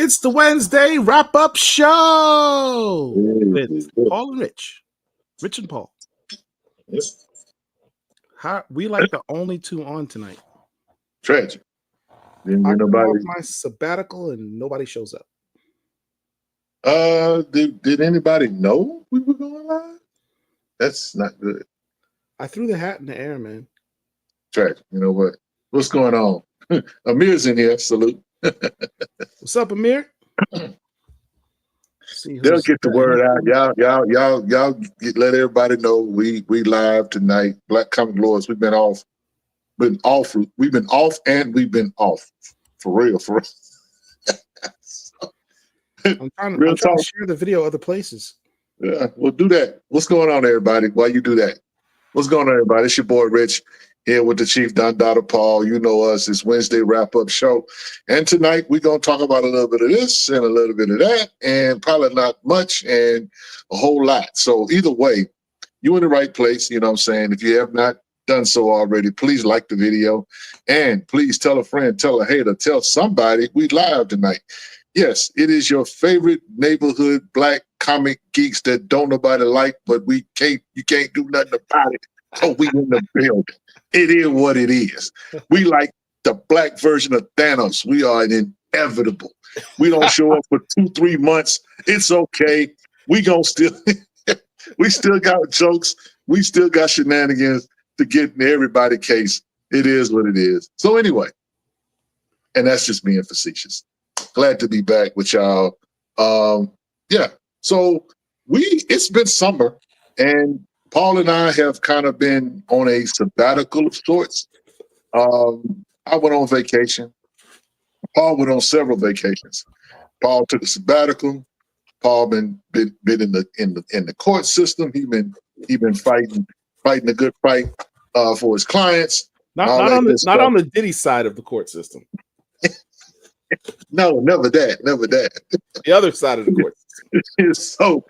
It's the Wednesday wrap-up show with Paul and Rich. Rich and Paul. Yes. We like the only two on tonight. Tragic. Didn't I get come nobody. off my sabbatical and nobody shows up. Did anybody know we were going live? That's not good. I threw the hat in the air, man. Tragic. You know what? What's going on? Amir's in here. Salute. What's up, Amir? They'll get the word out. Y'all let everybody know we live tonight. Black Comic Lords. We've been off. We've been off and we've been off. For real. I'm trying to share the video other places. Yeah, we'll do that. What's going on, everybody? While you do that, what's going on, everybody? It's your boy Rich here with the Chief Don Dada Paul. You know us. It's Wednesday wrap-up show, and tonight we're gonna talk about a little bit of this and a little bit of that, and probably not much and a whole lot. So either way, you're in the right place. You know what I'm saying? If you have not done so already, please like the video, and please tell a friend, tell a hater, tell somebody we live tonight. Yes, it is your favorite neighborhood black comic geeks that don't nobody like, but you can't do nothing about it. So we in the building. It is what it is. We like the black version of Thanos. We are inevitable. We don't show up for 2-3 months. It's okay. We still got jokes. We still got shenanigans to get in everybody's case. It is what it is. So anyway, and that's just being facetious. Glad to be back with y'all. So it's been summer, and Paul and I have kind of been on a sabbatical of sorts. I went on vacation. Paul went on several vacations. Paul took a sabbatical. Paul been in the court system. He been fighting a good fight for his clients. Not on the Diddy side of the court system. No, never that. The other side of the court system. So,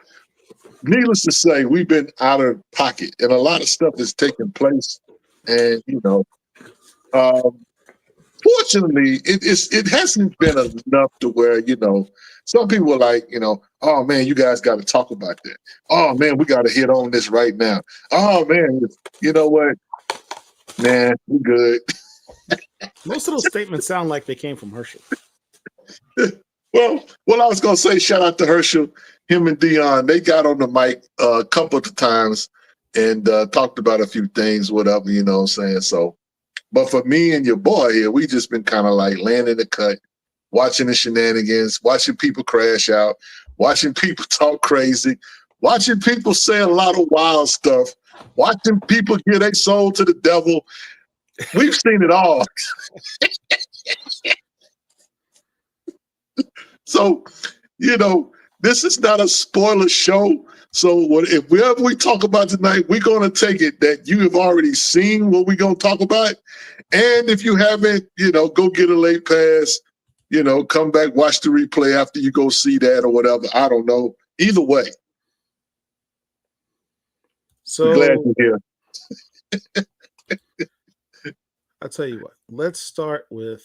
needless to say, we've been out of pocket, and a lot of stuff is taking place. And fortunately, it hasn't been enough to where some people are like, oh man, you guys got to talk about that. Oh man, we got to hit on this right now. Oh man, you know what? Man, we're good. Most of those statements sound like they came from Herschel. Well, I was gonna say, shout out to Herschel. Him and Dion, they got on the mic a couple of times and talked about a few things, whatever, you know what I'm saying? So, but for me and your boy here, we just been kind of like laying in the cut, watching the shenanigans, watching people crash out, watching people talk crazy, watching people say a lot of wild stuff, watching people give their soul to the devil. We've seen it all. So, this is not a spoiler show. So if whatever we talk about tonight, we're going to take it that you have already seen what we're going to talk about. And if you haven't, go get a late pass, come back, watch the replay after you go see that or whatever. I don't know. Either way. So we're glad you're here. I'll tell you what, let's start with,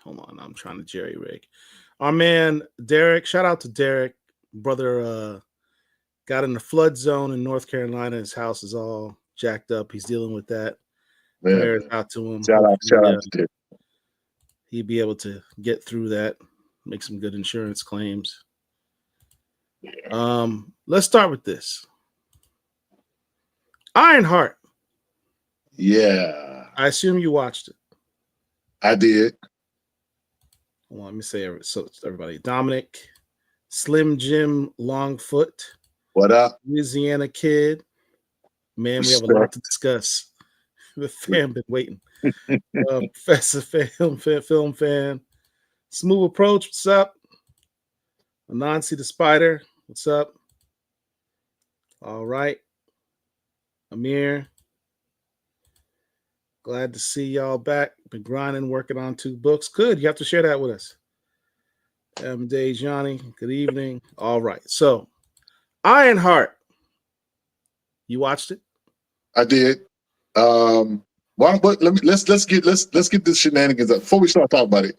hold on. I'm trying to jerry rig. Our man, Derek, shout out to Derek. Brother got in the flood zone in North Carolina. His house is all jacked up. He's dealing with that. Prayers out to him. Shout out to Derek. He'd be able to get through that, make some good insurance claims. Let's start with this. Ironheart. Yeah. I assume you watched it. I did. Well, let me say so everybody. Dominic, Slim Jim Longfoot. What up? Louisiana Kid. Man, we have a lot to discuss. The fan been waiting. Professor film fan. Smooth Approach, what's up? Anansi the Spider, what's up? All right. Amir. Glad to see y'all back. Been grinding, working on 2 books. Good. You have to share that with us. Day Johnny. Good evening. All right. So, Ironheart. You watched it? I did. But let's get the shenanigans up before we start talking about it.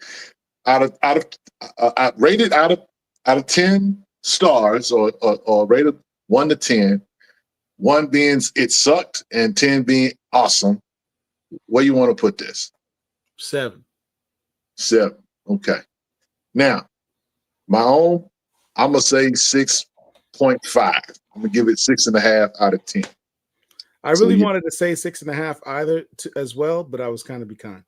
Rated out of 10 stars or rated 1 to 10, 1 being it sucked and 10 being awesome. Where you want to put this? 7. 7. Okay. Now, my own, I'm gonna say 6.5. I'm gonna give it 6.5 out of 10. I really wanted to say 6.5 either as well, but I was kind of be kind.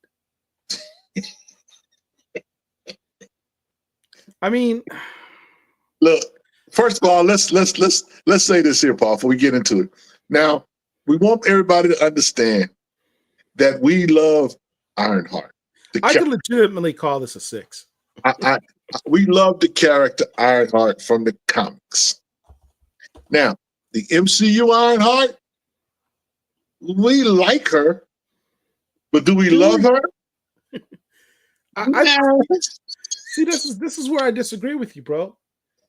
I mean, look. First of all, let's say this here, Paul, before we get into it. Now, we want everybody to understand that we love Ironheart. I could legitimately call this a 6. We love the character Ironheart from the comics. Now, the MCU Ironheart, we like her, but do we love her? See, this is where I disagree with you, bro.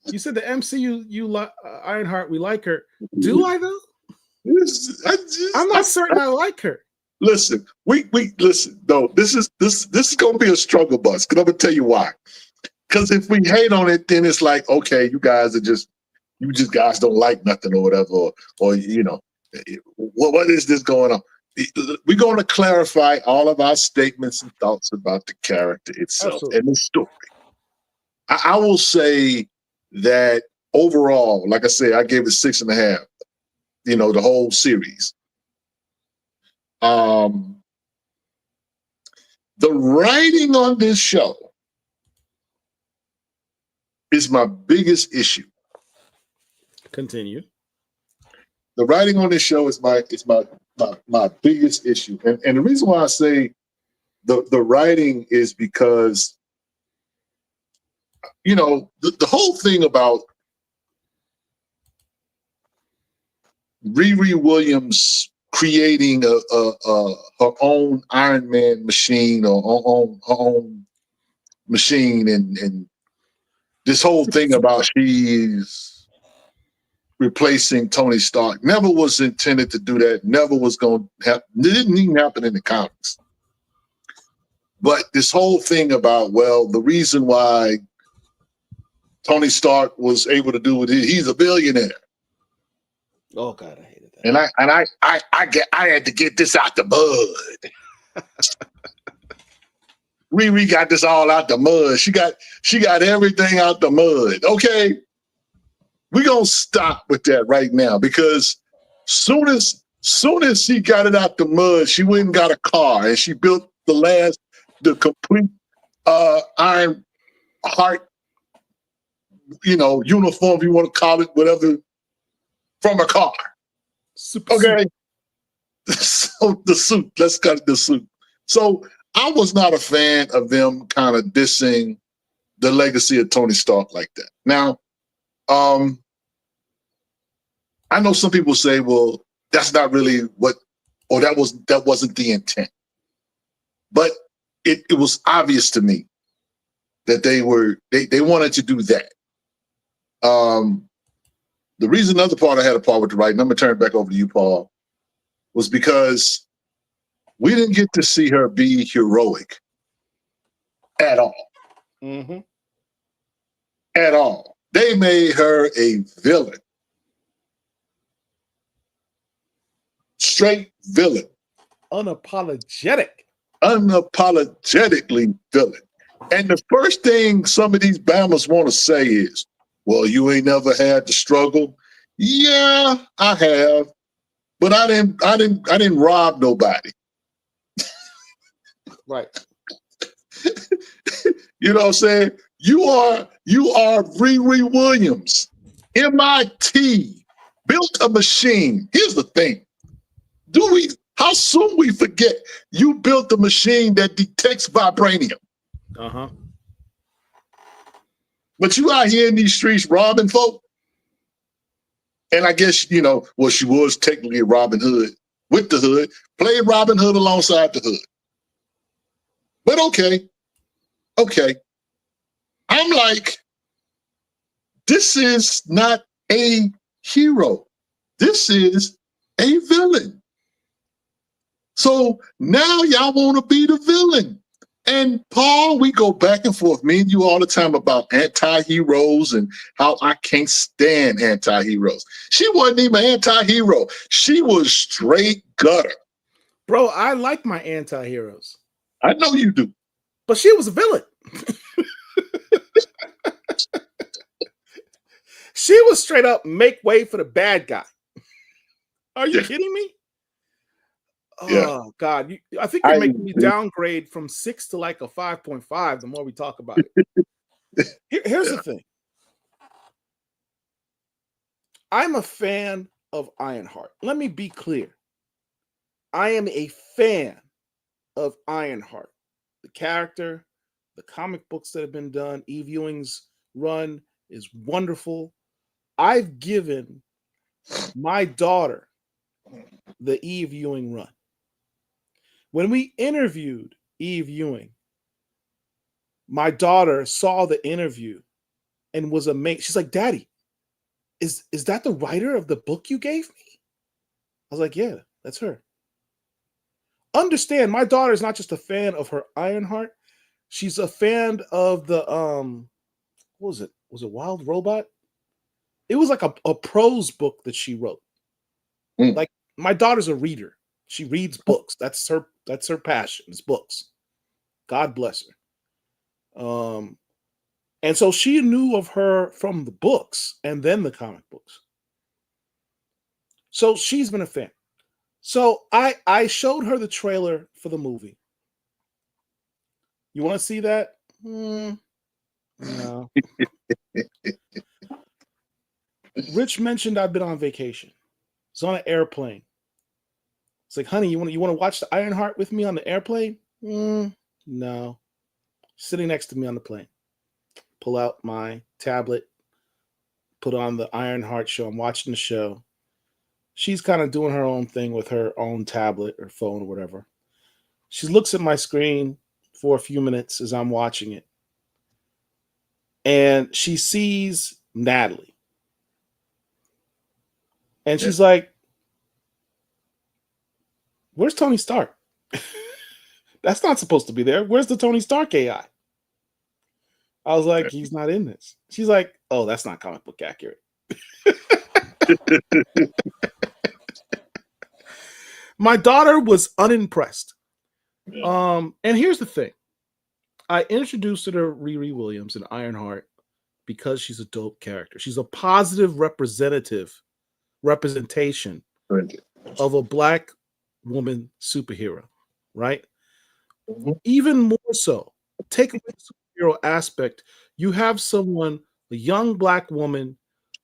You said the MCU, Ironheart, we like her. Do I though? I'm not certain I like her. Listen, we listen. No, this is gonna be a struggle bus. Because I'm gonna tell you why. Because if we hate on it, then it's like, okay, you guys guys don't like nothing or whatever, or you know, what is this going on? We're going to clarify all of our statements and thoughts about the character itself. Absolutely. And the story. I will say that overall, like I said, I gave it 6.5. You know, the whole series. The writing on this show is my biggest issue. Continue. The writing on this show is my biggest issue, and the reason why I say the writing is because, you know, the whole thing about Riri Williams creating her own Iron Man machine or her own machine, and this whole thing about she's replacing Tony Stark never was intended to do that. Never was going to happen. It didn't even happen in the comics. But this whole thing about, well, the reason why Tony Stark was able to do it, he's a billionaire. Oh God, I hated that. And I had to get this out the mud. Riri got this all out the mud. She got everything out the mud. Okay. We're gonna stop with that right now, because soon as she got it out the mud, she went and got a car and she built the complete Iron Heart, you know, uniform, if you want to call it, whatever, from a car. Okay. So the suit, let's cut the suit. So I was not a fan of them kind of dissing the legacy of Tony Stark like that. Now, I know some people say, well, that's not really what, or that wasn't the intent. But it was obvious to me that they wanted to do that. The reason, another part I had a part with the writing, I'm gonna turn it back over to you, Paul, was because we didn't get to see her be heroic at all. Mm-hmm. At all. They made her a villain. Straight villain. Unapologetically villain. And the first thing some of these Bammers want to say is, well, you ain't never had the struggle. Yeah, I have. But I didn't rob nobody. Right. You know what I'm saying? You are Riri Williams. MIT built a machine. Here's the thing. How soon we forget you built a machine that detects vibranium? Uh-huh. But you out here in these streets robbing folk? And I guess, you know, well, she was technically Robin Hood with the hood, played Robin Hood alongside the hood. But okay. I'm like, this is not a hero. This is a villain. So now y'all want to be the villain. And Paul, we go back and forth, me and you all the time about anti-heroes and how I can't stand anti-heroes. She wasn't even an anti-hero. She was straight gutter. Bro, I like my anti-heroes. I know you do. But she was a villain. She was straight up make way for the bad guy. Are you kidding me? Oh, God. I think you're making me downgrade from 6 to like a 5.5 the more we talk about it. Here's the thing. I'm a fan of Ironheart. Let me be clear. I am a fan of Ironheart. The character, the comic books that have been done, Eve Ewing's run is wonderful. I've given my daughter the Eve Ewing run. When we interviewed Eve Ewing, my daughter saw the interview and was amazed. She's like, Daddy, is that the writer of the book you gave me? I was like, yeah, that's her. Understand, my daughter is not just a fan of her Ironheart. She's a fan of the what was it? Was it Wild Robot? It was like a prose book that she wrote. Like, my daughter's a reader. She reads books. That's her passion, is books. God bless her. And so she knew of her from the books and then the comic books. So she's been a fan. So I showed her the trailer for the movie. You want to see that? No. Rich mentioned I've been on vacation. It's on an airplane. It's like, honey, you want to watch the Ironheart with me on the airplane? No. Sitting next to me on the plane. Pull out my tablet, put on the Ironheart show. I'm watching the show. She's kind of doing her own thing with her own tablet or phone or whatever. She looks at my screen for a few minutes as I'm watching it. And she sees Natalie. And she's like, where's Tony Stark? That's not supposed to be there. Where's the Tony Stark AI? I was like, he's not in this. She's like, oh, that's not comic book accurate. My daughter was unimpressed. And here's the thing. I introduced her to Riri Williams in Ironheart because she's a dope character. She's a positive representation of a Black woman superhero, right? Even more so, take away the superhero aspect, you have someone, a young Black woman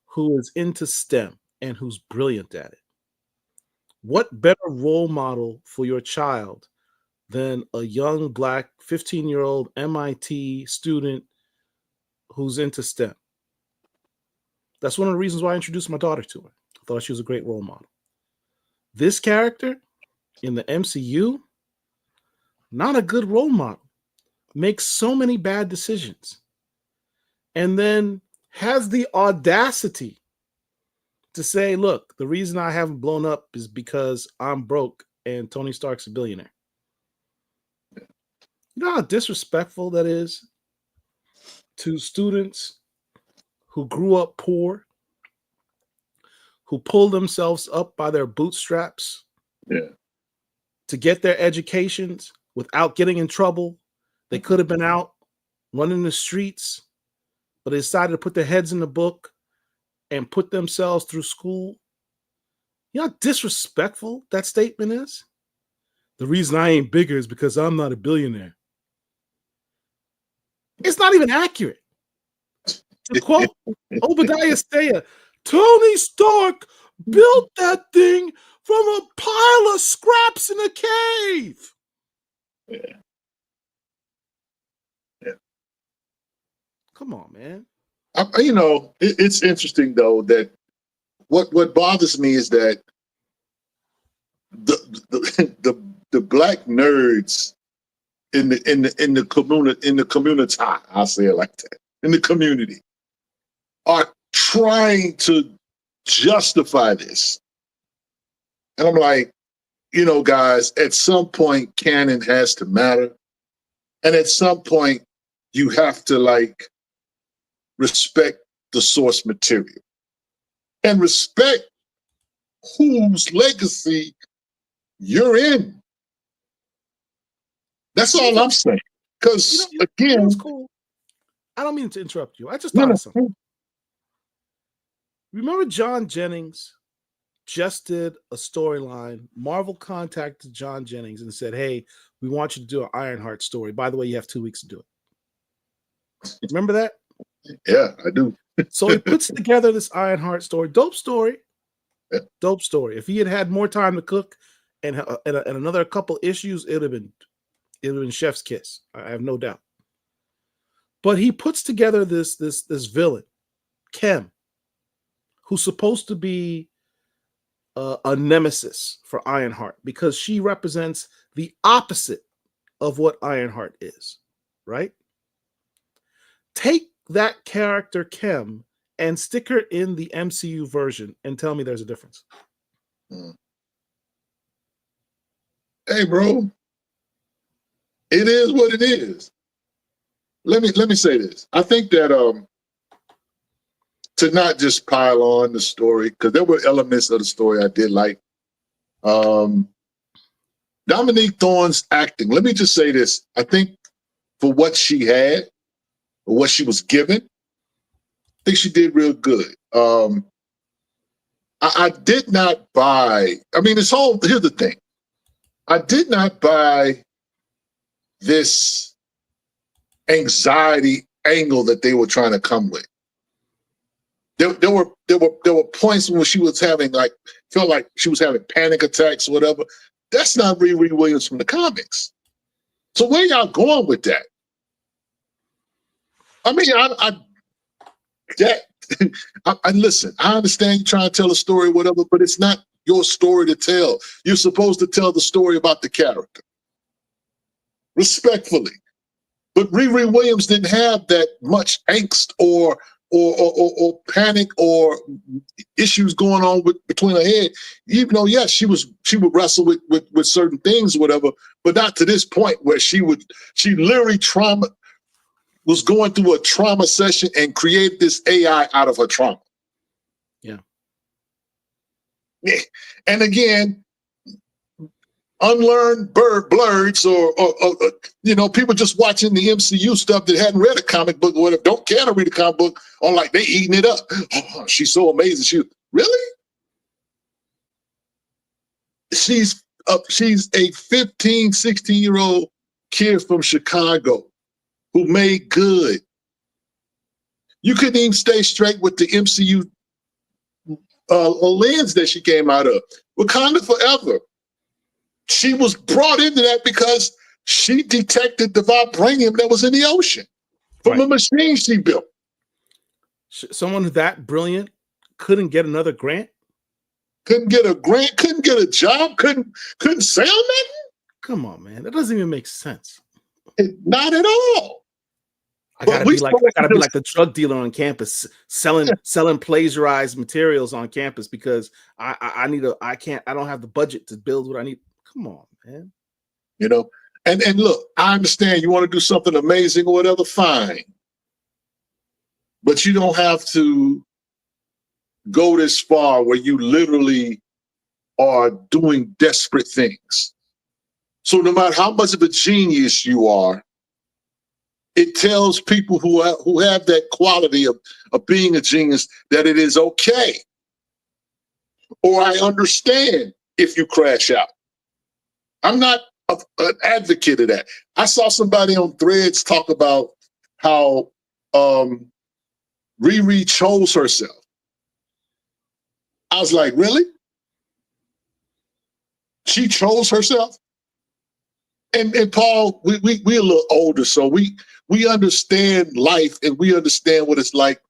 who is into STEM and who's brilliant at it. What better role model for your child than a young Black 15-year-old MIT student who's into STEM? That's one of the reasons why I introduced my daughter to her. I thought she was a great role model. This character in the MCU, not a good role model. Makes so many bad decisions. And then has the audacity to say, look, the reason I haven't blown up is because I'm broke and Tony Stark's a billionaire. You know how disrespectful that is to students who grew up poor, who pulled themselves up by their bootstraps to get their educations without getting in trouble. They could have been out running the streets, but they decided to put their heads in the book and put themselves through school. You know how disrespectful that statement is? The reason I ain't bigger is because I'm not a billionaire. It's not even accurate. To quote Obadiah Staya, Tony Stark built that thing from a pile of scraps in a cave. Come on, man. It's interesting though that what bothers me is that the Black nerds in the community, I'll say it like that, in the community, are trying to justify this, and I'm like, you know, guys, at some point, canon has to matter. And at some point, you have to like respect the source material and respect whose legacy you're in. That's all I'm saying. Because again, it's cool. I don't mean to interrupt you. I just thought of something. Remember John Jennings just did a storyline. Marvel contacted John Jennings and said, hey, we want you to do an Ironheart story. By the way, you have 2 weeks to do it. Remember that? Yeah, I do. So he puts together this Ironheart story. Dope story. Yeah. Dope story. If he had had more time to cook and another couple issues, it would have been chef's kiss. I have no doubt. But he puts together this villain, Kem, who's supposed to be a nemesis for Ironheart because she represents the opposite of what Ironheart is, right? Take that character, Kem, and stick her in the MCU version and tell me there's a difference. Hey, bro, it is what it is. Let me say this. I think that to not just pile on the story, because there were elements of the story I did like. Dominique Thorne's acting, let me just say this. I think for what she had, or what she was given, I think she did real good. I did not buy, I mean, here's the thing. I did not buy this anxiety angle that they were trying to come with. There were points when she was having felt like she was having panic attacks or whatever. That's not Riri Williams from the comics. So where y'all going with that? I mean, I listen. I understand you're trying to tell a story, or whatever, but it's not your story to tell. You're supposed to tell the story about the character, respectfully. But Riri Williams didn't have that much angst or panic or issues going on between her head. Even though, yes, she would wrestle with certain things or whatever, but not to this point where she literally was going through a trauma session and created this AI out of her trauma. Yeah. And again, unlearned blurs or people just watching the MCU stuff that hadn't read a comic book or whatever, don't care to read a comic book, or like they eating it up. Oh, she's so amazing. Really? She's a 15, 16-year-old kid from Chicago who made good. You couldn't even stay straight with the MCU lens that she came out of. Wakanda Forever. She was brought into that because she detected the vibranium that was in the ocean from a machine she built. Someone that brilliant couldn't get another grant? Couldn't get a grant, couldn't get a job, couldn't sell nothing? Come on, man. That doesn't even make sense. Not at all. I gotta be like the drug dealer on campus, selling plagiarized materials on campus because I don't have the budget to build what I need. Come on, man. And look, I understand you want to do something amazing or whatever, fine. But you don't have to go this far where you literally are doing desperate things. So no matter how much of a genius you are, it tells people who have that quality of being a genius that it is okay. Or I understand if you crash out. I'm not an advocate of that. I saw somebody on Threads talk about how Riri chose herself. I was like, really? She chose herself? And Paul, we're a little older, so we understand life and we understand what it's like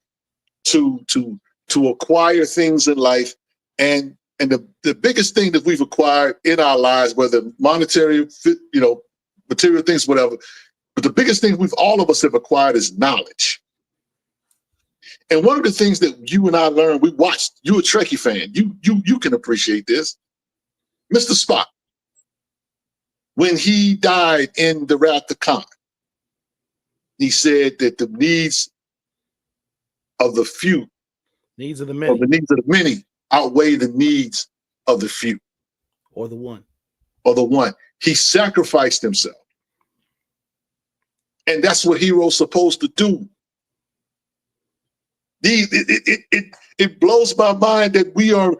to acquire things in life. And the biggest thing that we've acquired in our lives, whether monetary, material things, whatever, but the biggest thing all of us have acquired is knowledge. And one of the things that you and I learned, we watched, you're a Trekkie fan, you can appreciate this, Mr. Spock. when he died in the Wrath of Khan, he said that the needs of the few, Needs of the or many, the needs of the many, outweigh the needs of the few or the one. or the one. He sacrificed himself. And that's what heroes supposed to do. It blows my mind that we are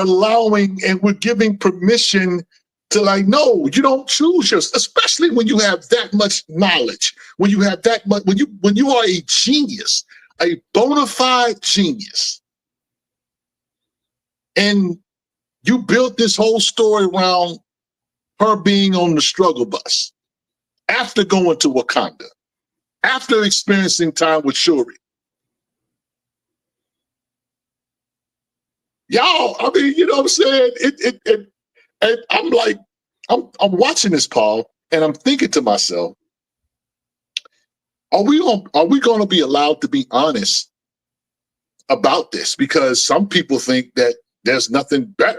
allowing and we're giving permission to, like, no, you don't choose yours, especially when you have that much knowledge, when you have that much, when you are a genius, a bona fide genius, and you built this whole story around her being on the struggle bus after going to Wakanda, after experiencing time with Shuri. Y'all, I mean, you know what I'm saying? And I'm like, I'm watching this, Paul, and I'm thinking to myself, are we going to be allowed to be honest about this? Because some people think that there's nothing better.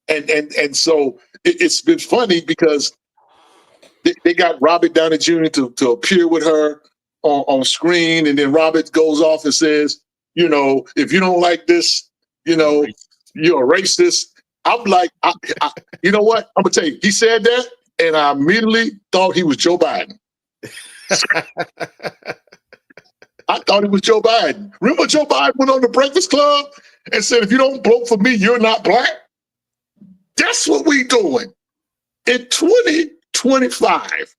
And so it's been funny because they got Robert Downey Jr. to appear with her on screen, and then Robert goes off and says, you know, if you don't like this, you know, you're a racist. I'm like, you know what? I'm gonna tell you, he said that, and I immediately thought he was Joe Biden. I thought he was Joe Biden. Remember Joe Biden went on the Breakfast Club and said, if you don't vote for me, you're not black? That's what we doing in 2025.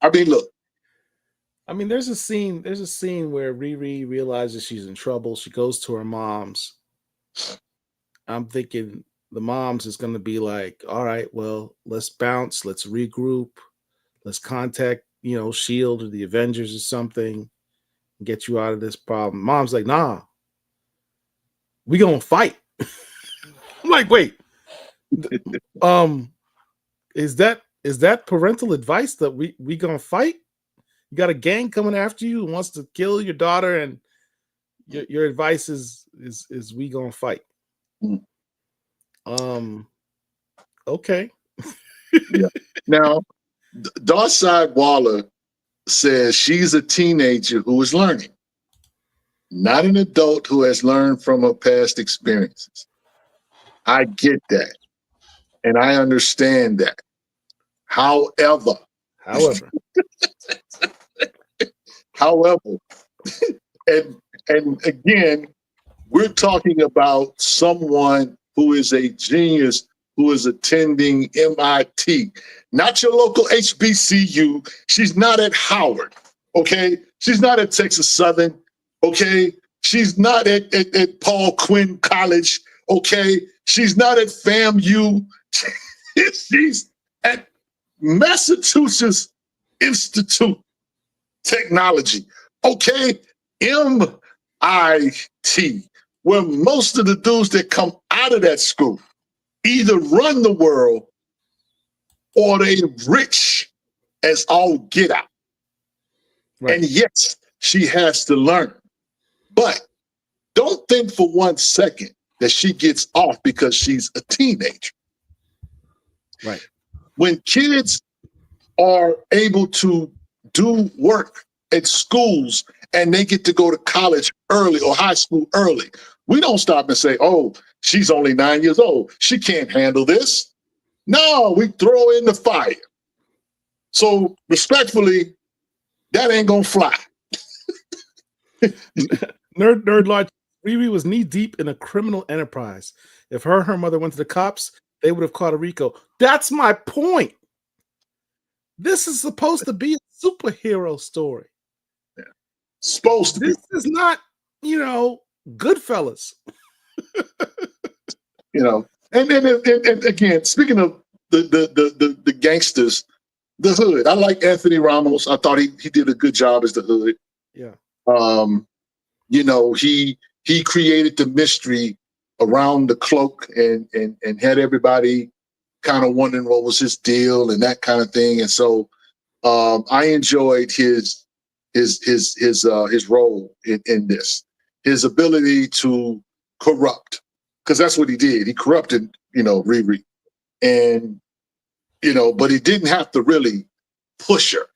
I mean, look. I mean, there's a scene where Riri realizes she's in trouble. She goes to her mom's. I'm thinking the mom's is going to be like, all right, well, let's bounce. Let's regroup. Let's contact, you know, S.H.I.E.L.D. or the Avengers or something and get you out of this problem. Mom's like, nah, we going to fight. I'm like, wait, is that parental advice that we going to fight? You got a gang coming after you who wants to kill your daughter, and your advice is we gonna fight. Okay. Yeah. Now, Darkseid Waller says she's a teenager who is learning, not an adult who has learned from her past experiences. I get that, and I understand that. However, and again, we're talking about someone who is a genius who is attending MIT, not your local HBCU. She's not at Howard, okay? She's not at Texas Southern, okay? She's not at Paul Quinn College, okay? She's not at FAMU. She's at Massachusetts Institute Technology, okay? MIT, where most of the dudes that come out of that school either run the world or they rich as all get out. Right. And yes, she has to learn. But don't think for 1 second that she gets off because she's a teenager. Right. When kids are able to do work at schools and they get to go to college early or high school early, we don't stop and say, oh, she's only 9 years old. She can't handle this. No, we throw in the fire. So respectfully, that ain't gonna fly. Nerd Lodge, Riri was knee deep in a criminal enterprise. If her mother went to the cops, they would have caught a Rico. That's my point. This is supposed to be a superhero story. Yeah. Supposed to be. This is not, you know, Goodfellas. You know, and again, speaking of the gangsters, the Hood. I like Anthony Ramos. I thought he did a good job as the Hood. Yeah. You know, he created the mystery around the cloak and had everybody kind of wondering what was his deal and that kind of thing. And so I enjoyed his role in this, his ability to corrupt, because that's what he did. He corrupted, you know, Riri and but he didn't have to really push her.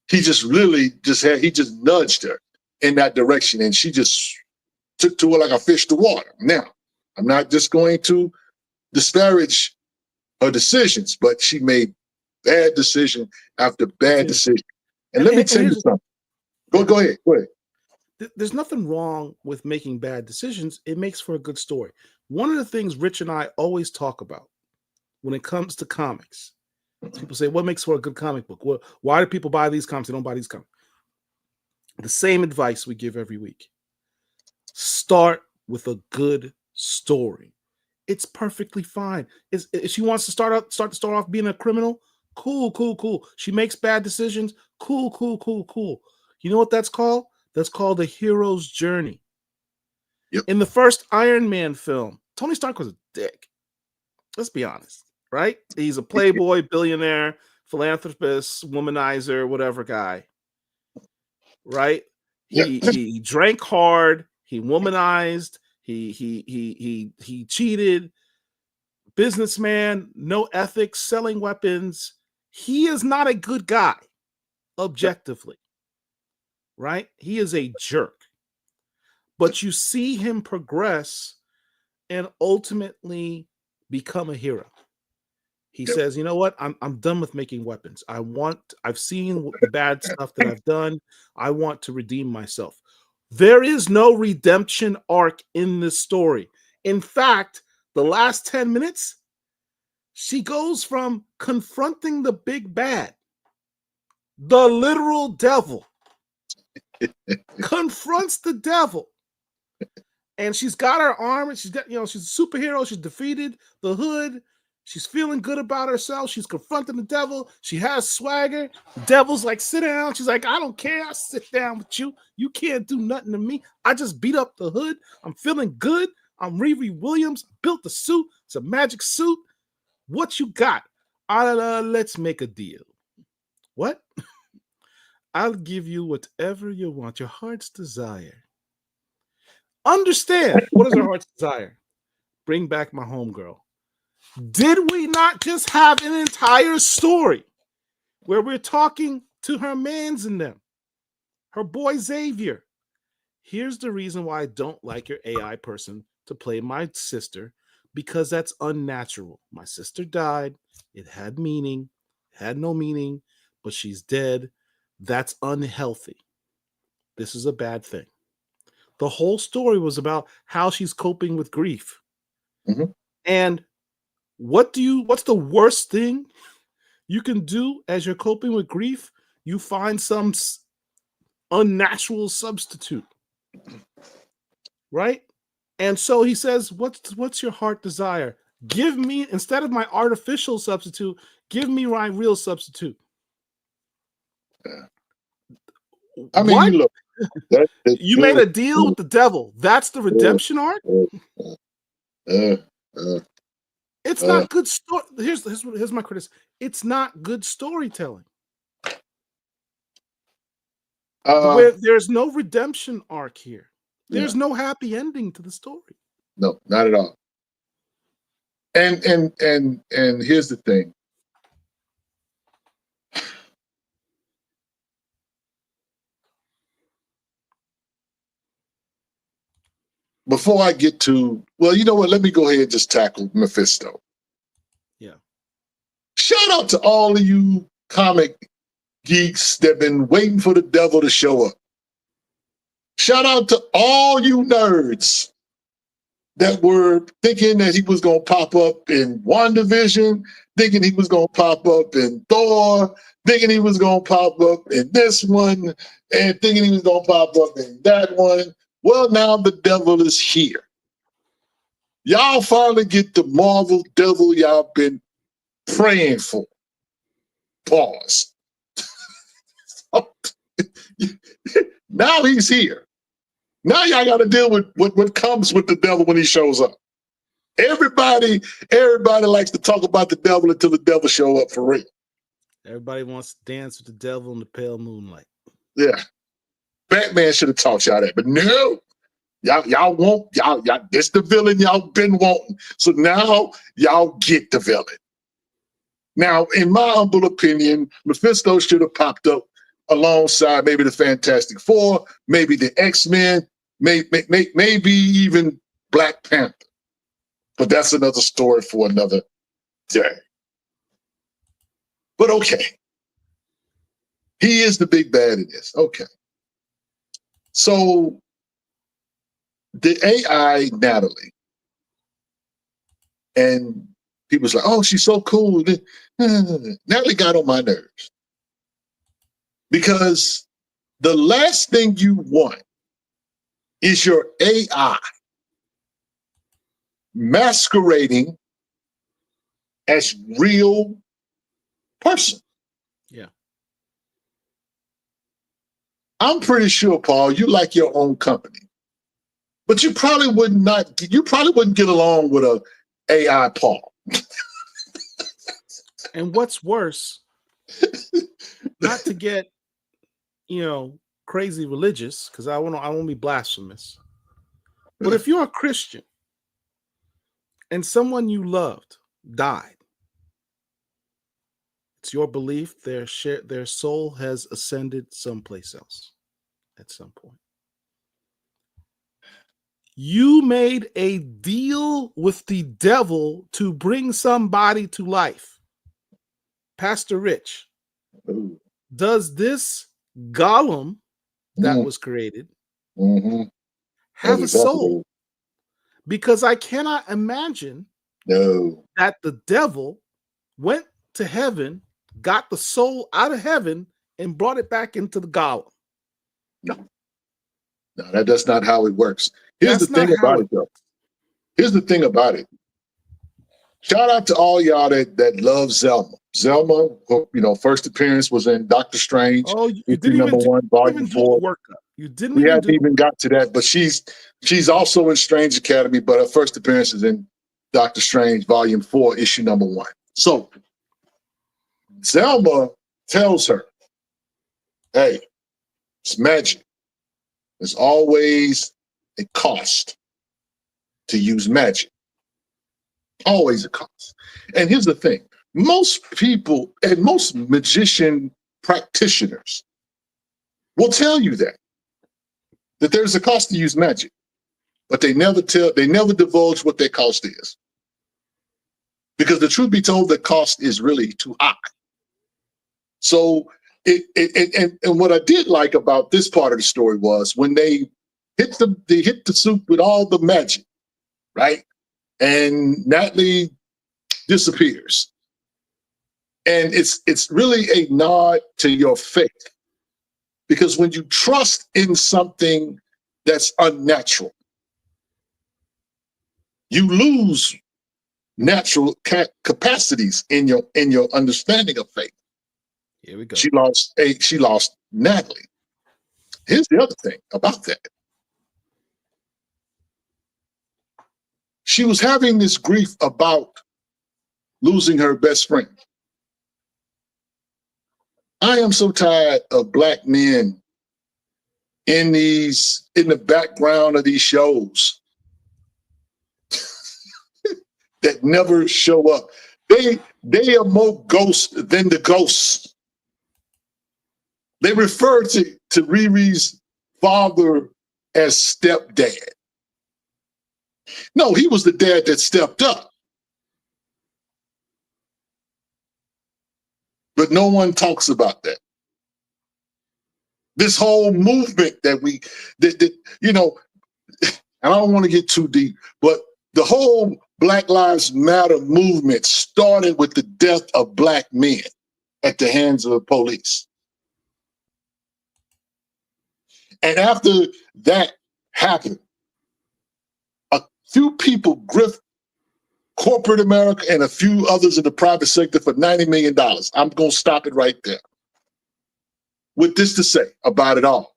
He just nudged her in that direction, and she just took to it like a fish to water. Now, I'm not just going to disparage her decisions, but she made bad decision after bad decision. And let me tell you something. Go ahead. There's nothing wrong with making bad decisions. It makes for a good story. One of the things Rich and I always talk about when it comes to comics, people say, what makes for a good comic book? Why do people buy these comics? They don't buy these comics. The same advice we give every week. Start with a good story. It's perfectly fine. If she wants to start off being a criminal, cool. She makes bad decisions, cool. You know what that's called? That's called a hero's journey. Yep. In the first Iron Man film, Tony Stark was a dick. Let's be honest, right? He's a playboy, billionaire, philanthropist, womanizer, whatever guy, right? He drank hard. He womanized. He cheated. Businessman, no ethics, selling weapons. He is not a good guy, objectively, right? He is a jerk. But you see him progress and ultimately become a hero. He says, you know what? I'm done with making weapons. I've seen the bad stuff that I've done. I want to redeem myself. There is no redemption arc in this story. In fact, the last 10 minutes, she goes from confronting the big bad, the literal devil, confronts the devil. And she's got her arm, and she's got, she's a superhero. She's defeated the Hood. She's feeling good about herself. She's confronting the devil. She has swagger. The devil's like, sit down. She's like, I don't care. I'll sit down with you. You can't do nothing to me. I just beat up the Hood. I'm feeling good. I'm Riri Williams. Built the suit. It's a magic suit. What you got? Let's make a deal. What? I'll give you whatever you want, your heart's desire. Understand, what is her heart's desire? Bring back my homegirl. Did we not just have an entire story where we're talking to her mans in them, her boy Xavier? Here's the reason why I don't like your AI person to play my sister, because that's unnatural. My sister died. It had meaning, had no meaning, but she's dead. That's unhealthy. This is a bad thing. The whole story was about how she's coping with grief. Mm-hmm. And what's the worst thing you can do as you're coping with grief? You find some unnatural substitute, right? And so he says, what's your heart desire? Give me, instead of my artificial substitute, give me my real substitute. I mean, what? Look, you made a deal with the devil. That's the redemption arc? It's not good story. Here's my criticism. It's not good storytelling. Where there's no redemption arc here. There's no happy ending to the story. No, not at all. And here's the thing. Before I get to, well, you know what? Let me go ahead and just tackle Mephisto. Yeah. Shout out to all of you comic geeks that have been waiting for the devil to show up. Shout out to all you nerds that were thinking that he was going to pop up in WandaVision, thinking he was going to pop up in Thor, thinking he was going to pop up in this one, and thinking he was going to pop up in that one. Well, now the devil is here. Y'all finally get the Marvel devil y'all been praying for. Pause. Now he's here. Now y'all got to deal with what comes with the devil when he shows up. Everybody likes to talk about the devil until the devil show up for real. Everybody wants to dance with the devil in the pale moonlight. Yeah. Batman should have taught y'all that, but no. Y'all want y'all this the villain y'all been wanting. So now y'all get the villain. Now, in my humble opinion, Mephisto should have popped up alongside maybe the Fantastic Four, maybe the X-Men, maybe even Black Panther. But that's another story for another day. But okay. He is the big bad in this. Okay. So the AI Natalie, and people's like, oh, she's so cool. Natalie got on my nerves. Because the last thing you want is your AI masquerading as real person. Yeah. I'm pretty sure, Paul, you like your own company. But you probably wouldn't get along with a AI Paul. And what's worse, not to get, crazy religious, because I won't be blasphemous. But if you're a Christian and someone you loved died, it's your belief their soul has ascended someplace else at some point. You made a deal with the devil to bring somebody to life. Pastor Rich, does this golem that was created have a soul? Because I cannot imagine that the devil went to heaven, got the soul out of heaven, and brought it back into the golem. No, that's not how it works. Here's the thing about it, though. Here's the thing about it. Shout out to all y'all that love Zelma. Zelma, first appearance was in Doctor Strange. Oh, you didn't even do, 1, Volume 4. Workup. You didn't. We hadn't even got to that, but she's also in Strange Academy. But her first appearance is in Doctor Strange, Volume 4, Issue number 1. So Zelma tells her, "Hey, it's magic. There's always a cost to use magic. Always a cost." And here's the thing. Most people and most magician practitioners will tell you that there's a cost to use magic, but they never divulge what their cost is. Because the truth be told, the cost is really too high. So and what I did like about this part of the story was when they hit the soup with all the magic, right? And Natalie disappears. And it's really a nod to your faith. Because when you trust in something that's unnatural, you lose natural capacities in your understanding of faith. Here we go. She lost Natalie. Here's the other thing about that. She was having this grief about losing her best friend. I am so tired of Black men in the background of these shows that never show up. They are more ghosts than the ghosts. They refer to Riri's father as stepdad. No, he was the dad that stepped up. But no one talks about that. This whole movement that and I don't want to get too deep, but the whole Black Lives Matter movement started with the death of Black men at the hands of the police. And after that happened, a few people grift corporate America and a few others in the private sector for $90 million. I'm going to stop it right there. With this to say about it all.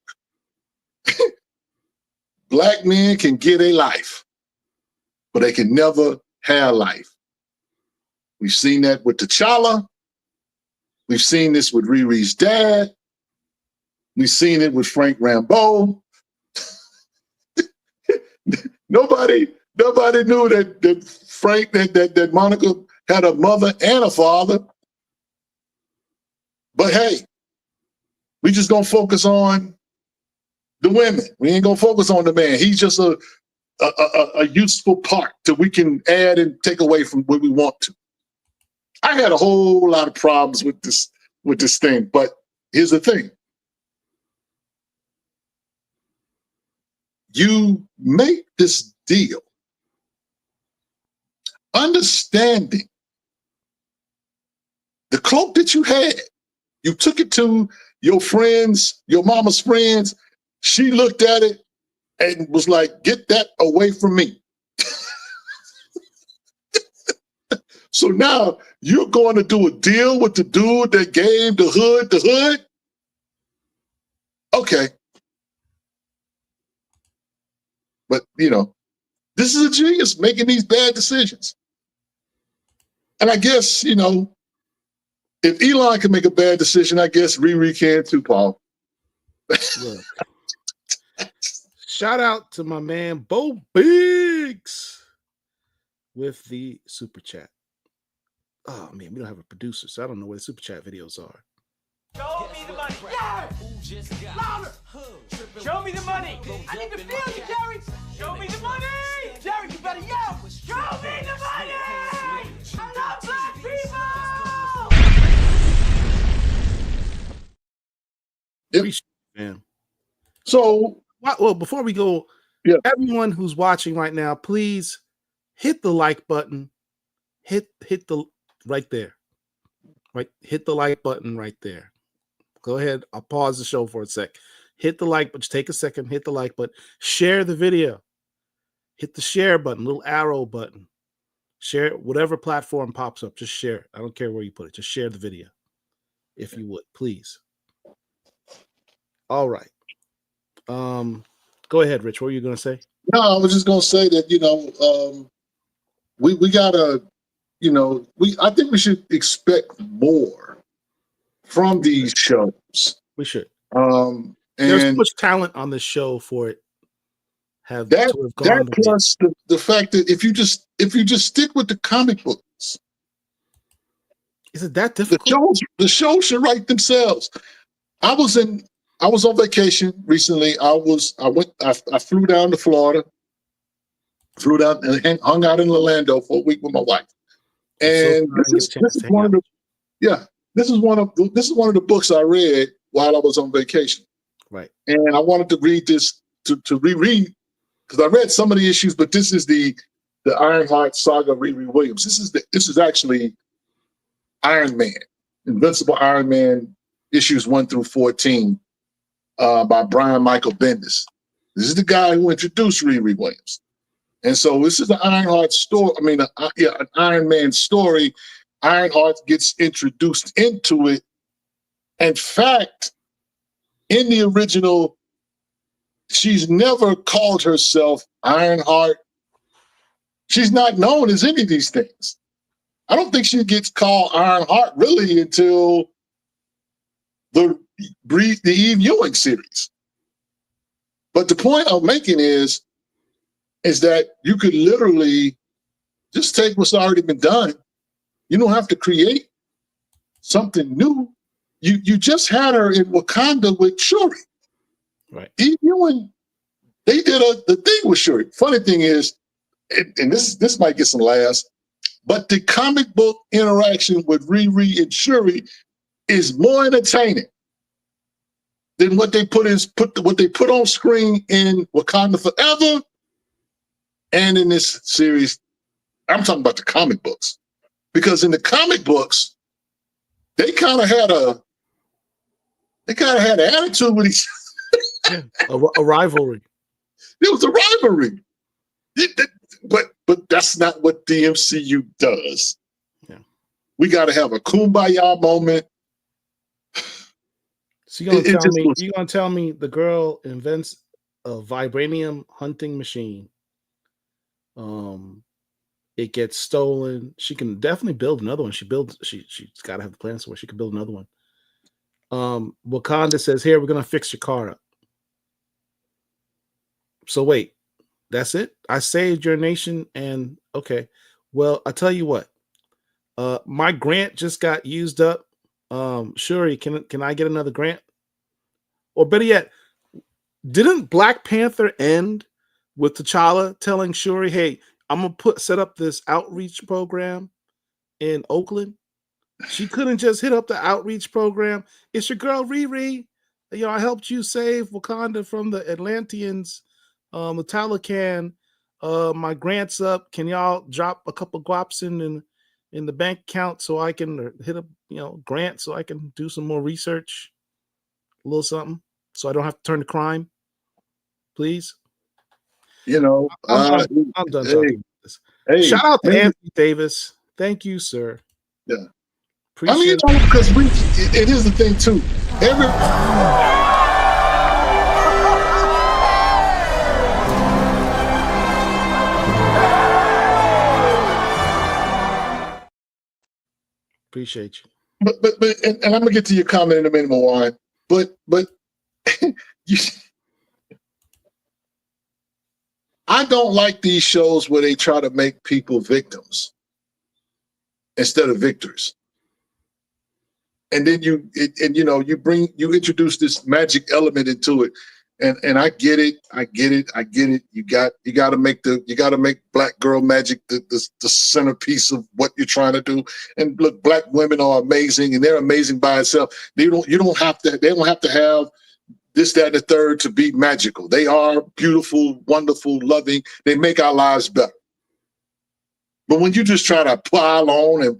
Black men can get a life, but they can never have life. We've seen that with T'Challa. We've seen this with Riri's dad. We've seen it with Frank Rambeau. Nobody knew that Frank, that Monica had a mother and a father. But hey, we just gonna focus on the women. We ain't gonna focus on the man. He's just a useful part that we can add and take away from what we want to. I had a whole lot of problems with this thing, but here's the thing. You make this deal understanding the cloak that you had. You took it to your friends, your mama's friends. She looked at it and was like, get that away from me. So now you're going to do a deal with the dude that gave the hood. Okay. But, this is a genius making these bad decisions. And I guess, if Elon can make a bad decision, I guess Riri can too, Paul. Look. Shout out to my man, Bo Biggs, with the super chat. Oh, man, we don't have a producer, so I don't know where the super chat videos are. Show me the money. Yeah! Louder! Show me the money. I need to feel you, Jerry. Show me the money. Jerry, you better yell. Show me the money. I love black people. Appreciate it, man. So, well, before we go, everyone who's watching right now, please hit the like button. Hit the right there. Right, hit the like button right there. Go ahead. I'll pause the show for a sec. Hit the like button. Just take a second. Hit the like button. Share the video. Hit the share button, little arrow button. Share whatever platform pops up. Just share it. I don't care where you put it. Just share the video, if you would, please. All right. Go ahead, Rich. What were you going to say? No, I was just going to say that we gotta. I think we should expect more from these shows. We should. There's too much talent on this show for it. That plus the fact that if you just stick with the comic books, is it that difficult? The shows should write themselves. I was on vacation recently. I flew down to Florida, and hung out in Orlando for a week with my wife. And this is one of the books I read while I was on vacation. Right. And I wanted to read this to reread, because I read some of the issues, but this is the Ironheart saga of Riri Williams. This is actually Iron Man, Invincible Iron Man issues 1 through 14 by Brian Michael Bendis. This is the guy who introduced Riri Williams. And so this is the Ironheart story. An Iron Man story. Ironheart gets introduced into it. In fact, in the original, she's never called herself Ironheart. She's not known as any of these things. I don't think she gets called Ironheart really until the Eve Ewing series. But the point I'm making is that you could literally just take what's already been done. You don't have to create something new. You just had her in Wakanda with Shuri. Right. Eve Ewing, they did the thing with Shuri. Funny thing is, and this might get some laughs, but the comic book interaction with Riri and Shuri is more entertaining than what they put on screen in Wakanda Forever. And in this series, I'm talking about the comic books, because in the comic books, they kind of had an attitude with each other. A rivalry. It was a rivalry. But that's not what the MCU does. Yeah. We got to have a kumbaya moment. So you're gonna tell me the girl invents a vibranium hunting machine. It gets stolen. She can definitely build another one. She's got to have the plans where she can build another one. Wakanda says, "Here, we're gonna fix your car up." So wait, That's it. I saved your nation, and okay. Well, I tell you what. My grant just got used up. Shuri, can I get another grant? Or better yet, didn't Black Panther end with T'Challa telling Shuri, "Hey, I'm gonna set up this outreach program in Oakland"? She couldn't just hit up the outreach program. It's your girl Riri. I helped you save Wakanda from the Atlanteans, the Talocan. My grant's up. Can y'all drop a couple guaps in the bank account so I can hit up, grant so I can do some more research, a little something, so I don't have to turn to crime, please. You know, I'm done talking about this. Shout out to Anthony Davis. Thank you, sir. Yeah. Appreciate because it is the thing too. Appreciate you. But and I'm gonna get to your comment in a minute, Mawine. But I don't like these shows where they try to make people victims instead of victors. And then you introduce this magic element into it. And I get it. You got to make Black girl magic the centerpiece of what you're trying to do. And look, Black women are amazing, and they're amazing by itself. They don't have to have this, that, and the third to be magical. They are beautiful, wonderful, loving. They make our lives better. But when you just try to pile on,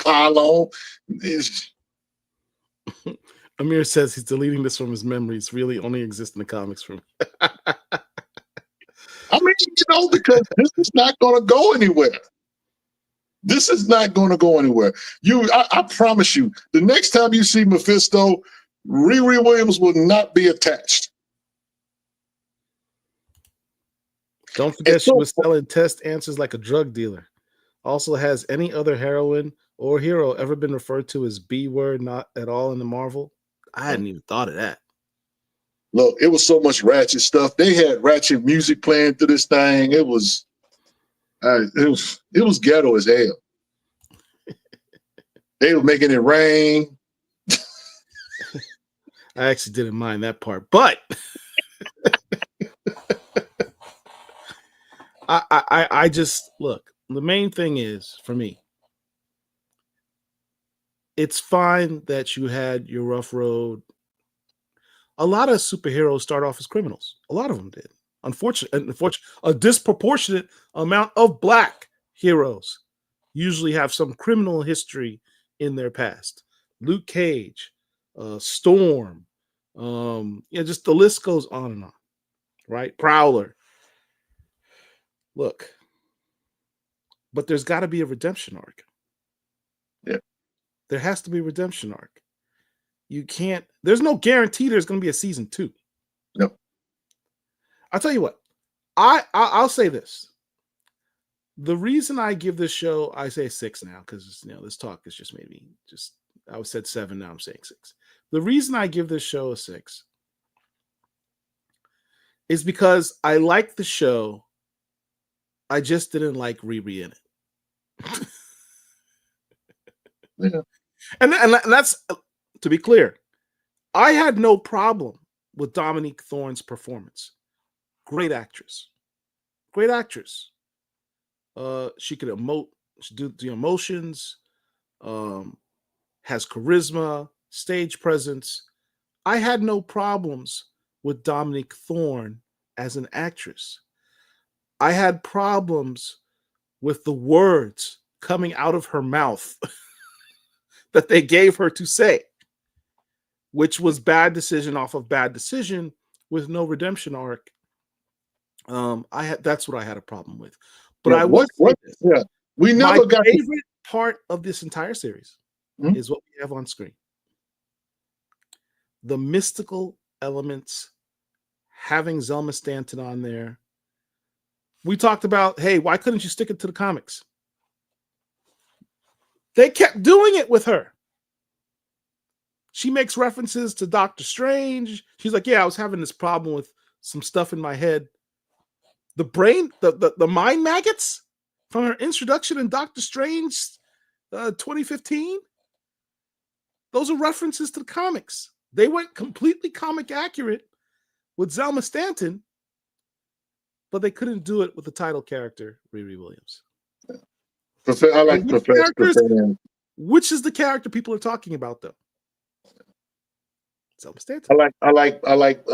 Amir says he's deleting this from his memories. Really only exists in the comics for him. I mean, because this is not going to go anywhere. This is not going to go anywhere. I promise you, the next time you see Mephisto, Riri Williams will not be attached. Don't forget she was selling test answers like a drug dealer. Also, has any other heroine or hero ever been referred to as B word? Not at all in the Marvel. I hadn't even thought of that. Look, it was so much ratchet stuff. They had ratchet music playing through this thing. It was ghetto as hell. They were making it rain. I actually didn't mind that part, but I just look. The main thing is for me, it's fine that you had your rough road. A lot of superheroes start off as criminals. A lot of them did. Unfortunately, a disproportionate amount of Black heroes usually have some criminal history in their past. Luke Cage, Storm, just the list goes on and on, right? Prowler. Look, but there's got to be a redemption arc. Yeah. There has to be a redemption arc. You can't, there's no guarantee there's going to be a season 2. No. I'll tell you what, I'll say this. The reason I give this show, I say 6 now, because this talk has just made me I said 7, now I'm saying 6. The reason I give this show a 6 is because I like the show. I just didn't like Riri in it. Yeah. And that's, to be clear, I had no problem with Dominique Thorne's performance. Great actress. Great actress. She could emote, she do the emotions, has charisma, stage presence. I had no problems with Dominique Thorne as an actress. I had problems with the words coming out of her mouth that they gave her to say, which was bad decision off of bad decision with no redemption arc. That's what I had a problem with. But I will say this. Yeah, we never got my favorite part of this entire series is what we have on screen. The mystical elements, having Zelma Stanton on there. We talked about, hey, why couldn't you stick it to the comics? They kept doing it with her. She makes references to Doctor Strange. She's like, yeah, I was having this problem with some stuff in my head. the brain, the mind maggots from her introduction in Doctor Strange 2015. Those are references to the comics. They went completely comic accurate with Zelma Stanton, but they couldn't do it with the title character, Riri Williams. I like Professor Fan. Which is the character people are talking about, though? Zelma Stanton. I like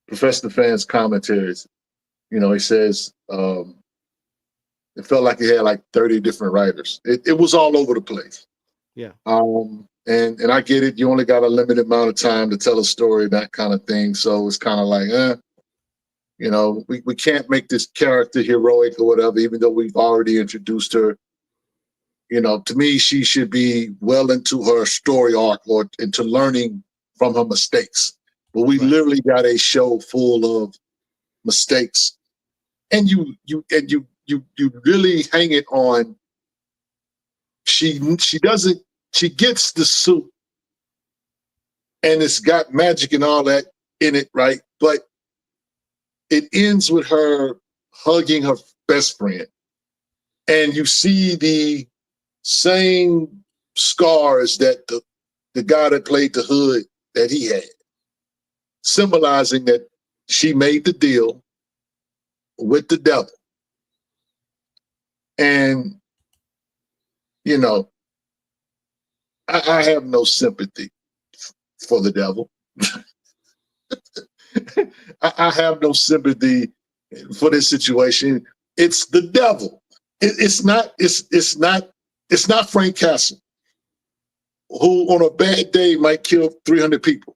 Professor Fan's commentaries. You know, he says it felt like he had like 30 different writers. It was all over the place. Yeah. And I get it. You only got a limited amount of time to tell a story, that kind of thing. So it's kind of like, you know, we can't make this character heroic or whatever, even though we've already introduced her. You know, to me, she should be well into her story arc or into learning from her mistakes. But we literally got a show full of mistakes, and you really hang it on. She gets the suit, and it's got magic and all that in it, right? But it ends with her hugging her best friend, and you see the same scars that the guy that played the Hood that he had, symbolizing that she made the deal with the devil. And, you know, I have no sympathy for the devil. I have no sympathy for this situation. It's the devil. It's not Frank Castle, who on a bad day might kill 300 people.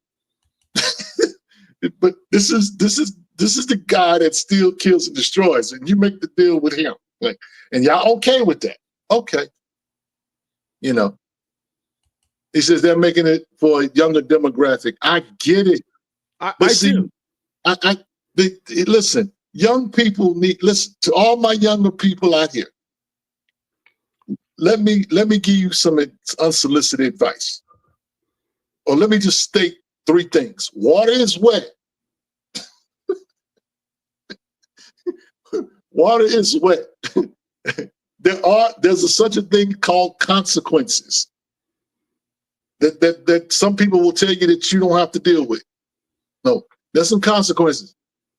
But this is the guy that still kills and destroys, and you make the deal with him. Like, and y'all okay with that? Okay. You know, he says they're making it for a younger demographic. I get it. I do. Listen, young people listen to all my younger people out here. Let me give you some unsolicited advice. Or let me just state 3 things. Water is wet. Water is wet. There's such a thing called consequences that some people will tell you that you don't have to deal with. No, there's some consequences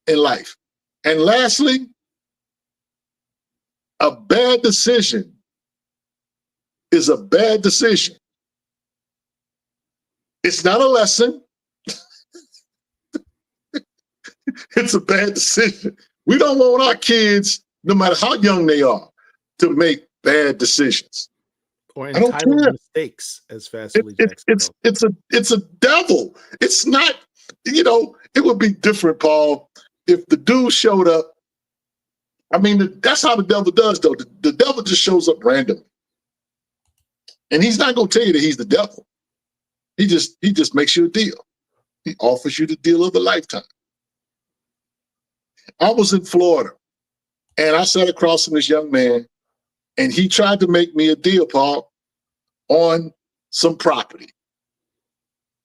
in life. And lastly, a bad decision is a bad decision. It's not a lesson. It's a bad decision. We don't want our kids, no matter how young they are, to make bad decisions. Or entitled mistakes, as Fastly Jackson. It's a devil. It's not, you know, it would be different, Paul, if the dude showed up. I mean, that's how the devil does, though. The devil just shows up randomly. And he's not going to tell you that he's the devil. He just makes you a deal. He offers you the deal of a lifetime. I was in Florida, and I sat across from this young man, and he tried to make me a deal, Paul, on some property.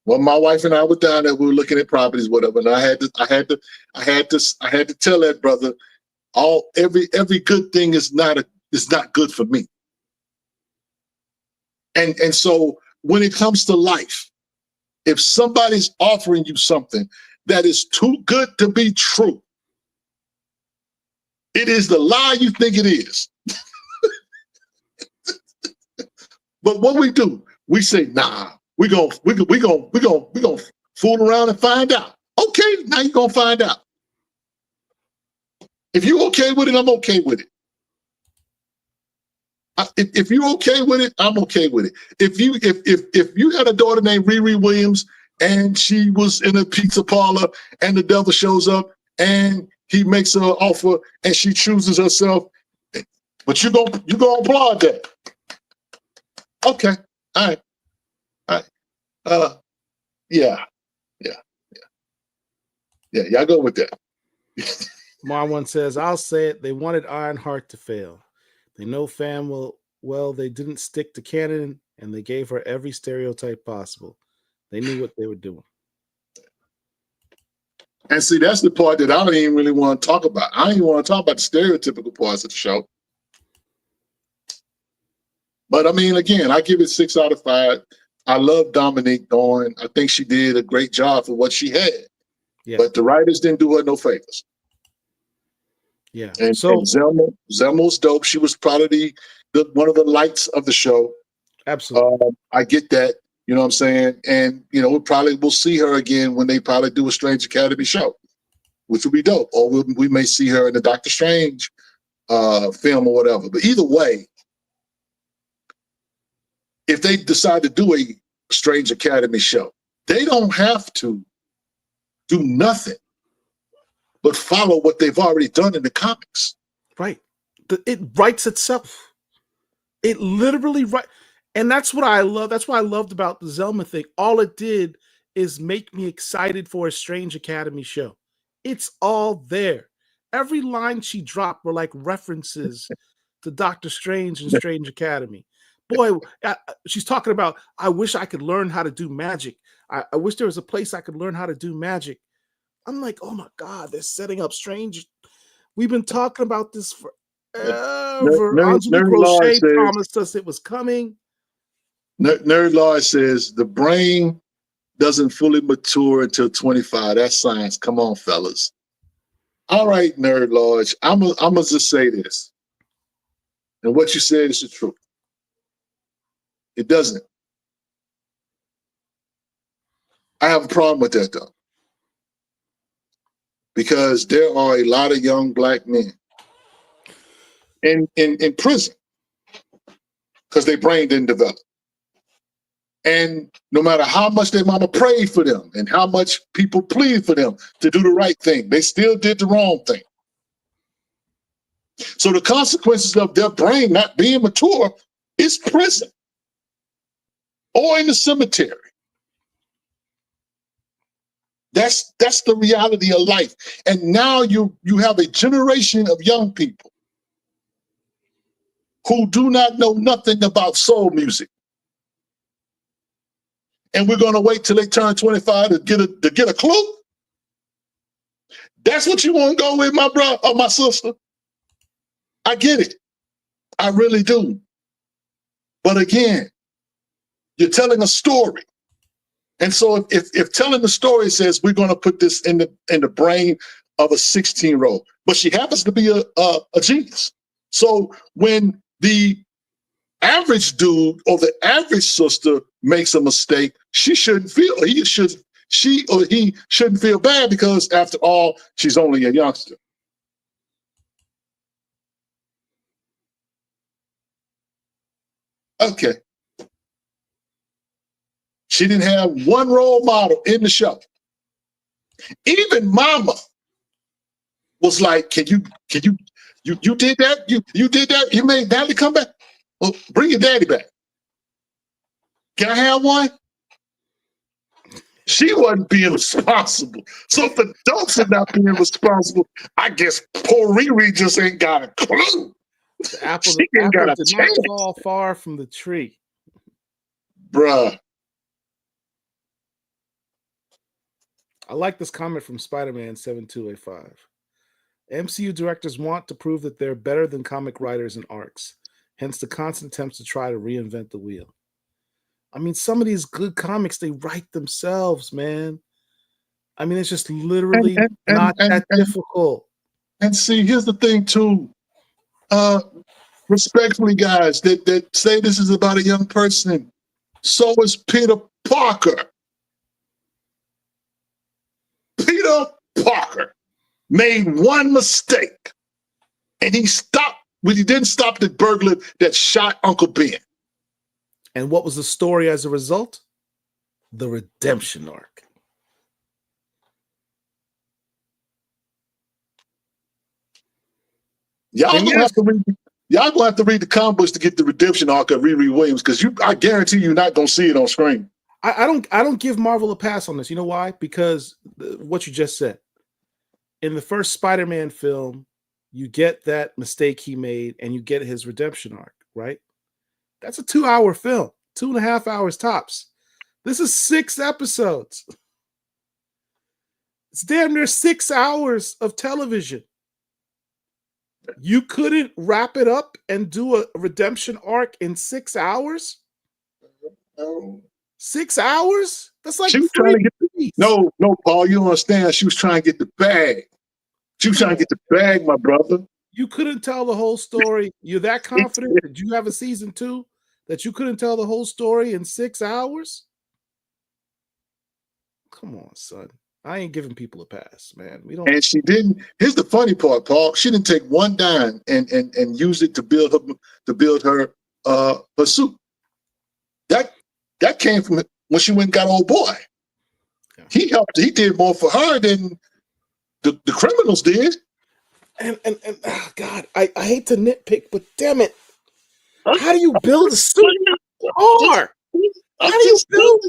Well, my wife and I were down there. We were looking at properties, whatever. And I had to tell that brother, every good thing is not good for me. And so when it comes to life, if somebody's offering you something that is too good to be true, it is the lie you think it is. But what we do, we say, nah, we gonna fool around and find out. Okay, now you're gonna find out. If you're okay with it, I'm okay with it. If you're okay with it, I'm okay with it. If you had a daughter named Riri Williams and she was in a pizza parlor and the devil shows up and he makes her an offer and she chooses herself, but you gonna applaud that. Okay, all right. Yeah, y'all go with that. Marwan says, I'll say it, they wanted Ironheart to fail. They know Fam well, they didn't stick to canon, and they gave her every stereotype possible. They knew what they were doing. And see, that's the part that I don't even really want to talk about. I don't even want to talk about the stereotypical parts of the show. But I mean, again, I give it 6 out of 5. I love Dominique Dawn. I think she did a great job for what she had. Yeah. But the writers didn't do her no favors. Yeah. And So Zelma was dope. She was probably one of the lights of the show. absolutely. I get that. You know what I'm saying? And, you know, we'll see her again when they probably do a Strange Academy show, which would be dope. Or we may see her in the Doctor Strange film or whatever. But either way, if they decide to do a Strange Academy show, they don't have to do nothing but follow what they've already done in the comics. Right. It writes itself. It literally writes. And that's what I love. That's what I loved about the Zelma thing. All it did is make me excited for a Strange Academy show. It's all there. Every line she dropped were like references to Doctor Strange and Strange Academy. Boy, she's talking about, I wish I could learn how to do magic. I wish there was a place I could learn how to do magic. I'm like, oh my God, they're setting up Strange. We've been talking about this forever. Angelique Roche promised us it was coming. Nerd Lord says the brain doesn't fully mature until 25. That's science. Come on, fellas. All right, Nerd Lodge. I'm gonna just say this. And what you said is the truth. It doesn't. I have a problem with that though. Because there are a lot of young black men in prison because their brain didn't develop. And no matter how much their mama prayed for them and how much people pleaded for them to do the right thing, they still did the wrong thing. So the consequences of their brain not being mature is prison or in the cemetery. That's the reality of life. And now you have a generation of young people who do not know nothing about soul music. And we're going to wait till they turn 25 to get a clue? That's what you want to go with, my brother or my sister? I get it. I really do. But again, you're telling a story. And so if telling the story says we're going to put this in the brain of a 16-year-old, but she happens to be a genius. So when the average dude or the average sister makes a mistake, she shouldn't feel she or he shouldn't feel bad because after all, she's only a youngster. Okay. She didn't have one role model in the show. Even Mama was like, you did that? You did that? You made Daddy come back? Well, bring your daddy back. Can I have one? She wasn't being responsible. So if the adults are not being responsible, I guess poor Riri just ain't got a clue. The apple did not fall far from the tree. Bruh. I like this comment from Spider-Man 7285. MCU directors want to prove that they're better than comic writers and arcs. Hence the constant attempts to try to reinvent the wheel. I mean, some of these good comics, they write themselves, man. I mean, it's just literally not that difficult. And see, here's the thing, too. Respectfully, guys, that say this is about a young person. So is Peter Parker. Peter Parker made one mistake, and he didn't stop the burglar that shot Uncle Ben. And what was the story as a result? The redemption arc. Y'all gonna have to read the comic books to get the redemption arc of Riri Williams, because I guarantee you're not gonna see it on screen. I don't give Marvel a pass on this. You know why? Because what you just said. In the first Spider-Man film, you get that mistake he made and you get his redemption arc, right? That's a 2-hour film, 2.5 hours tops. This is 6 episodes. It's damn near 6 hours of television. You couldn't wrap it up and do a redemption arc in 6 hours? No. 6 hours? That's like She was 3 trying to get movies. no, Paul, you don't understand. She was trying to get the bag. She was trying to get the bag, my brother. You couldn't tell the whole story. You're that confident that you have a season 2 that you couldn't tell the whole story in 6 hours? Come on, son. I ain't giving people a pass, man. We don't. And she didn't. Here's the funny part, Paul. She didn't take one dime and use it to build her suit. That came from when she went and got old boy. Yeah. He helped. He did more for her than the criminals did. And oh God, I hate to nitpick, but damn it, how do you build a suit car? How do you build?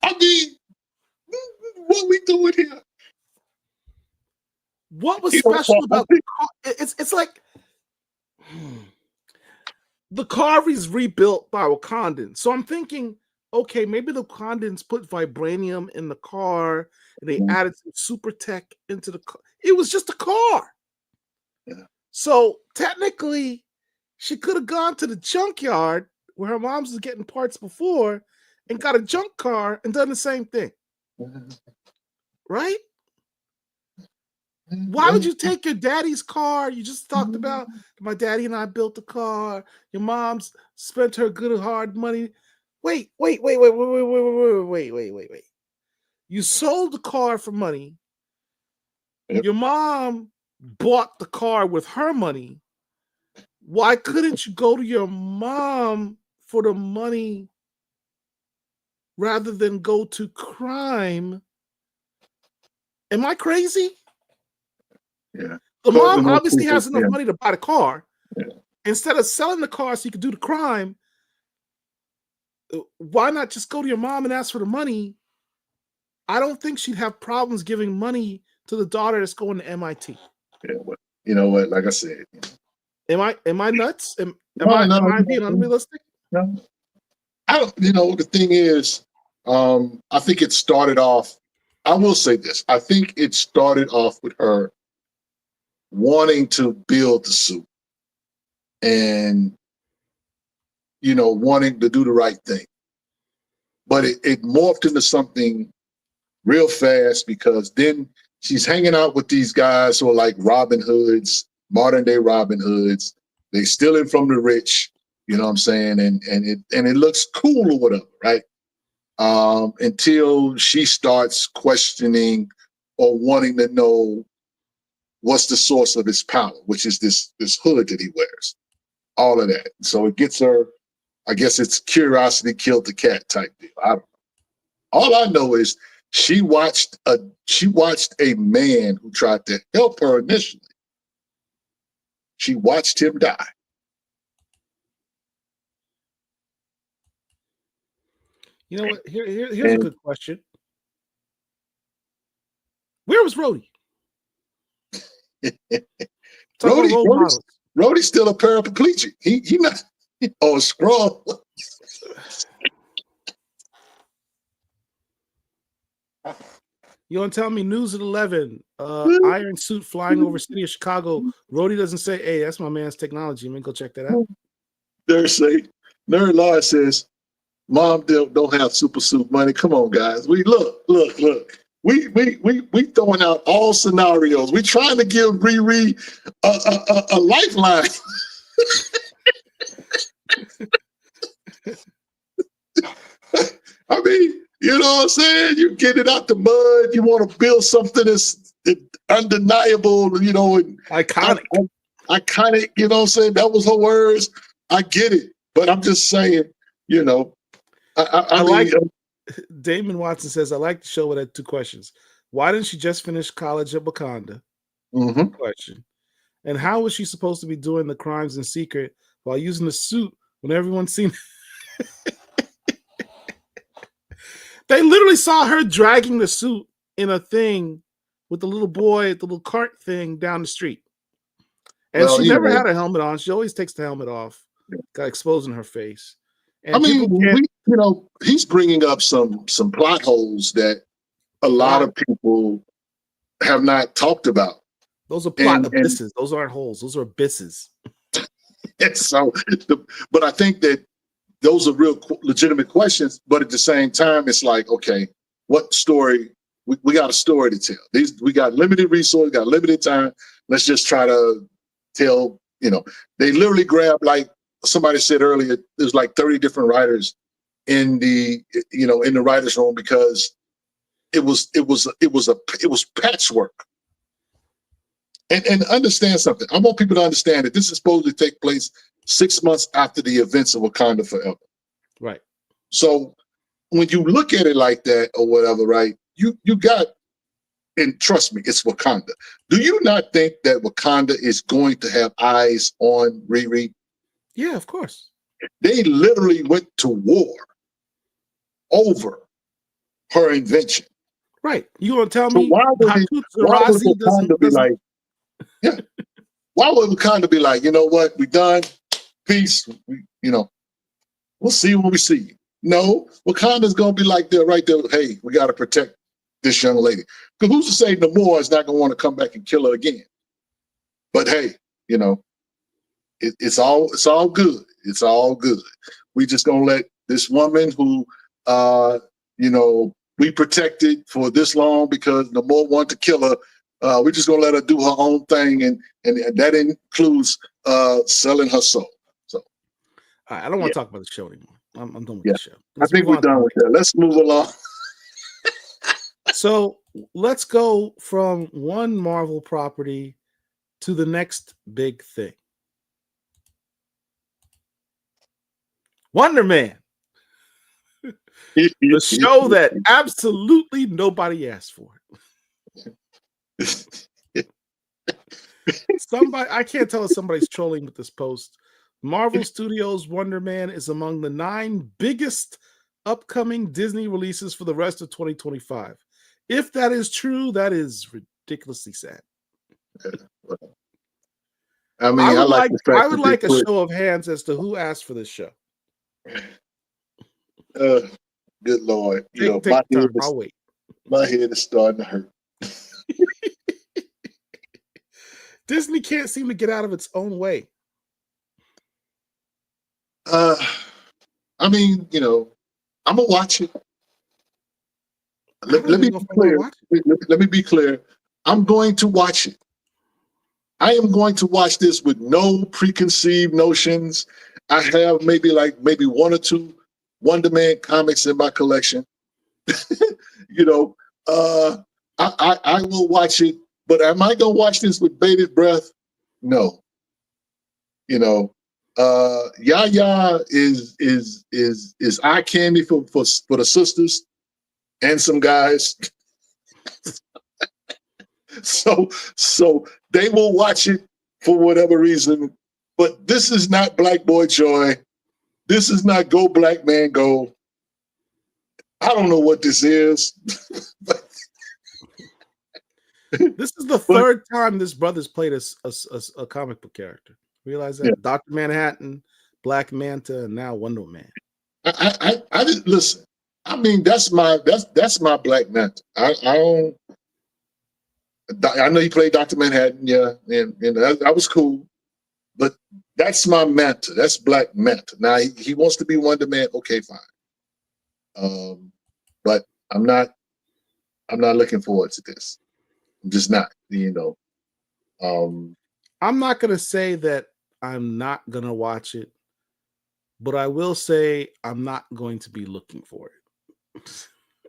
I mean, what we doing here? What was special about the car? It's like the car is rebuilt by Wakandans. So I'm thinking, okay, maybe the Wakandans put vibranium in the car and they added some super tech into the car. It was just a car. Yeah. So technically, she could have gone to the junkyard where her mom's was getting parts before and got a junk car and done the same thing. Right? Why would you take your daddy's car? You just talked about my daddy and I built the car. Your mom's spent her good hard money. Wait. You sold the car for money. Yep. Your mom bought the car with her money. Why couldn't you go to your mom for the money rather than go to crime? Am I crazy? Yeah. The mom obviously has enough money to buy the car. Yeah. Instead of selling the car so you could do the crime, why not just go to your mom and ask for the money? I don't think she'd have problems giving money to the daughter that's going to MIT. Yeah, well, you know what? Like I said, am I nuts? Am I being unrealistic? No. I don't. You know, the thing is, I think it started off. I will say this. I think it started off with her wanting to build the suit and, you know, wanting to do the right thing. But it morphed into something real fast because then she's hanging out with these guys who are like Robin Hoods, modern day Robin Hoods. They stealing from the rich, you know what I'm saying? And it looks cool or whatever, right? Until she starts questioning or wanting to know what's the source of his power, which is this hood that he wears. All of that. So it gets her, I guess it's curiosity killed the cat type deal. I don't know. All I know is she watched a man who tried to help her initially. She watched him die. You know what? Here's a good question. Screw. Where was Rhodey? Rhodey's still a paraplegic. He not a scroll. You want to tell me news at 11? Iron suit flying over city of Chicago. Rhodey doesn't say, "Hey, that's my man's technology." Man, go check that out. Nerd Law says, "Mom don't have super suit money." Come on, guys. We look. We throwing out all scenarios. We trying to give Riri a lifeline. I mean, you know what I'm saying? You get it out the mud. You want to build something that's undeniable, you know, and iconic. Iconic, you know what I'm saying? That was her words. I get it. But I'm just saying, you know, I mean, like Damon Watson says, I like the show with that 2 questions. Why didn't she just finish college at Wakanda? Mm-hmm. Question. And how was she supposed to be doing the crimes in secret while using the suit when everyone's seen? They literally saw her dragging the suit in a thing with the little boy, the little cart thing down the street. And she never had a helmet on. She always takes the helmet off, got exposing her face. And I mean, he's bringing up some plot holes that a lot of people have not talked about. Those are plot And- abysses. Those aren't holes. Those are abysses. And so, but I think that those are real legitimate questions. But at the same time, it's like, okay, what story? We got a story to tell. We got limited resources, got limited time. Let's just try to tell. They literally grabbed, like somebody said earlier, there's like 30 different writers in the in the writers' room because it was patchwork. And understand something. I want people to understand that this is supposed to take place 6 months after the events of Wakanda Forever. Right. So when you look at it like that or whatever, right, you got, and trust me, it's Wakanda. Do you not think that Wakanda is going to have eyes on Riri? Yeah, of course. They literally went to war over her invention. Right. You gonna tell So me why would Tarazi Wakanda be like, yeah. Why would Wakanda be like, you know what, we done, peace, we'll see when we see you. No, Wakanda's gonna be like that right there. Hey, we gotta protect this young lady. Because who's to say Namor is not gonna want to come back and kill her again? But hey, it's all good. It's all good. We just gonna let this woman who we protected for this long because Namor wanted to kill her. We're just gonna let her do her own thing, and that includes selling her soul. So I don't want to talk about the show anymore. I'm done with the show. I think we're done with that. Let's move along. So let's go from one Marvel property to the next big thing. Wonder Man. The show that absolutely nobody asked for. I can't tell if somebody's trolling with this post. Marvel Studios' Wonder Man is among the 9 biggest upcoming Disney releases for the rest of 2025. If that is true, that is ridiculously sad. I mean, I would like a show of hands as to who asked for this show. Good Lord. I'll wait. My head is starting to hurt. Disney can't seem to get out of its own way. I mean, I'm gonna watch it. Let me be clear. Let me be clear. I'm going to watch it. I am going to watch this with no preconceived notions. I have maybe 1 or 2 Wonder Man comics in my collection. I will watch it, but am I gonna watch this with bated breath? No. Yaya is eye candy for the sisters and some guys. so they will watch it for whatever reason. But this is not Black Boy Joy. This is not Go Black Man Go. I don't know what this is. This is the third time this brother's played a comic book character. Realize that? Yeah. Dr. Manhattan, Black Manta, and now Wonder Man. I didn't listen. I mean, that's my Black Manta. I know he played Dr. Manhattan, yeah, and that was cool. But that's my Manta. That's Black Manta. Now he wants to be Wonder Man. Okay, fine. But I'm not looking forward to this. I'm just not. I'm not gonna say that I'm not gonna watch it, but I will say I'm not going to be looking for it.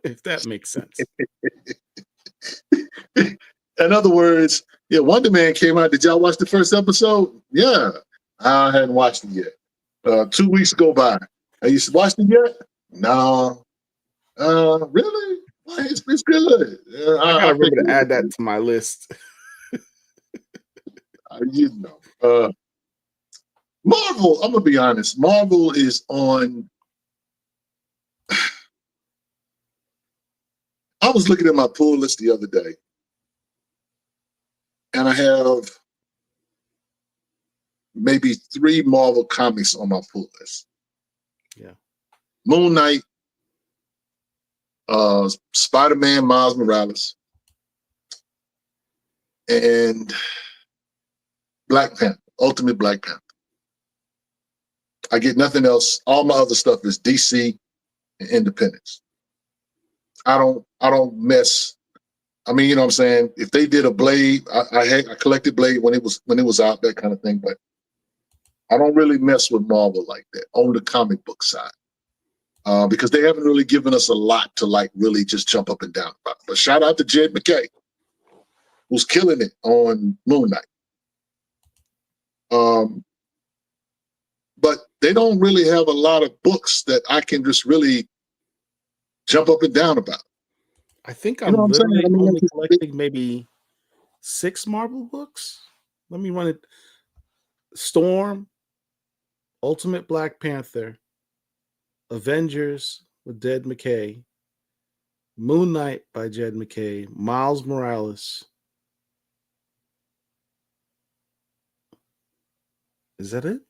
If that makes sense. In other words, yeah, Wonder Man came out. Did y'all watch the first episode? Yeah, I hadn't watched it yet. 2 weeks go by. Have you watched it yet? No. Really? It's good. I gotta remember to add that to my list. Marvel, I'm gonna be honest. Marvel is on. I was looking at my pull list the other day, and I have maybe 3 Marvel comics on my pull list. Yeah. Moon Knight, Spider-Man Miles Morales, and Black Panther, Ultimate Black Panther. I get nothing else. All my other stuff is DC and Independence. I don't mess. I mean, you know what I'm saying? If they did a Blade, I collected Blade when it was out, that kind of thing, but I don't really mess with Marvel like that on the comic book side. Because they haven't really given us a lot to like really just jump up and down about. But shout out to Jed McKay, who's killing it on Moon Knight. But they don't really have a lot of books that I can just really jump up and down about. I think I'm literally only collecting maybe 6 Marvel books. Let me run it. Storm, Ultimate Black Panther, Avengers with Jed McKay, Moon Knight by Jed McKay, Miles Morales. Is that it?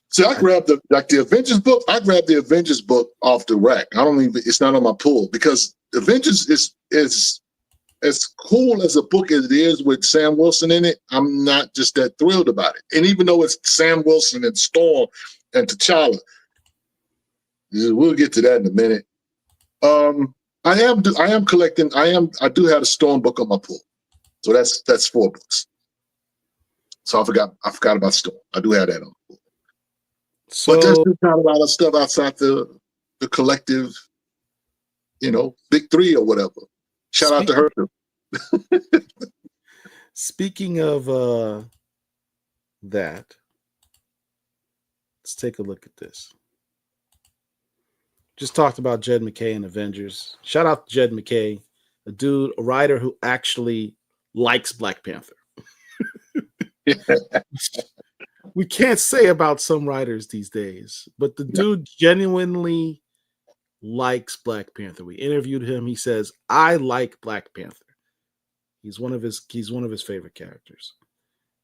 See, I grabbed the Avengers book. I grabbed the Avengers book off the rack. It's not on my pull because Avengers is as cool as a book as it is with Sam Wilson in it. I'm not just that thrilled about it. And even though it's Sam Wilson and Storm and T'Challa, we'll get to that in a minute. I am collecting. I do have a Storm book on my pull, so that's 4 books. So I forgot about Storm. I do have that on. So, but there's just not a lot of stuff outside the collective, big 3 or whatever. Shout out to her. Speaking of that, let's take a look at this. Just talked about Jed McKay and Avengers. Shout out to Jed McKay, a writer who actually likes Black Panther. We can't say about some writers these days, but the dude genuinely likes Black Panther. We interviewed him. He says, "I like Black Panther." He's one of his favorite characters,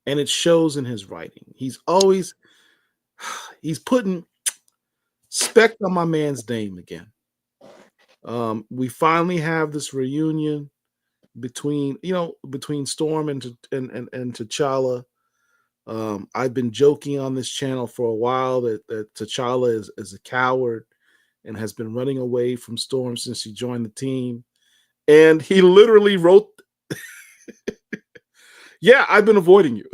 and it shows in his writing. He's putting respect on my man's name again. We finally have this reunion between Storm and T'Challa. I've been joking on this channel for a while that T'Challa is a coward and has been running away from Storm since he joined the team. And he literally wrote, "Yeah, I've been avoiding you."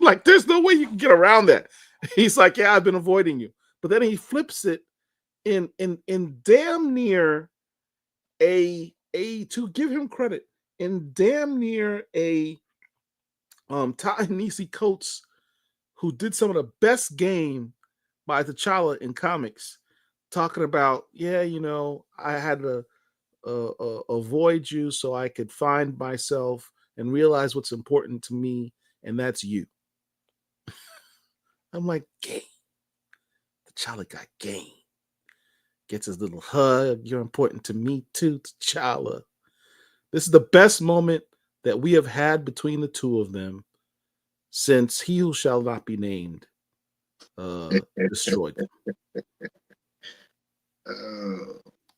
Like, there's no way you can get around that. He's like, "Yeah, I've been avoiding you." But then he flips it in damn near to give him credit, in damn near a Ta-Nehisi Coates, who did some of the best game by T'Challa in comics, talking about, I had to avoid you so I could find myself and realize what's important to me, and that's you. I'm like, game. T'Challa got game. Gets his little hug. "You're important to me too, T'Challa." This is the best moment that we have had between the two of them since He Who Shall Not Be Named destroyed them.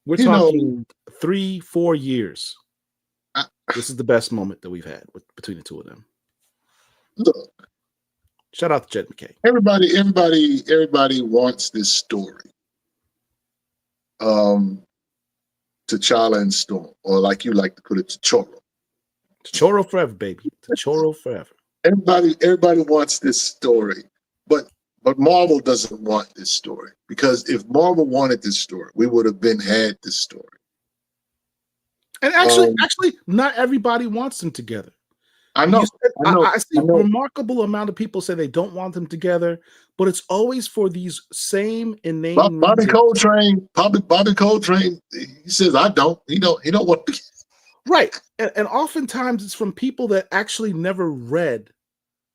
We're talking 3-4 years. This is the best moment that we've had between the two of them. Look, shout out to Jed McKay. Everybody wants this story. T'Challa and Storm, or like you like to put it, T'Choro. T'Choro forever, baby. T'Choro forever. Everybody wants this story, but Marvel doesn't want this story, because if Marvel wanted this story, we would have had this story. And actually, not everybody wants them together. I know. I see a remarkable amount of people say they don't want them together, but it's always for these same inane Bobby Coltrane. Bobby Coltrane. He says, "I don't." He don't want to. Right, and oftentimes it's from people that actually never read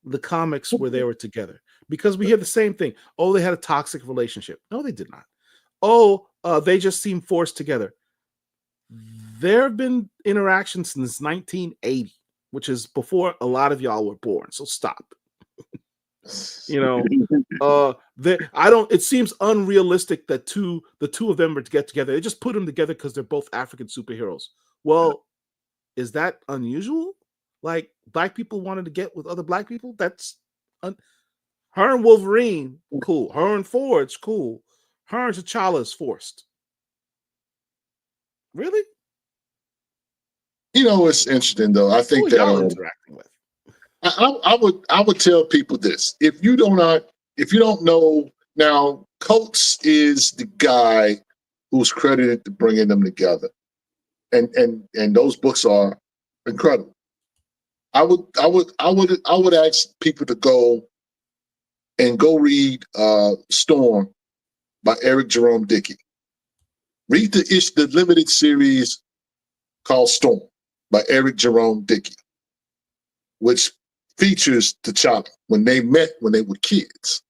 the comics where they were together, because we hear the same thing. "Oh, they had a toxic relationship." No, they did not. "Oh, they just seem forced together." There have been interactions since 1980, which is before a lot of y'all were born. So stop. You know, it seems unrealistic that the two of them are to get together. They just put them together because they're both African superheroes. Well, is that unusual? Like black people wanted to get with other black people? That's her and Wolverine, cool. Her and Ford's cool. Her and T'Challa is forced. Really? You know, it's interesting though. I think Who are that y'all interacting with? I would tell people this: if you don't know now, Coates is the guy who's credited to bringing them together, and those books are incredible. I would ask people to go read Storm by Eric Jerome Dickey. Read the limited series called Storm by Eric Jerome Dickey, which features T'Challa when they met when they were kids.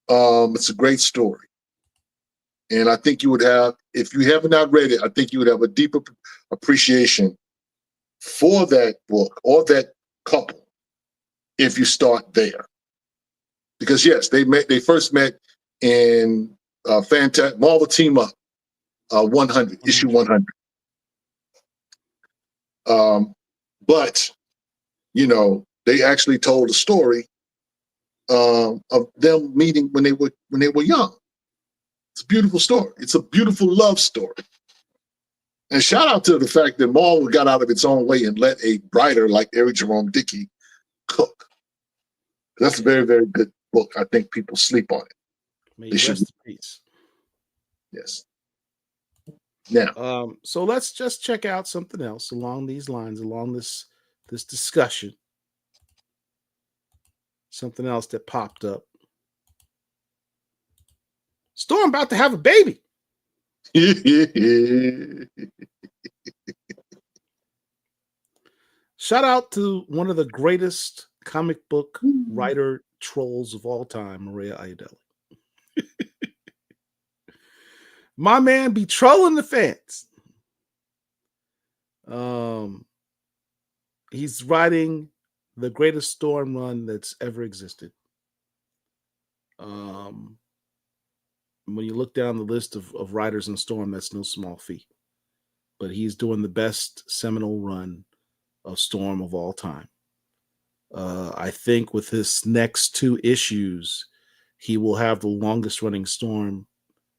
It's a great story. And I think you would have, if you have not read it, I think you would have a deeper appreciation for that book or that couple if you start there. Because yes, they first met in Marvel Team Up 100, issue 100. But you know, they actually told a story of them meeting when they were young. It's a beautiful story. It's a beautiful love story. And shout out to the fact that Marvel got out of its own way and let a writer like Eric Jerome Dickey cook. That's a very, very good book. I think people sleep on it. May you rest in peace. Yes. Now, so let's just check out something else along these lines, along this discussion. Something else that popped up. Storm about to have a baby. Shout out to one of the greatest comic book writer trolls of all time, Maria Iodelli. My man be trolling the fans. He's writing the greatest Storm run that's ever existed. When you look down the list of writers in Storm, that's no small feat. But he's doing the best seminal run of Storm of all time. I think with his next 2 issues, he will have the longest running Storm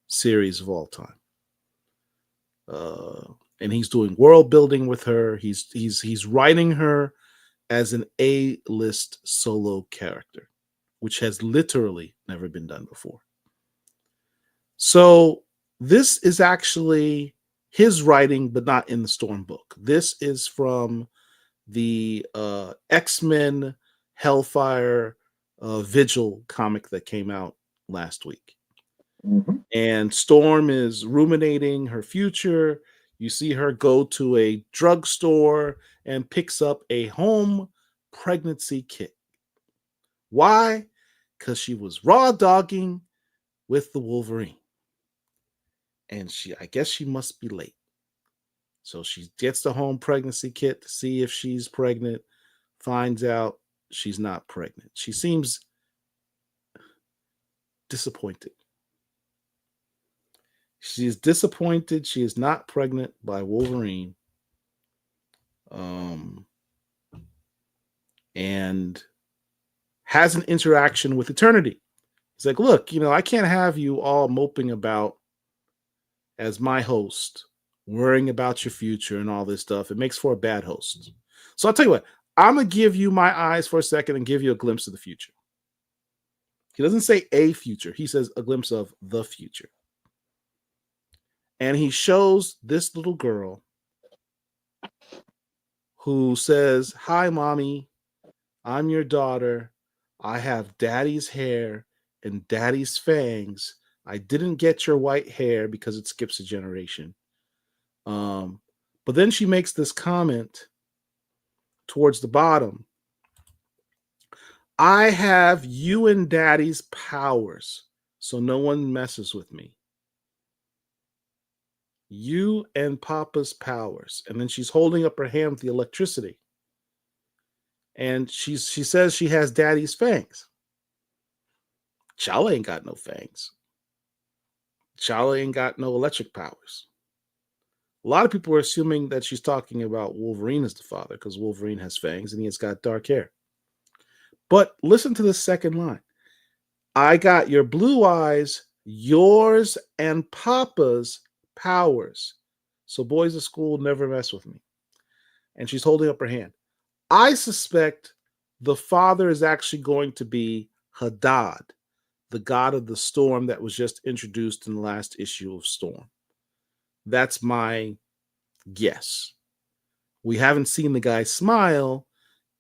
series of all time. And he's doing world building with her. He's writing her as an A-list solo character, which has literally never been done before. So this is actually his writing, but not in the Storm book. This is from the X-Men Hellfire Vigil comic that came out last week. Mm-hmm. And Storm is ruminating her future. You see her go to a drugstore and picks up a home pregnancy kit. Why? Because she was raw dogging with the Wolverine. And I guess she must be late. So she gets the home pregnancy kit to see if she's pregnant, finds out she's not pregnant. She seems disappointed. She is disappointed she is not pregnant by Wolverine. And has an interaction with Eternity. He's like, look, I can't have you all moping about as my host, worrying about your future and all this stuff. It makes for a bad host. So I'll tell you what, I'm going to give you my eyes for a second and give you a glimpse of the future. He doesn't say a future. He says a glimpse of the future. And he shows this little girl who says, hi, mommy, I'm your daughter. I have daddy's hair and daddy's fangs. I didn't get your white hair because it skips a generation. But then she makes this comment towards the bottom. I have you and daddy's powers, so no one messes with me. You and papa's powers. And then she's holding up her hand with the electricity. and she says she has daddy's fangs. T'Challa ain't got no fangs. T'Challa ain't got no electric powers. A lot of people are assuming that she's talking about Wolverine as the father because Wolverine has fangs and he has got dark hair. But listen to the second line. I got your blue eyes, yours and Papa's powers. So boys at school never mess with me. And she's holding up her hand. I suspect the father is actually going to be Hadad, the god of the storm that was just introduced in the last issue of Storm. That's my guess. We haven't seen the guy smile.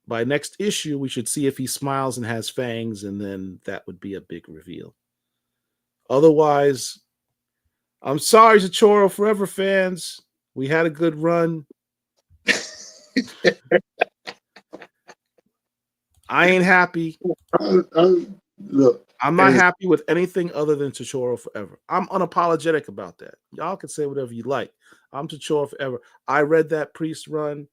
By next issue, we should see if he smiles and has fangs, and then that would be a big reveal. Otherwise, I'm sorry, Zachoro Forever fans. We had a good run. I ain't happy. Look, I'm not happy with anything other than Zachoro Forever. I'm unapologetic about that. Y'all can say whatever you like. I'm Zachoro Forever. I read that Priest run.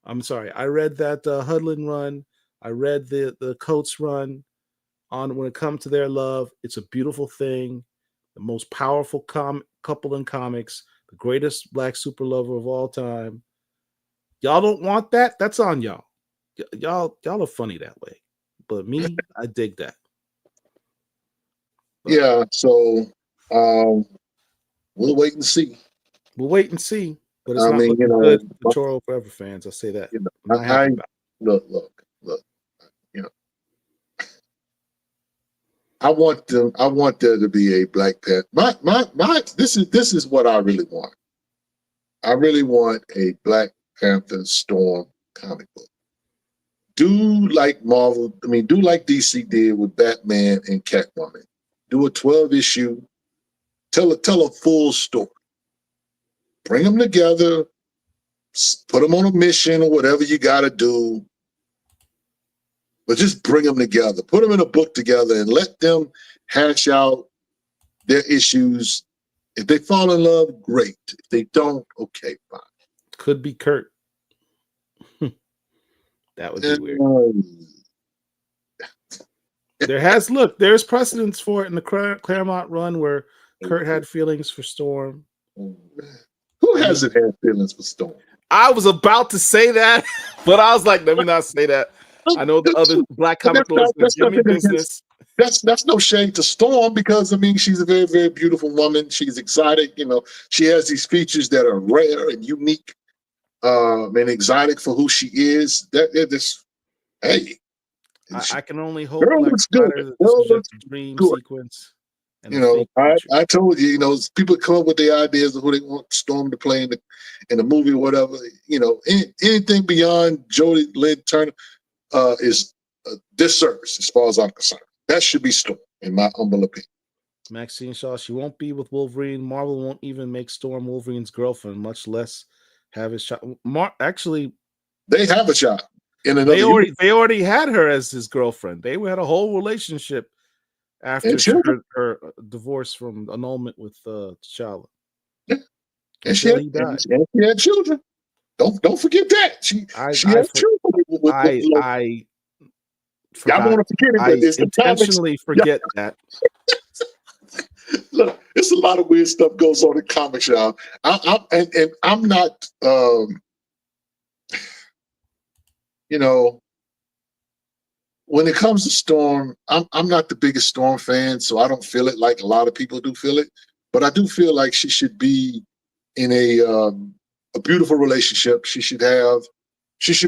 I'm sorry. I read that Hudlin run. I read the Coates run. On when it comes to their love, it's a beautiful thing. The most powerful couple in comics. The greatest black super lover of all time. Y'all don't want that? That's on y'all. Y'all are funny that way. But me, I dig that. Yeah, so we'll wait and see. We'll wait and see. But it's I not mean, looking you know, good for Toro Forever fans. I'll say that. You know, I'm not happy about it. Look. You know, I want there to be a Black Panther. This is what I really want. I really want a Black Panther Storm comic book. Do like Marvel, do like DC did with Batman and Catwoman. Do a 12-issue, tell a full story. Bring them together, put them on a mission or whatever you got to do. But just bring them together. Put them in a book together and let them hash out their issues. If they fall in love, great. If they don't, okay, fine. Could be Kurt. That would be weird. There's precedence for it in the Claremont run where Kurt had feelings for Storm. Who hasn't had feelings for Storm? I was about to say that, but I was like, let me not say that. I know the other Black comic lords give me business. That's no shade to Storm because she's a very, very beautiful woman. She's exotic, she has these features that are rare and unique, and exotic for who she is. I can only hope Girl Black looks Spider good. that this was just a dream sequence. And I told you, people come up with their ideas of who they want Storm to play in the movie or whatever. Anything beyond Jodie Lynn Turner is a disservice as far as I'm concerned. That should be Storm, in my humble opinion. Maxine Shaw, she won't be with Wolverine. Marvel won't even make Storm Wolverine's girlfriend, much less have his shot. Actually, they have a shot. They already had her as his girlfriend. They had a whole relationship after her divorce from annulment with T'Challa. Yeah. And she had children. Don't forget that. She had children with I forgot. I want to forget it, but it's intentionally forget that. Look, it's a lot of weird stuff goes on in comics, y'all. I'm not when it comes to Storm, I'm not the biggest Storm fan, so I don't feel it like a lot of people do feel it. But I do feel like she should be in a beautiful relationship. She should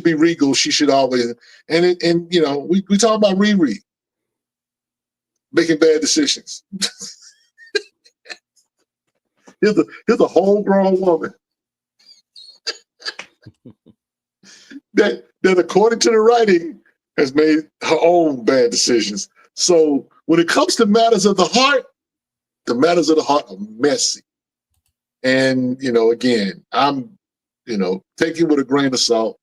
be regal. She should always we talk about Riri making bad decisions. Here's a whole grown woman that according to the writing has made her own bad decisions. So when it comes to matters of the heart are messy. And, again, I'm, taking with a grain of salt.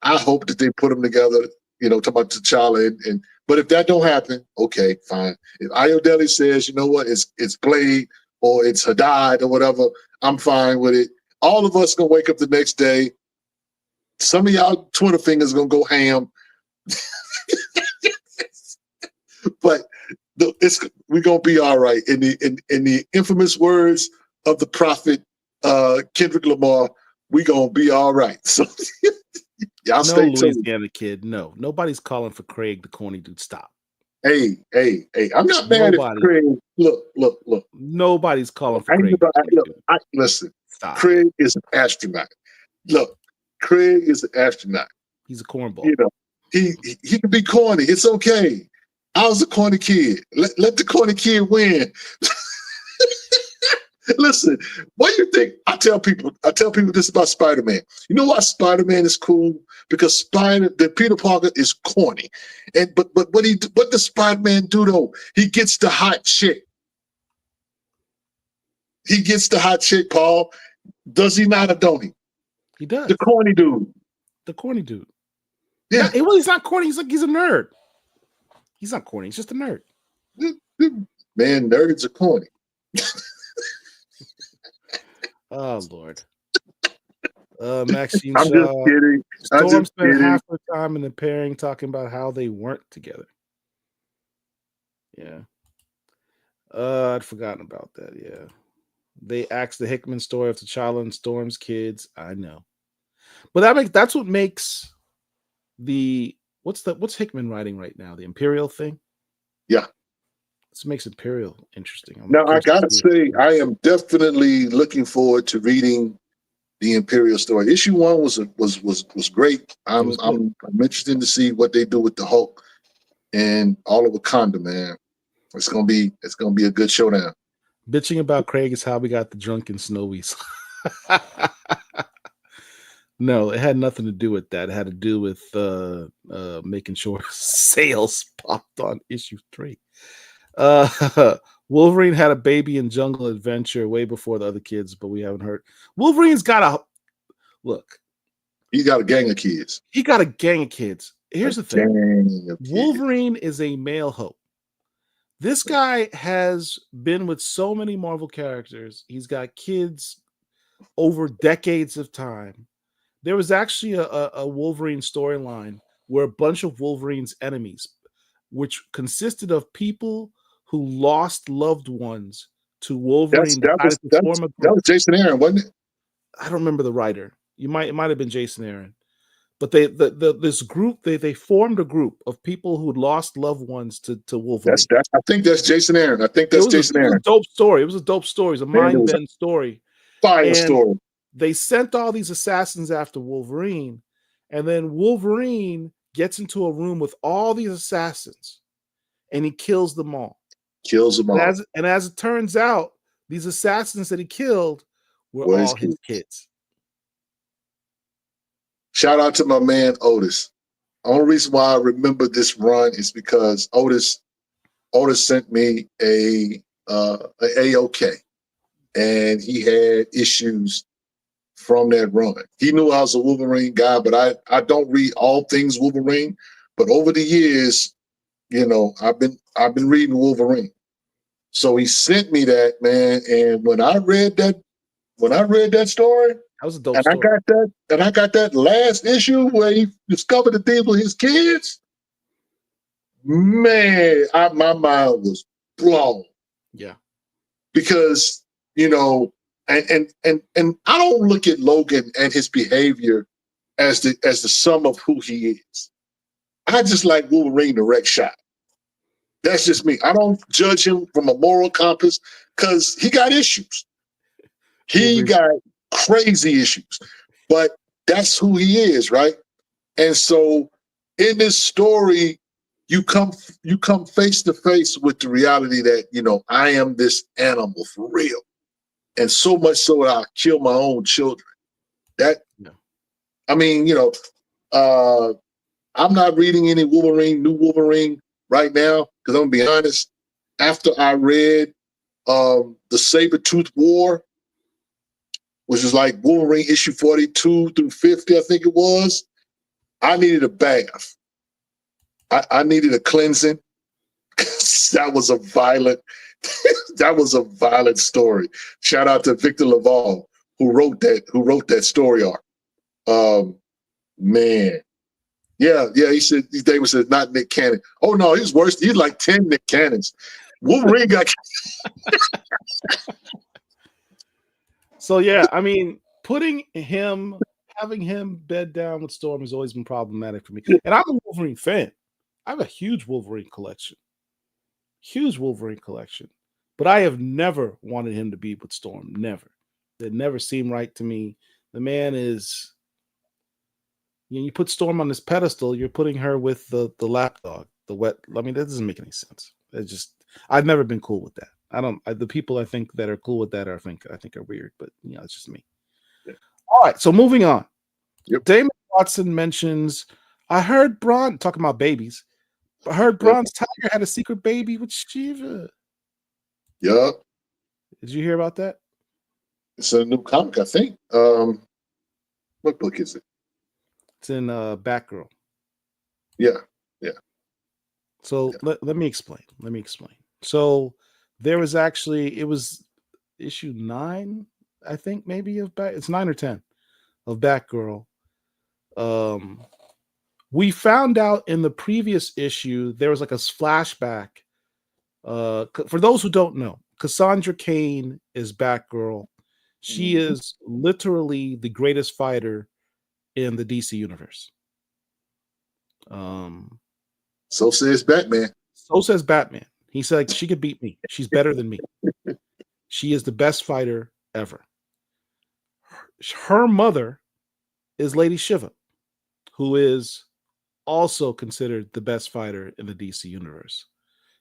I hope that they put them together, talk about T'Challa. But if that don't happen, okay, fine. If Ayodele says, you know what, it's Blade or it's Hadad or whatever, I'm fine with it. All of us going to wake up the next day. Some of y'all Twitter fingers going to go ham But we're gonna be all right. In the infamous words of the prophet Kendrick Lamar, we gonna be all right. So y'all No stay tuned. Louisiana Kid. No, nobody's calling for Craig the corny dude. Stop. Hey, I'm not mad at Craig. Look. Nobody's calling for Craig. Listen, Stop. Craig is an astronaut. Look, Craig is an astronaut. He's a cornball. You know, he can be corny. It's okay. I was a corny kid. Let the corny kid win. Listen, what do you think? I tell people this about Spider-Man. You know why Spider-Man is cool? Because Peter Parker is corny. But what does Spider-Man do though? He gets the hot chick. He gets the hot chick, Paul. Does he not or don't he? He does. The corny dude. The corny dude. Yeah. He's not corny. He's a nerd. He's not corny. He's just a nerd. Man, nerds are corny. Oh Lord. Maxine I'm Shaw. just kidding. Storm spent half her time in the pairing talking about how they weren't together. Yeah. I'd forgotten about that. Yeah. They axed the Hickman story of T'Challa and Storm's kids. I know. But that's what makes what's Hickman writing right now? The Imperial thing? Yeah. This makes Imperial interesting. Now I gotta say, I am definitely looking forward to reading the Imperial story. Issue 1 was great. I'm interested to see what they do with the Hulk and all of Wakanda, man. It's gonna be a good showdown. Bitching about Craig is how we got the drunken snowies. No, it had nothing to do with that. It had to do with making sure sales popped on issue 3. Wolverine had a baby in Jungle Adventure way before the other kids, but we haven't heard. Wolverine's got a look. He got a gang of kids. He got a gang of kids. Here's the thing. Wolverine is a male hope. This guy has been with so many Marvel characters. He's got kids over decades of time. There was actually a Wolverine storyline where a bunch of Wolverine's enemies, which consisted of people who lost loved ones to Wolverine. That was Jason Aaron, wasn't it? I don't remember the writer. It might have been Jason Aaron. But this group, they formed a group of people who lost loved ones to Wolverine. I think that's Jason Aaron. I think that's Jason Aaron. It was a dope story. It was a dope story. It was a mind bend story. Fire story. They sent all these assassins after Wolverine, and then Wolverine gets into a room with all these assassins, and he kills them all. And as it turns out, these assassins that he killed were all his kids. Shout out to my man Otis. The only reason why I remember this run is because Otis sent me a AOK, and he had issues from that run. He knew I was a Wolverine guy, but I don't read all things Wolverine. But over the years, you know, I've been reading Wolverine. So he sent me that, man, and when I read that story, that was a dope story. I got that last issue where he discovered the thing with his kids. Man, my mind was blown. Yeah, because you know, and I don't look at Logan and his behavior as the sum of who he is. I just like Wolverine the wreck shot. That's just me. I don't judge him from a moral compass because he got issues. He got crazy issues, but that's who he is, right? And so in this story, you come face to face with the reality that, you know, I am this animal for real. And so much so that I kill my own children. I mean, you know, I'm not reading any new Wolverine right now, because I'm gonna be honest, after I read the Sabretooth War, which is like Wolverine issue 42 through 50, I think it was, I needed a bath. I needed a cleansing. That was a violent story. Shout out to Victor Laval, who wrote that story arc. Man, Yeah. He said David said not Nick Cannon. Oh no, he's worse. He's like 10 Nick Cannons. Wolverine got. So yeah, I mean, having him bed down with Storm has always been problematic for me. And I'm a Wolverine fan. I have a huge Wolverine collection. But I have never wanted him to be with Storm. Never. It never seemed right to me. The man is, you put Storm on this pedestal, you're putting her with the lapdog, the wet. I mean, that doesn't make any sense. I've never been cool with that. The people I think that are cool with that I think are weird, but it's just me. Yeah. All right, so moving on. Yep. Damon Watson mentions, I heard Braun talking about babies. I heard Braun's tiger had a secret baby with Shiva. Yup. Did you hear about that? It's a new comic, I think. What book is it? It's in Batgirl. Yeah. So let me explain. So there was actually, it was issue 9, I think, maybe of it's 9 or 10 of Batgirl. We found out in the previous issue there was like a flashback. For those who don't know, Cassandra Cain is Batgirl. She is literally the greatest fighter in the DC universe. So says Batman. He said she could beat me. She's better than me. She is the best fighter ever. Her mother is Lady Shiva, who is also considered the best fighter in the DC universe.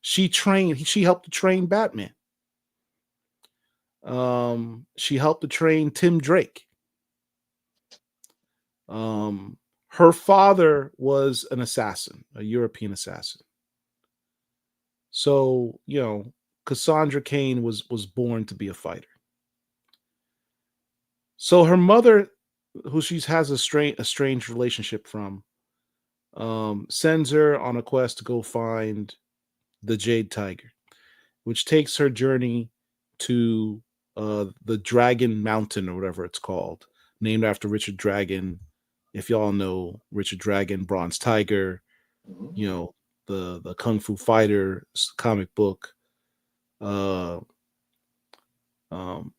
She helped to train Batman. She helped to train Tim Drake. Her father was an assassin, a European assassin. So, Cassandra Cain was born to be a fighter. So her mother, who she has a strange relationship from, sends her on a quest to go find the Jade Tiger, which takes her journey to the Dragon Mountain, or whatever it's called, named after Richard Dragon. If y'all know Richard Dragon, Bronze Tiger, the Kung Fu Fighter comic book.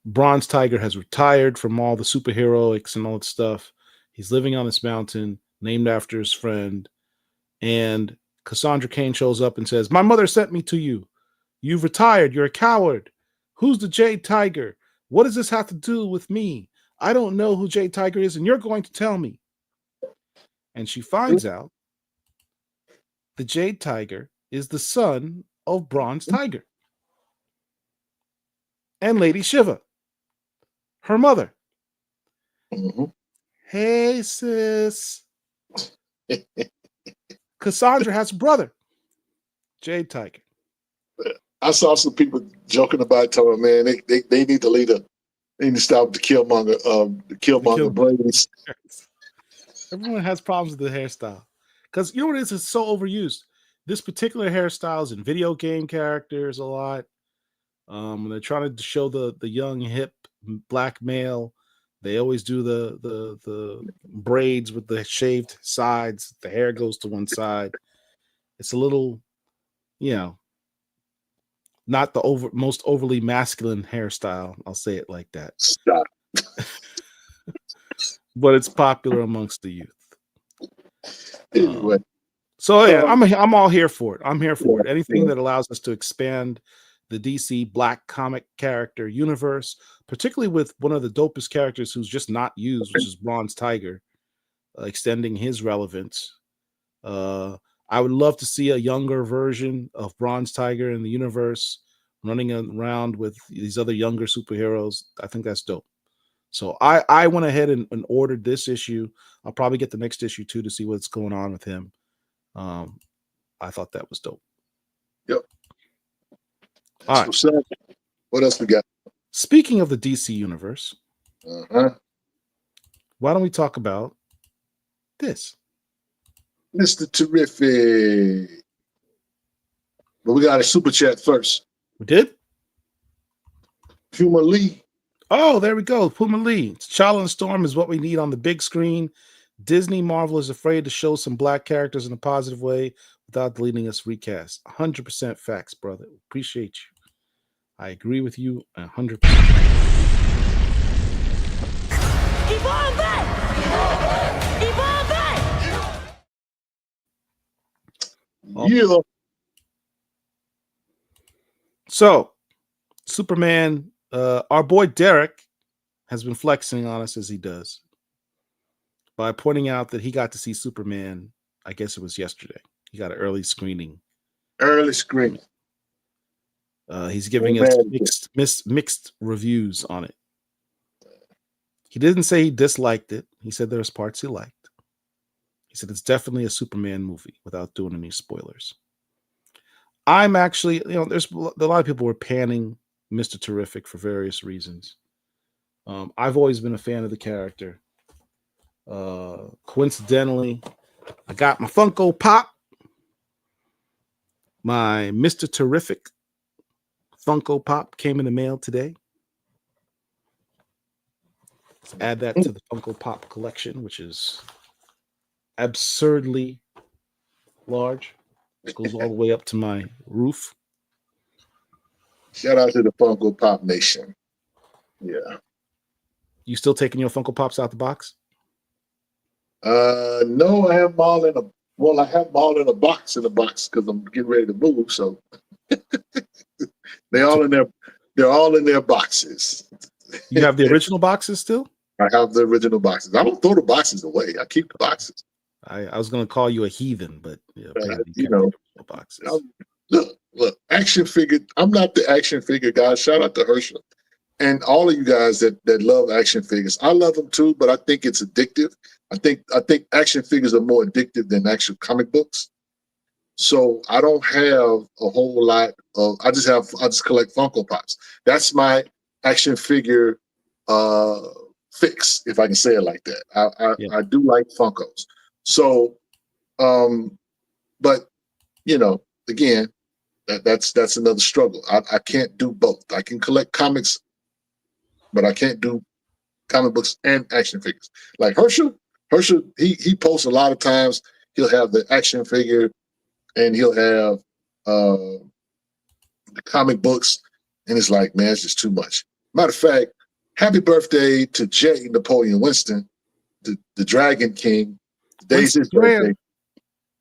Bronze Tiger has retired from all the superheroics and all that stuff. He's living on this mountain named after his friend. And Cassandra Cain shows up and says, "My mother sent me to you. You've retired. You're a coward. Who's the Jade Tiger? What does this have to do with me? I don't know who Jade Tiger is, and you're going to tell me." And she finds out the Jade Tiger is the son of Bronze Tiger and Lady Shiva, her mother. Hey, sis. Cassandra has a brother, Jade Tiger. I saw some people joking about it, telling man they need to lead they need to stop the Killmonger braids. Everyone has problems with the hairstyle because what it is, it's so overused. This particular hairstyle is in video game characters a lot. When they're trying to show the young hip black male, they always do the braids with the shaved sides. The hair goes to one side. It's a little, not the most overly masculine hairstyle. I'll say it like that. Stop. But it's popular amongst the youth. Anyway. So yeah, I'm all here for it. I'm here for it. Anything that allows us to expand the DC black comic character universe, particularly with one of the dopest characters who's just not used, which is Bronze Tiger, extending his relevance. I would love to see a younger version of Bronze Tiger in the universe running around with these other younger superheroes. I think that's dope. So I went ahead and ordered this issue. I'll probably get the next issue too to see what's going on with him. I thought that was dope. Yep. All right. So, what else we got? Speaking of the DC universe, why don't we talk about this? Mr. Terrific. But we got a super chat first. We did? Puma Lee. Oh, there we go. Puma Lee. T'Challa and Storm is what we need on the big screen. Disney Marvel is afraid to show some black characters in a positive way without deleting us recast. 100% facts, brother. Appreciate you. I agree with you 100%. Yeah. So, Superman, our boy Derek has been flexing on us as he does by pointing out that he got to see Superman. I guess it was yesterday. He got an early screening. Early screening. He's giving us mixed reviews on it. He didn't say he disliked it. He said there's parts he liked. He said it's definitely a Superman movie without doing any spoilers. I'm actually, there's a lot of people were panning Mr. Terrific for various reasons. I've always been a fan of the character. Coincidentally, I got my Funko Pop, my Mr. Terrific Funko Pop came in the mail today. Let's add that to the Funko Pop collection, which is absurdly large. It goes all the way up to my roof. Shout out to the Funko Pop Nation. Yeah. You still taking your Funko Pops out the box? No, I have them all in I have them all in a box because I'm getting ready to move. So they're all in their boxes. You have the original boxes still? I have the original boxes. I don't throw the boxes away. I keep the boxes. I was going to call you a heathen, but boxes. Look, action figure. I'm not the action figure guy. Shout out to Herschel and all of you guys that love action figures. I love them too, but I think it's addictive. I think action figures are more addictive than actual comic books. So I don't have a whole lot of. I just collect Funko Pops. That's my action figure fix, if I can say it like that. I do like Funkos. So, but again, that's another struggle. I can't do both. I can collect comics, but I can't do comic books and action figures. Like Herschel, he posts a lot of times. He'll have the action figure, and he'll have the comic books, and it's like, man, it's just too much. Matter of fact, happy birthday to J. Napoleon Winston, the Dragon King. Today's his birthday.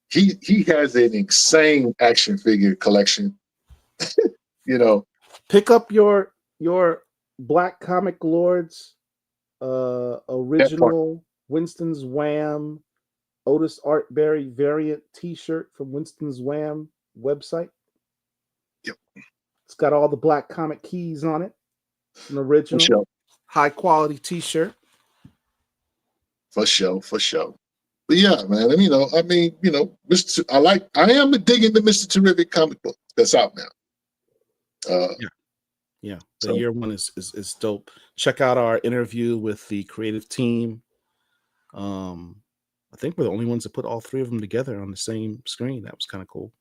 He has an insane action figure collection. Pick up your Black Comic Lords original Winston's Wham Otis Artberry variant T-shirt from Winston's Wham website. Yep. It's got all the Black Comic keys on it. An original high quality T-shirt. For sure. But yeah, man. I am digging the Mr. Terrific comic book that's out now. Yeah. The year one is dope. Check out our interview with the creative team. I think we're the only ones that put all three of them together on the same screen. That was kind of cool.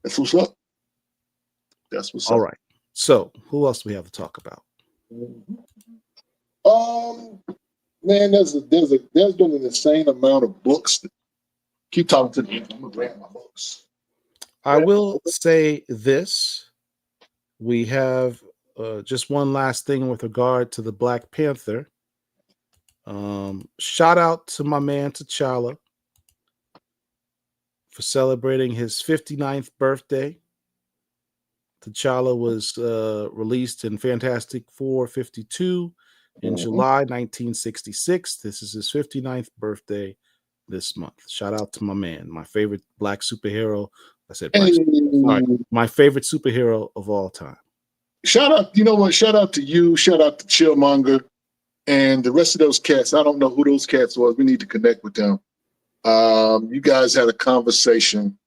That's what's up. All right. So, who else do we have to talk about? Man, there's been an insane amount of books. Keep talking to me. I'm gonna grab my books. I will say this: we have just one last thing with regard to the Black Panther. Shout out to my man T'Challa for celebrating his 59th birthday. T'Challa was released in Fantastic Four 52 in July 1966. This is his 59th birthday this month. Shout out to my man, my favorite black superhero. I said my favorite superhero of all time. Shout out, you know what? Shout out to you. Shout out to Chillmonger and the rest of those cats. I don't know who those cats was. We need to connect with them. You guys had a conversation,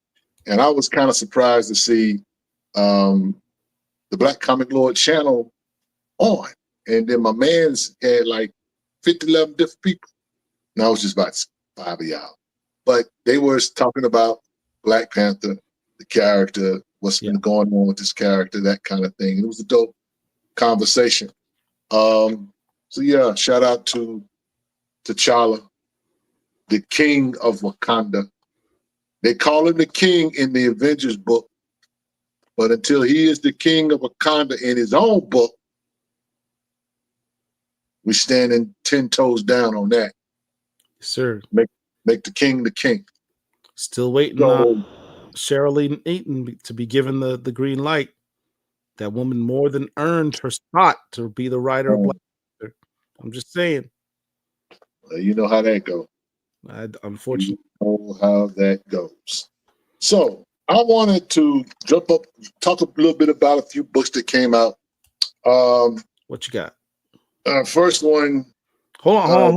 and I was kind of surprised to see the Black Comic Lord channel on. And then my man's had like 11 different people. And I was just about 5 of y'all. But they were talking about Black Panther, the character, what's been going on with this character, that kind of thing. It was a dope conversation. So yeah, shout out to T'Challa the king of Wakanda. They call him the king in the Avengers book, but until he is the king of Wakanda in his own book, we standing 10 toes down on that. Yes, sir. Make the king the king. Still waiting on Sherilyn Eaton to be given the green light. That woman more than earned her spot to be the writer of Black Panther. I'm just saying. You know how that goes. Unfortunately. You know how that goes. So I wanted to jump up, talk a little bit about a few books that came out. What you got? First one. Hold on.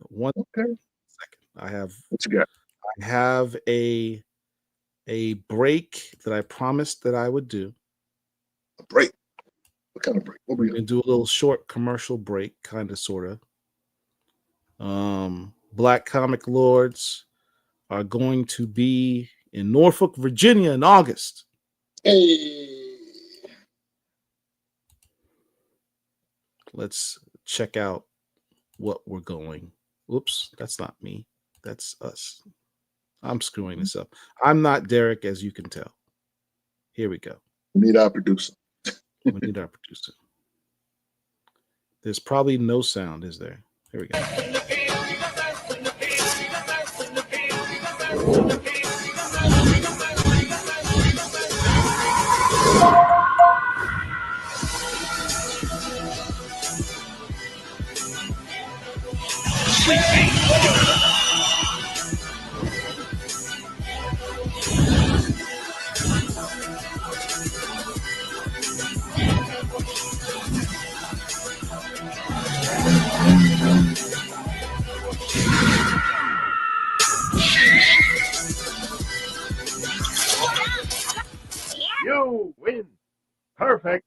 One second. I have. What you got? I have a break that I promised that I would do. A break? What kind of break? What we gonna do a little short commercial break, kind of, sort of. Black Comic Lords are going to be in Norfolk, Virginia in August. Hey. Let's check out what we're going. Oops, that's not me. That's us. I'm screwing this up. I'm not Derek, as you can tell. Here we go. We need our producer. We need our producer. There's probably no sound, is there? Here we go. You win. Perfect.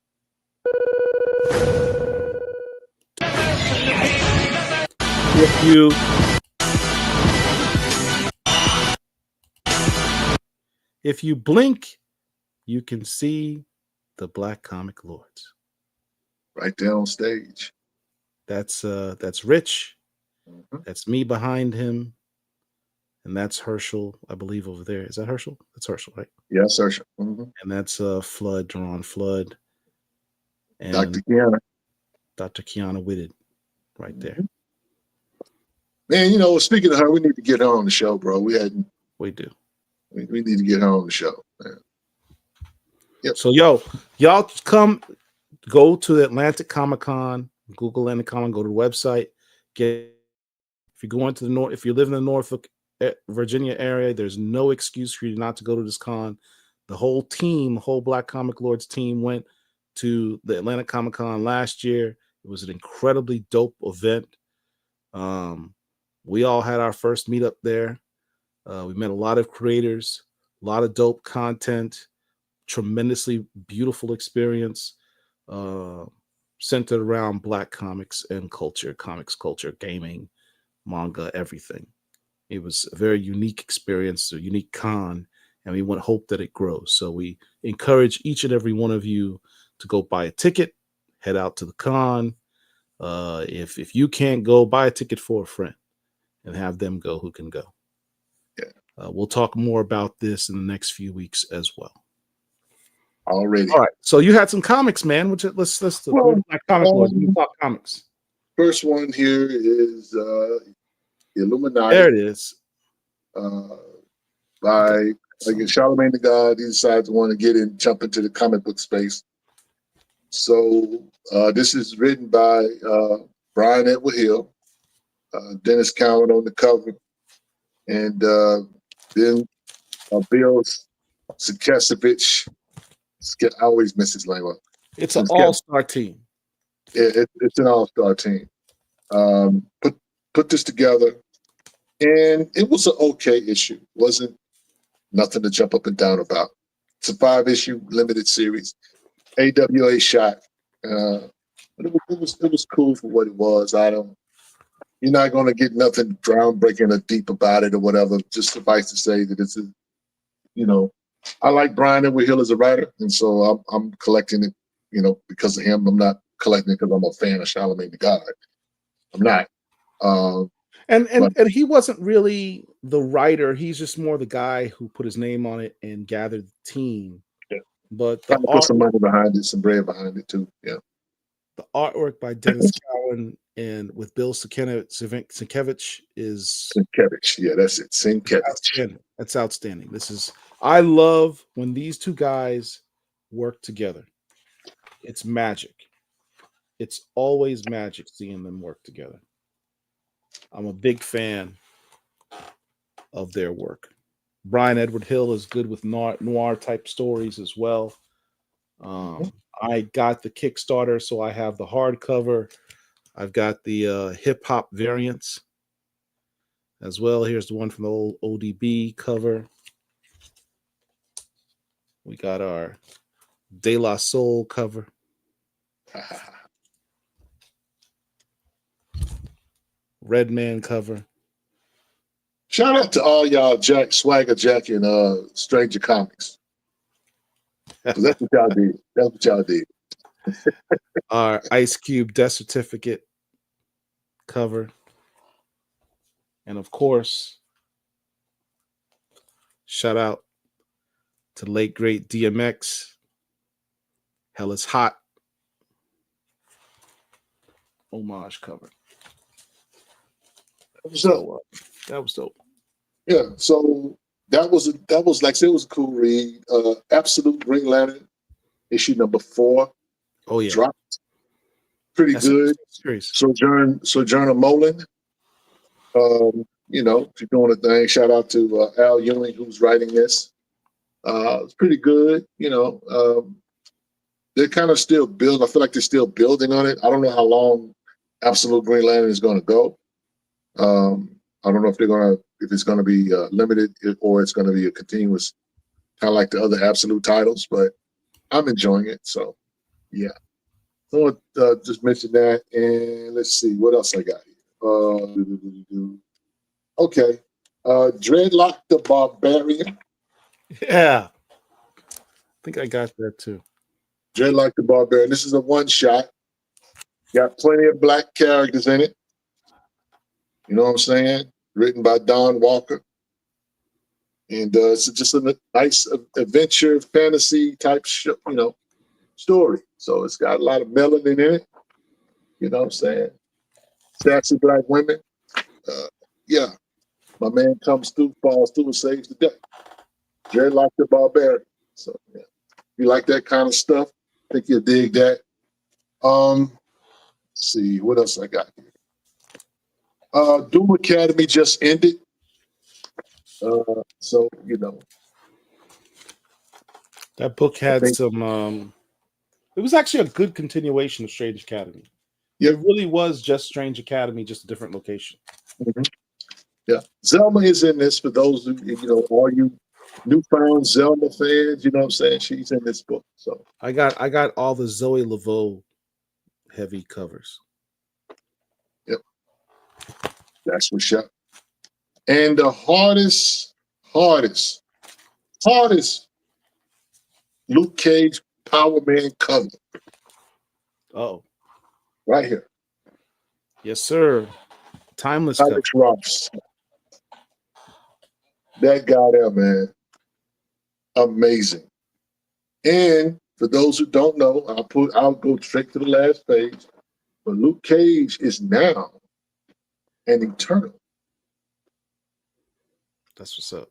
If you blink, you can see the Black Comic Lords. Right there on stage. That's Rich. Mm-hmm. That's me behind him. And that's Herschel, I believe, over there. Is that Herschel? That's Herschel, right? Yes, Herschel. Mm-hmm. And that's Flood, Jerron Flood. And Dr. Kiana Whitted right there. Mm-hmm. Man, you know, speaking of her, we need to get her on the show, bro. We do. We need to get her on the show, man. Yep. So, y'all go to the Atlantic Comic Con, Google Atlantic Comic, go to the website. If you're going to the north, if you live in the Norfolk, Virginia area, there's no excuse for you not to go to this con. The whole Black Comic Lords team went to the Atlanta Comic Con last year. It was an incredibly dope event. We all had our first meetup there. We met a lot of creators, a lot of dope content, tremendously beautiful experience centered around Black comics and culture, comics culture, gaming, manga, everything. It was a very unique experience, a unique con, and we want to hope that it grows. So we encourage each and every one of you to go buy a ticket, head out to the con. If you can't go, buy a ticket for a friend and have them go who can go. Yeah. We'll talk more about this in the next few weeks as well. Already. All right. So you had some comics, man. Let's comic Lords. We talk comics. First one here is Illuminati. There it is. By Charlemagne the God. He decides to want to jump into the comic book space. So this is written by Brian Edward Hill, Dennis Cowan on the cover, and then Bill Sienkiewicz. I always miss his name up. It's an all-star team. It's an all-star team. Put this together, and it was an okay issue. Wasn't nothing to jump up and down about. It's a 5-issue limited series. AWA shot. But it was cool for what it was. You're not going to get nothing groundbreaking or deep about it or whatever. Just suffice to say that it's I like Brian Edward Hill as a writer, and so I'm collecting it, because of him. I'm not collecting it because I'm a fan of Charlemagne the God. I'm not. And he wasn't really the writer. He's just more the guy who put his name on it and gathered the team. Yeah. But Trying to put some money behind it, some bread behind it too. Yeah. the artwork by Dennis Cowan and with Bill Sienkiewicz is Sienkiewicz. Yeah, that's it. Sienkiewicz. outstanding. That's outstanding. I love when these two guys work together. It's magic. It's always magic seeing them work together. I'm a big fan of their work. Brian Edward Hill is good with noir type stories as well. I got the Kickstarter, so I have the hardcover. I've got the hip hop variants as well. Here's the one from the old ODB cover. We got our De La Soul cover. Redman cover. Shout out to all y'all, Swagger Jack and Stranger Comics. 'Cause that's what y'all did. That's what y'all did. Our Ice Cube Death Certificate cover. And of course, shout out to late great DMX. Hell is Hot homage cover. So, that was dope. yeah, so that was like I said, it was a cool read. Absolute Green Lantern, issue number 4. Oh yeah, dropped. Pretty That's good. Serious. Sojourner Mullen. You know, if you're doing a thing, shout out to Al Ewing who's writing this. It's pretty good. You know, they're kind of still building. I feel like they're still building on it. I don't know how long Absolute Green Lantern is going to go. I don't know if it's gonna be limited or it's gonna be a continuous, kind of like the other Absolute titles. But I'm enjoying it. So yeah, so just mention that, and let's see what else I got here. Okay, Dreadlock the Barbarian. Yeah, I think I got that too. Dreadlock the Barbarian. This is a one shot. Got plenty of black characters in it. You know what I'm saying? Written by Don Walker. And it's just a nice adventure, fantasy type story. So it's got a lot of melanin in it. You know what I'm saying? Sassy black women. Yeah. My man comes through, falls through, and saves the day. Dreadlock the Barbarian. So yeah. If you like that kind of stuff, I think you'll dig that. Let's see, what else I got here? Doom Academy just ended. So, you know. That book had some it was actually a good continuation of Strange Academy. Yeah. It really was just Strange Academy, just a different location. Mm-hmm. Yeah. Zelma is in this for those who, you know, all you newfound Zelma fans, you know what I'm saying? She's in this book. So I got all the Zoe Laveau heavy covers. Yep. That's what's up. And the hardest Luke Cage Power Man cover. Oh. Right here. Yes, sir. Timeless cover. Alex Ross. That guy there, man. Amazing. And for those who don't know, I'll go straight to the last page. But Luke Cage is now an Eternal. That's what's up.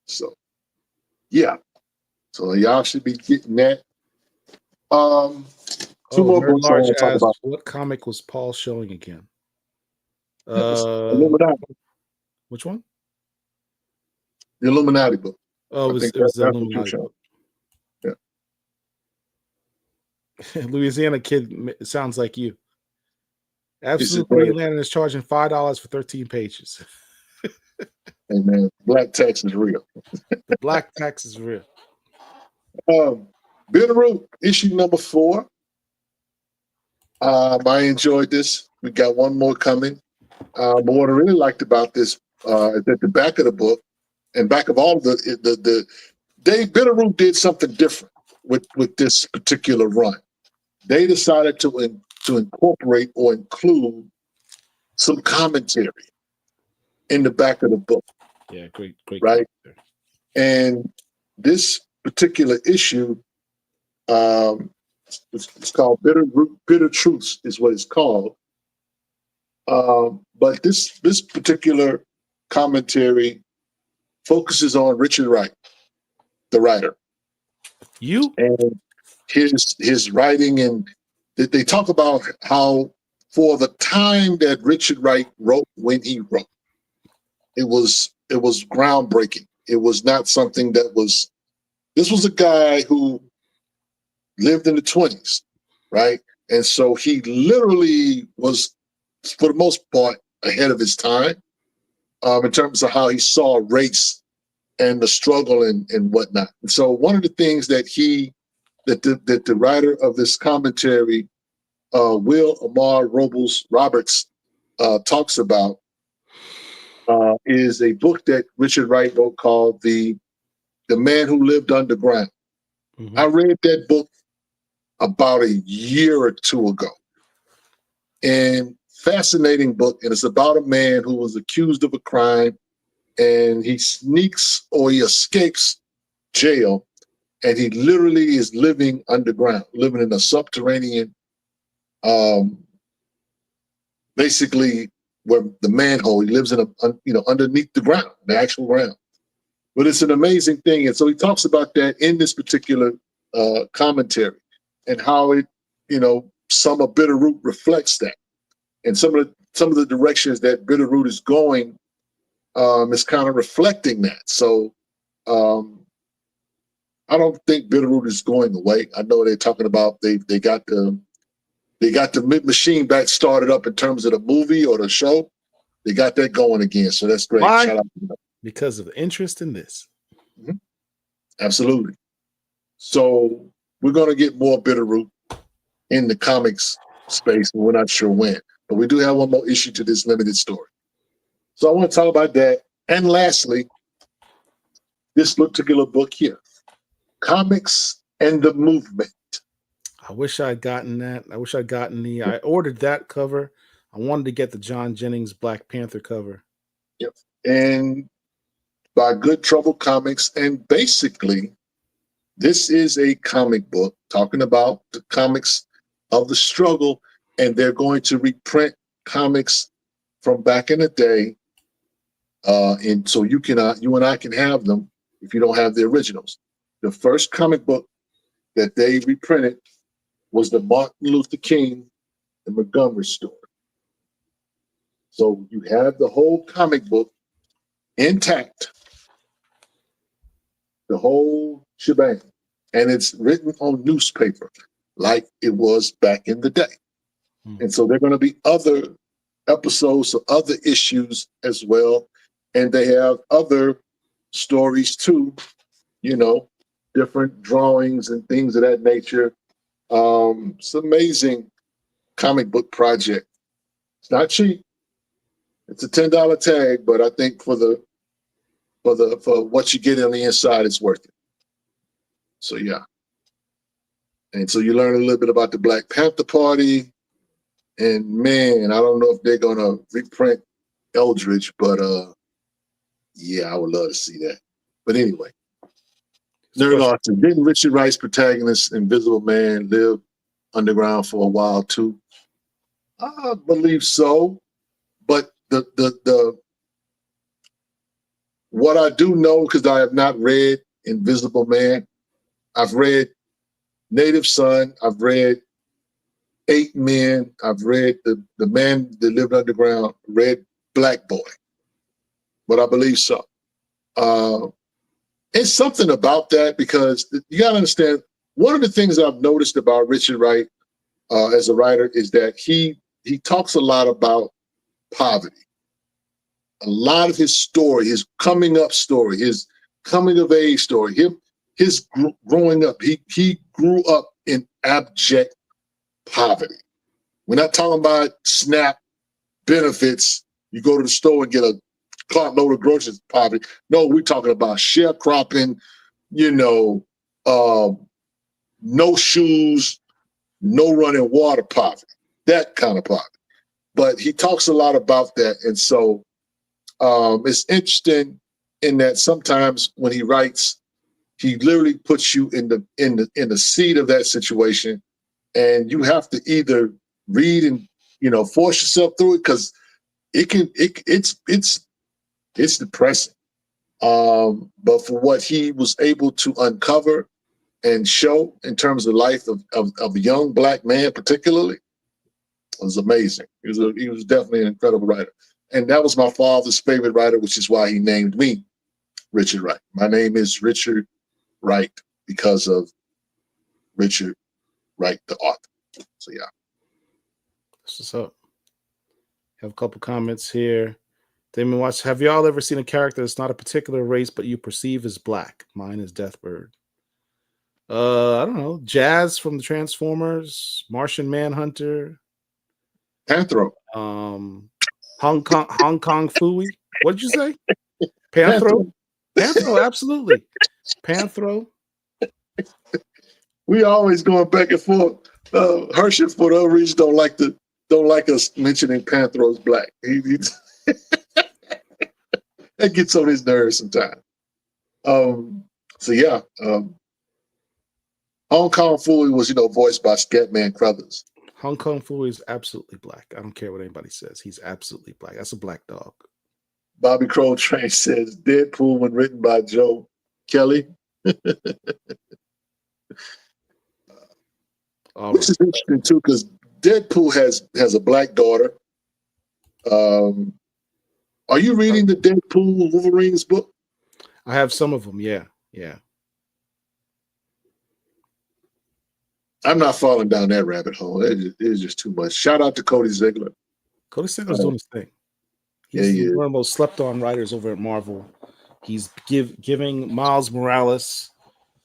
So, yeah. So y'all should be getting that. Two more books I want to talk about. What comic was Paul showing again? Illuminati. Which one? The Illuminati book. Oh, it was the Illuminati. Yeah. Louisiana Kid sounds like you. Absolute Green Lantern is charging $5 for 13 pages. Hey man, black tax is real. The black tax is real. Bitterroot issue number 4. I enjoyed this. We got one more coming. But what I really liked about this is at the back of the book and back of all of the Dave Bitterroot did something different with this particular run. They decided to incorporate or include some commentary in the back of the book. Yeah, great. Right. And this particular issue, it's called Bitter Truths is what it's called. But this particular commentary focuses on Richard Wright, the writer. And his writing, and they talk about how for the time that Richard Wright wrote when he wrote, it was groundbreaking. It was not something that was. This was a guy who lived in the 20s, right? And so he literally was, for the most part, ahead of his time in terms of how he saw race and the struggle and whatnot. And so one of the things that the writer of this commentary, Will Amar Roberts, talks about is a book that Richard Wright wrote called The Man Who Lived Underground. Mm-hmm. I read that book about a year or two ago. And fascinating book. And it's about a man who was accused of a crime, and he escapes jail, and he literally is living underground, living in a subterranean, basically where the manhole, he lives in underneath the ground, the actual ground. But it's an amazing thing. And so he talks about that in this particular commentary, and how it, some of Bitterroot reflects that. And some of the directions that Bitterroot is going is kind of reflecting that. So I don't think Bitterroot is going away. I know they're talking about they got the machine back started up in terms of the movie or the show. They got that going again. So that's great. Why? Shout out to them. Because of interest in this. Mm-hmm. Absolutely. So we're going to get more Bitterroot in the comics space, and we're not sure when. But we do have one more issue to this limited story. So I want to talk about that. And lastly, this particular book here, Comics and the Movement. I wish I'd gotten that. I ordered that cover. I wanted to get the John Jennings Black Panther cover. Yep. And by Good Trouble Comics. And basically, this is a comic book talking about the comics of the struggle. And they're going to reprint comics from back in the day. And so you and I can have them if you don't have the originals. The first comic book that they reprinted was the Martin Luther King and Montgomery story. So you have the whole comic book intact, the whole shebang, and it's written on newspaper like it was back in the day. And so there are going to be other episodes or other issues as well. And they have other stories too, different drawings and things of that nature. It's an amazing comic book project. It's not cheap. It's a $10 tag, but I think for what you get on the inside, it's worth it. So yeah. And so you learn a little bit about the Black Panther Party. And man, I don't know if they're gonna reprint Eldridge, but yeah, I would love to see that. But anyway, Nerd Austin, didn't Richard Wright's protagonist, Invisible Man, live underground for a while too? I believe so. But the what I do know, because I have not read Invisible Man, I've read Native Son, I've read 8 Men, I've read the Man That Lived Underground, read Black Boy. But I believe so. It's something about that, because you got to understand, one of the things I've noticed about Richard Wright as a writer is that he talks a lot about poverty. A lot of his story, his coming up story, his coming of age story, his growing up, he grew up in abject poverty. We're not talking about SNAP benefits. You go to the store and get a cartload of groceries, poverty. No, we're talking about sharecropping, no shoes, no running water poverty, that kind of poverty. but he talks a lot about that. And so it's interesting in that sometimes when he writes, he literally puts you in the seat of that situation, and you have to either read and force yourself through it, because it's depressing. But for what he was able to uncover and show in terms of life of a young Black man, particularly, was amazing. He was definitely an incredible writer, and that was my father's favorite writer, which is why he named me Richard Wright. My name is Richard Wright because of Richard Wright, the author. So yeah. What's up? Have a couple comments here. Damon Watts, have y'all ever seen a character that's not a particular race but you perceive as Black? Mine is Deathbird. I don't know. Jazz from the Transformers, Martian Manhunter, Panthro. Hong Kong Phooey. What did you say? Panthro? Panthro, absolutely. Panthro. We always going back and forth. Herschel, for no reason, don't like us mentioning Panthro as Black. That gets on his nerves sometimes. So yeah, Hong Kong Phooey was voiced by Scatman Crothers. Hong Kong Phooey is absolutely Black. I don't care what anybody says. He's absolutely Black. That's a Black dog. Bobby Crow Train says Deadpool when written by Joe Kelly. Which is interesting too, because Deadpool has a Black daughter. Are you reading the Deadpool Wolverines book? I have some of them. Yeah. I'm not falling down that rabbit hole. It is just too much. Shout out to Cody Ziegler. Cody Ziegler's doing his thing. He's one of the most slept-on writers over at Marvel. He's giving Miles Morales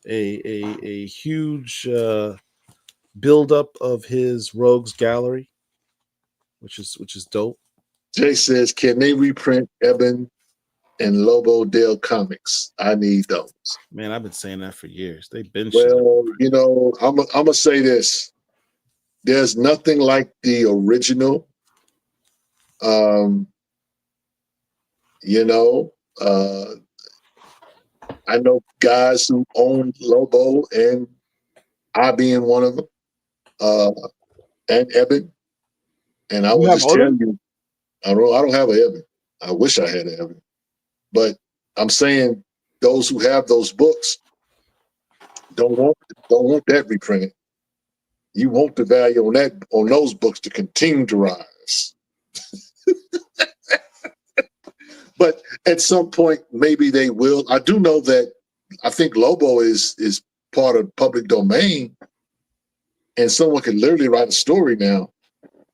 a huge build-up of his Rogues Gallery, which is dope. Jay says, can they reprint Eben and Lobo Dale comics? I need those. Man, I've been saying that for years. They've been. Well, I'm gonna say this. There's nothing like the original. I know guys who own Lobo, and I being one of them, and Eben. And I will just tell you, I don't have an Eben. I wish I had an Eben. But I'm saying those who have those books don't want that reprinted. You want the value on those books to continue to rise. But at some point, maybe they will. I do know that I think Lobo is part of public domain, and someone can literally write a story now.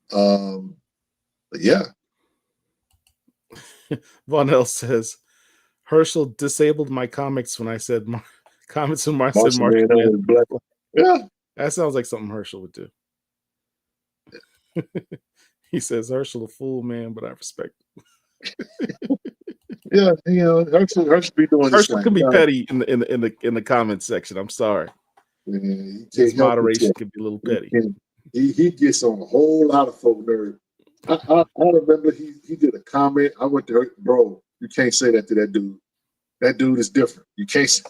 But yeah. Von L says, Herschel disabled my comics when I said comments when Mark said Martian Man. Yeah. That sounds like something Herschel would do. He says, Herschel a fool, man, but I respect him. Yeah, Herschel be doing this. Herschel can be petty in the comments section. I'm sorry. His moderation can be a little petty. He gets on a whole lot of folk nerves. I remember he did a comment. I went to her, bro, you can't say that to that dude. That dude is different. You can't say.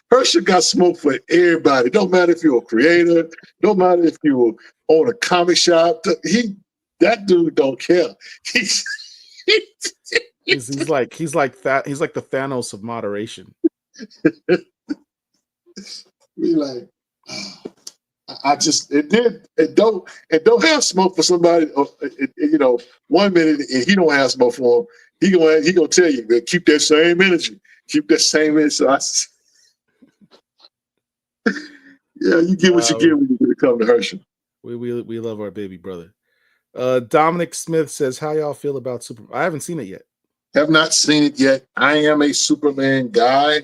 Herschel got smoke for everybody. Don't matter if you're a creator. Don't matter if you own a comic shop. That dude don't care. He's like that. He's like the Thanos of moderation. We like, it don't have smoke for somebody. 1 minute and he don't have smoke for him. He gonna tell you, man, keep that same energy. Keep that same energy. So yeah, you get what you get when you come to Herschel. We love our baby brother. Dominic Smith says, how y'all feel about Superman? I haven't seen it yet. Have not seen it yet. I am a Superman guy.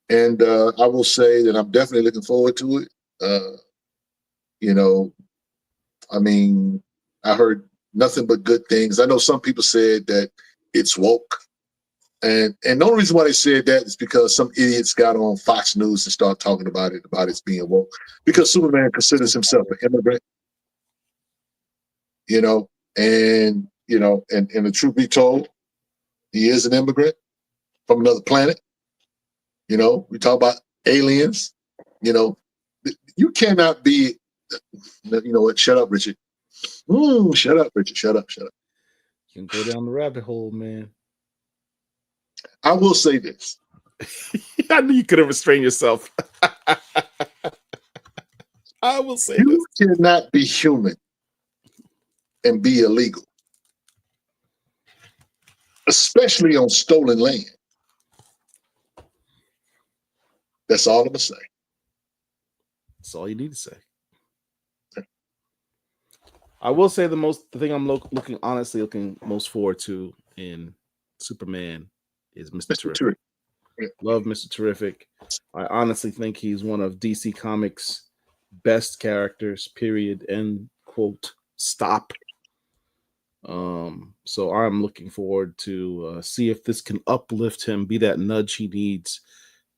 And I will say that I'm definitely looking forward to it. I mean, I heard nothing but good things. I know some people said that it's woke. And the only reason why they said that is because some idiots got on Fox News and start talking about it's being woke. Because Superman considers himself an immigrant, you know, and the truth be told, he is an immigrant from another planet. You know, we talk about aliens. You know, you cannot be. You know what? Shut up, Richard. Shut up, Richard. Shut up. You can go down the rabbit hole, man. I will say this. I knew you could have restrained yourself. I will say You this. cannot be human and be illegal, especially on stolen land. That's all I'm gonna say. That's all you need to say. I will say the thing I'm looking most forward to in Superman is Mr. Terrific. Love Mr. Terrific. I honestly think he's one of DC Comics' best characters, period, end quote, stop. So I'm looking forward to see if this can uplift him, be that nudge he needs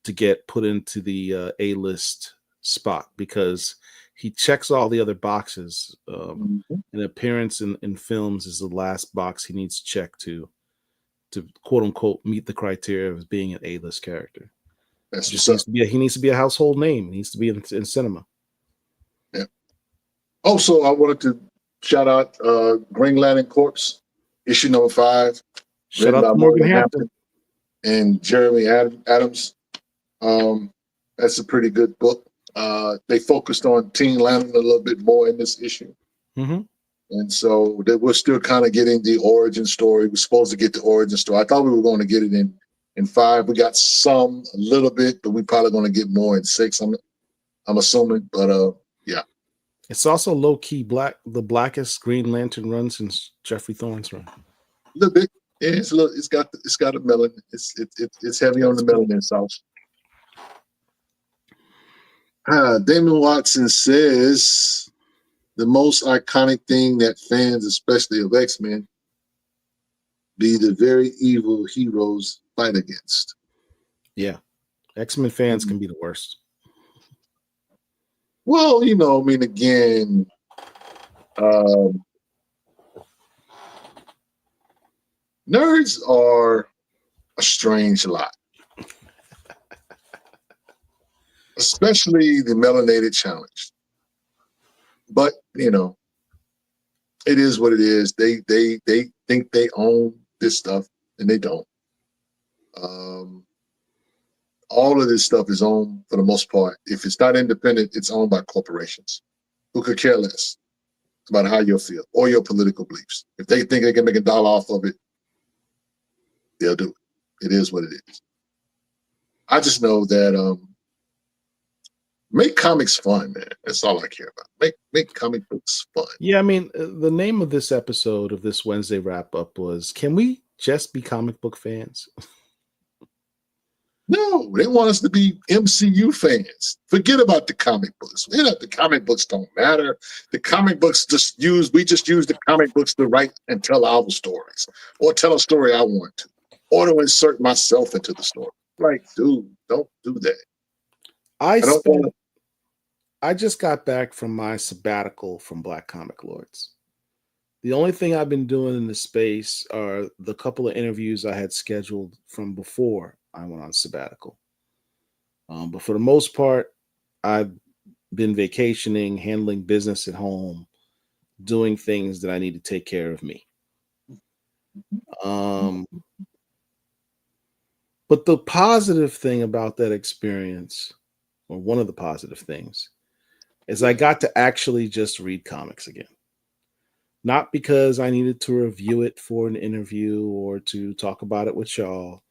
to get put into the A-list spot, because he checks all the other boxes. An appearance in films is the last box he needs to check to quote unquote meet the criteria of being an A-list character. That's he needs to be a household name. He needs to be in cinema. Yeah. Also, I wanted to shout out Green Lantern Corps, issue number 5. Shout out to Morgan Hampton and Jeremy Adams. That's a pretty good book. They focused on Teen Lantern a little bit more in this issue. Mm-hmm. And so we're still kind of getting the origin story. We're supposed to get the origin story. I thought we were going to get it in 5. We got a little bit, but we're probably going to get more in 6. I'm assuming, but yeah. It's also low key the blackest Green Lantern run since Jeffrey Thorne's run. A little bit. Yeah, it's got a melanin. It's heavy on the melanin sauce. Damon Watson says the most iconic thing that fans, especially of X-Men, be the very evil heroes fight against. Yeah. X-Men fans can be the worst. Well, I mean, again, nerds are a strange lot. Especially the melanated challenge. But, it is what it is. They think they own this stuff, and they don't. All of this stuff is owned, for the most part. If it's not independent, it's owned by corporations who could care less about how you feel or your political beliefs. If they think they can make $1 off of it, they'll do it. It is what it is. I just know that make comics fun, man. That's all I care about. Make comic books fun. Yeah, I mean, the name of this episode of this Wednesday wrap-up was, can we just be comic book fans? No, they want us to be MCU fans. Forget about the comic books. The comic books don't matter. The comic books we just use the comic books to write and tell our stories, or tell a story I want to, or to insert myself into the story. Like, dude, don't do that. I just got back from my sabbatical from Black Comic Lords. The only thing I've been doing in this space are the couple of interviews I had scheduled from before I went on sabbatical. But for the most part, I've been vacationing, handling business at home, doing things that I need to take care of me. But the positive thing about that experience, or one of the positive things, is I got to actually just read comics again. Not because I needed to review it for an interview or to talk about it with y'all.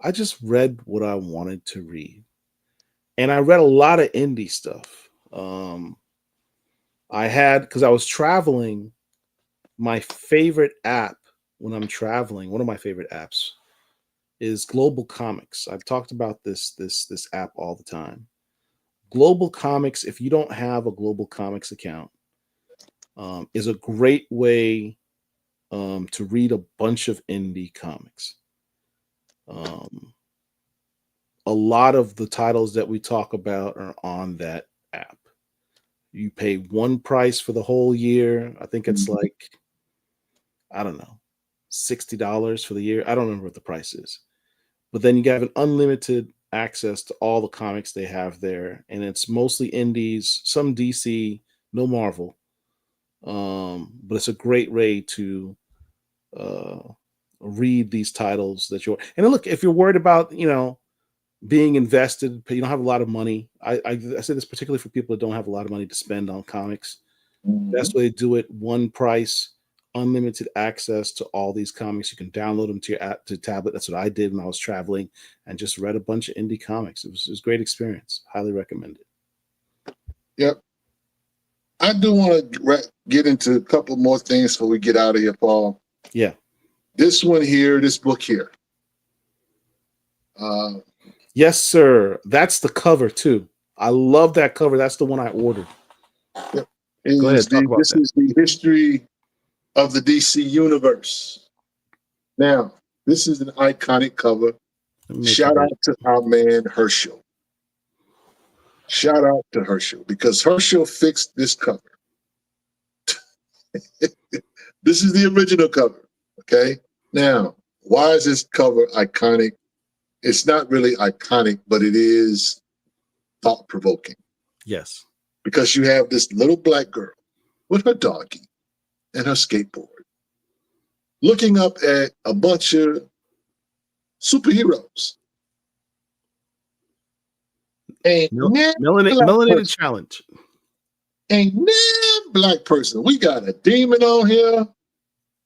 I just read what I wanted to read. And I read a lot of indie stuff. Because I was traveling, my favorite app when I'm traveling, one of my favorite apps is Global Comics. I've talked about this app all the time. Global Comics, if you don't have a Global Comics account, is a great way to read a bunch of indie comics. A lot of the titles that we talk about are on that app. You pay one price for the whole year. I think it's like, I don't know, $60 for the year. I don't remember what the price is. But then you have an unlimited access to all the comics they have there. And it's mostly indies, some DC, no Marvel. But it's a great way to read these titles that you're. And look, if you're worried about, being invested, you don't have a lot of money. I say this particularly for people that don't have a lot of money to spend on comics. Best way to do it: one price, unlimited access to all these comics. You can download them to your app, to tablet. That's what I did when I was traveling, and just read a bunch of indie comics. It was a great experience. Highly recommend it. Yep. I do want to get into a couple more things before we get out of here, Paul. Yeah. This book here. Yes, sir. That's the cover too. I love that cover. That's the one I ordered. Yep. Go ahead, talk about this that. is the history of the DC universe. Now, this is an iconic cover. Shout out to our man Herschel. Shout out to Herschel, because Herschel fixed this cover. This is the original cover. Okay. Now, why is this cover iconic? It's not really iconic, but it is thought-provoking. Yes. Because you have this little black girl with her doggy and her skateboard looking up at a bunch of superheroes. Melanated challenge. Ain't no black person. We got a demon on here.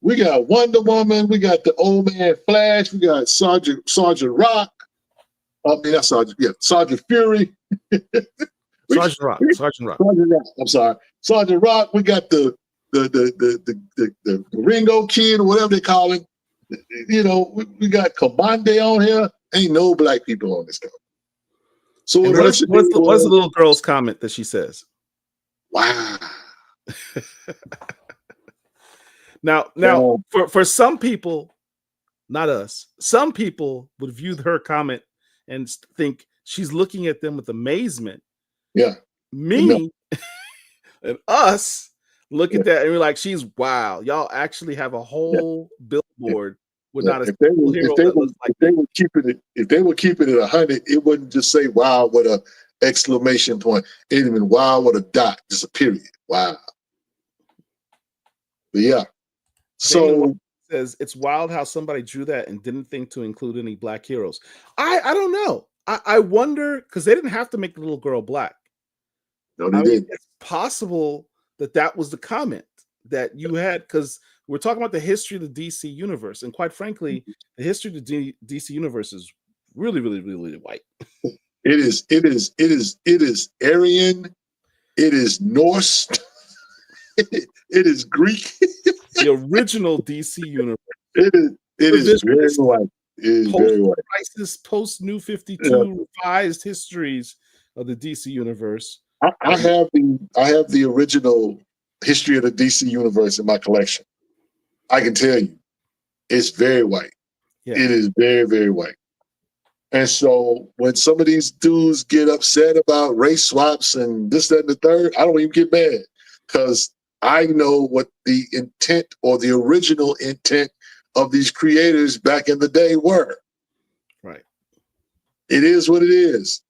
We got Wonder Woman. We got the old man Flash. We got Sergeant Rock. Not Sergeant. Yeah, Sergeant Fury. Sergeant Rock. I'm sorry, Sergeant Rock. We got the Ringo Kid or whatever they call him. We got Commande on here. Ain't no black people on this cover. So what's the little girl's comment that she says? Wow. Now, for some people, not us, some people would view her comment and think she's looking at them with amazement. Yeah. Me and us look at that and we're like, she's wow. Y'all actually have a whole billboard with not a single hero that looks like if they were keeping it 100, it wouldn't just say wow with a exclamation point. It didn't even wow with a dot, just a period. Wow. But yeah. So says it's wild how somebody drew that and didn't think to include any black heroes. I don't know. I wonder, because they didn't have to make the little girl black. No, they didn't. It's possible that was the comment that you had, because we're talking about the history of the DC universe, and quite frankly, the history of the DC universe is really, really, really white. It is Aryan. It is Norse. It is Greek. The original DC universe. It is very white. It is very white. Crisis, post New 52, revised histories of the DC universe. I have the original history of the DC universe in my collection. I can tell you, it's very white. Yeah. It is very, very white. And so when some of these dudes get upset about race swaps and this, that, and the third, I don't even get mad, because I know what the intent or the original intent of these creators back in the day were. Right. It is what it is.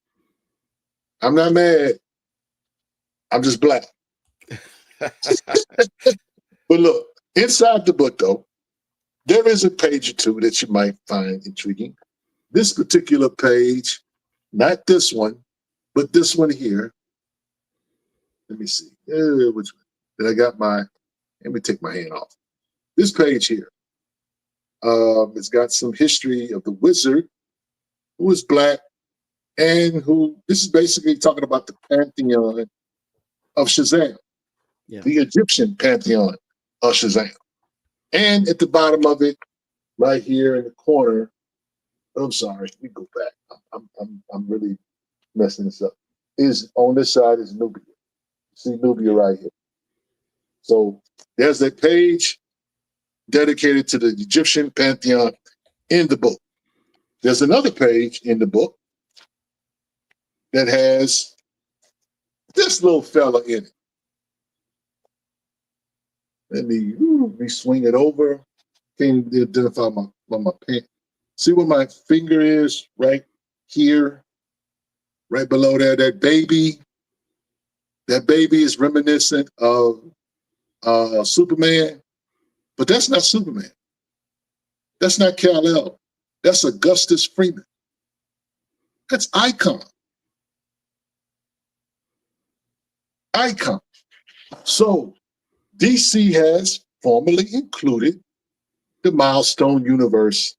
I'm not mad. I'm just black. But look, inside the book, though, there is a page or two that you might find intriguing. This particular page, not this one, but this one here. Let me see. Which one? Let me take my hand off. This page here. It's got some history of the wizard, who is black, and this is basically talking about the pantheon of Shazam, the Egyptian pantheon of Shazam. And at the bottom of it, right here in the corner, I'm sorry, let me go back. I'm really messing this up. Is on this side is Nubia. See Nubia right here. So there's a page dedicated to the Egyptian pantheon in the book. there's another page in the book that has this little fella in it. Let me swing it over. Can't identify my pen. See where my finger is? Right here, right below there. That baby is reminiscent of Superman, but that's not Superman. That's not Kal-El. That's Augustus Freeman. That's Icon. Icon. So DC has formally included the Milestone universe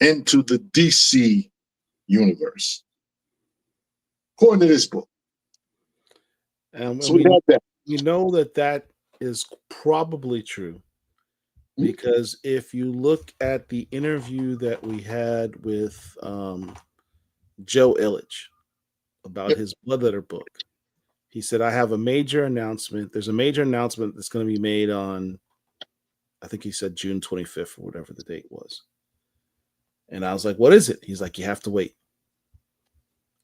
into the DC universe, according to this book. And So we got that. we know that is probably true, because if you look at the interview that we had with Joe Illich about his Bloodletter book, he said, I have a major announcement. There's a major announcement that's going to be made on, I think he said June 25th or whatever the date was. And I was like, what is it? He's like, you have to wait.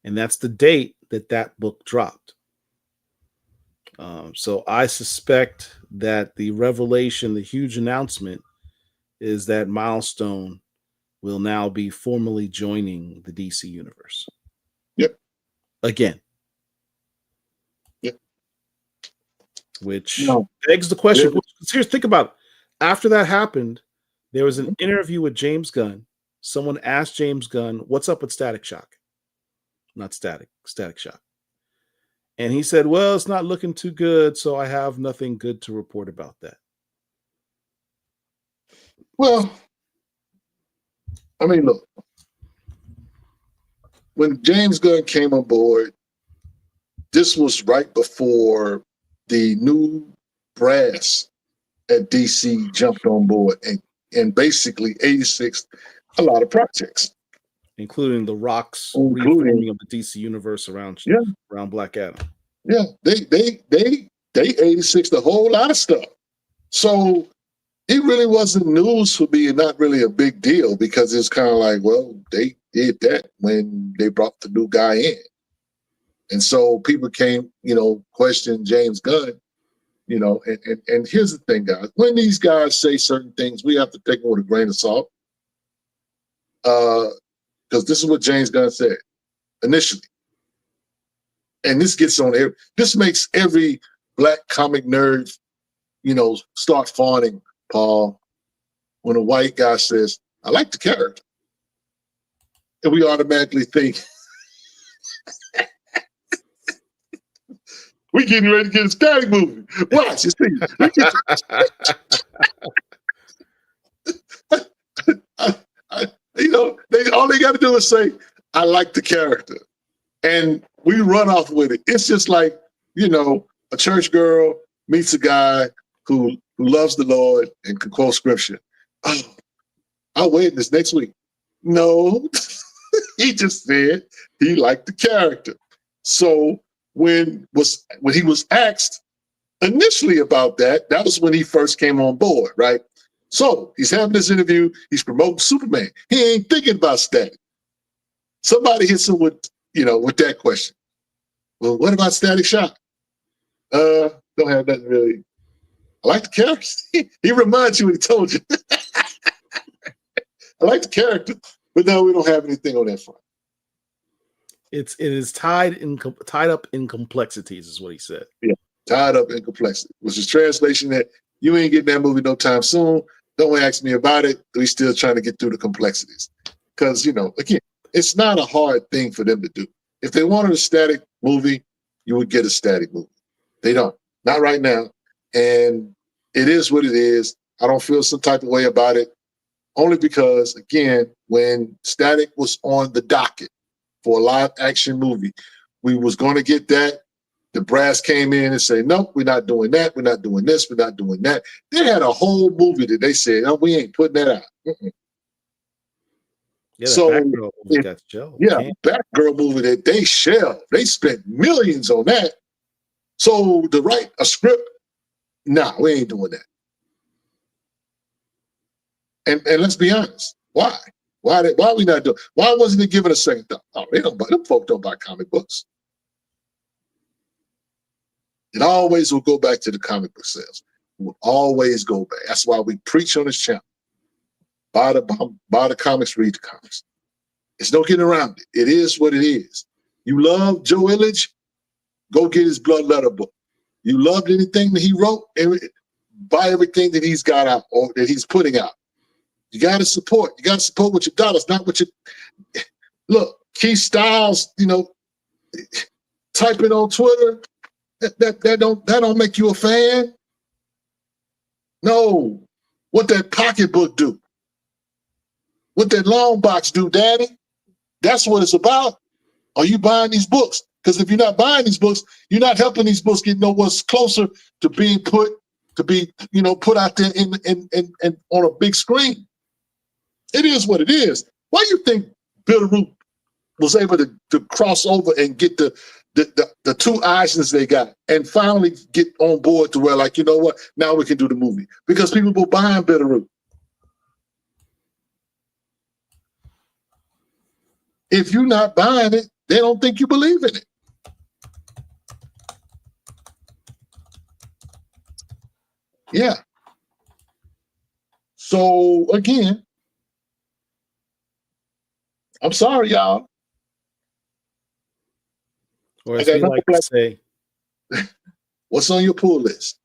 And that's the date that book dropped. So I suspect that the revelation, the huge announcement, is that Milestone will now be formally joining the DC universe. Yep. Again. Yep. Which begs the question. Yeah. Here's, think about it. After that happened, there was an interview with James Gunn. Someone asked James Gunn, what's up with Static Shock? Not Static Shock. And he said, well, it's not looking too good, so I have nothing good to report about that. Well, I mean, look, when James Gunn came on board, this was right before the new brass at DC jumped on board and basically 86 a lot of projects, including the Rock's reforming of the DC universe around Black Adam. Yeah, they 86 a whole lot of stuff. So it really wasn't news for me, and not really a big deal, because it's kind of like, well, they did that when they brought the new guy in. And so people came, question James Gunn, and here's the thing, guys. When these guys say certain things, we have to take them with a grain of salt. Because this is what James Gunn said initially. And this gets on air. This makes every black comic nerd, start fawning, Paul, when a white guy says, I like the character. And we automatically think, we getting ready to get a Static movie. Watch, you see. All they got to do is say, I like the character. And we run off with it. It's just like, a church girl meets a guy who loves the Lord and can quote scripture. Oh, I'll wait this next week. No, he just said he liked the character. So when he was asked initially about that was when he first came on board, right? So he's having this interview. He's promoting Superman. He ain't thinking about Static. Somebody hits him with that question. Well, what about Static Shock? Don't have nothing really. I like the character. He reminds you what he told you. I like the character, but no, we don't have anything on that front. It is tied up in complexities, is what he said. Yeah, tied up in complexity, which is translation that you ain't getting that movie no time soon. Don't ask me about it. We still trying to get through the complexities. Because, again, it's not a hard thing for them to do. If they wanted a Static movie, you would get a Static movie. They don't. Not right now. And it is what it is. I don't feel some type of way about it. Only because, again, when Static was on the docket for a live action movie, we was going to get that. The brass came in and said, nope, we're not doing that. We're not doing this. We're not doing that. They had a whole movie that they said, no, we ain't putting that out. Mm-mm. Yeah, so Batgirl movie got shelved. Yeah, Batgirl movie that they shelved. They spent millions on that. So to write a script, nah, we ain't doing that. And let's be honest, why? Why we not doing? Why wasn't it given a second thought? Oh, them folk don't buy comic books. It always will go back to the comic book sales. It will always go back. That's why we preach on this channel. Buy the comics, read the comics. There's no getting around it. It is what it is. You love Joe Illidge, go get his Blood Letter book. You loved anything that he wrote, buy everything that he's got out or that he's putting out. You got to support. You got to support with your dollars, not with your. Look, Keith Styles, typing on Twitter, that don't make you a fan. No, what that pocketbook do? What that long box do, Daddy? That's what it's about. Are you buying these books? Because if you're not buying these books, you're not helping these books get nowhere closer to being put out there in on a big screen. It is what it is. Why do you think Bitterroot was able to cross over and get the two Eisners they got and finally get on board to where, like, you know what, now we can do the movie? Because people were buying Bitterroot. If you're not buying it, they don't think you believe in it. Yeah. So again, I'm sorry, y'all. Or as we like to say, what's on your pull list?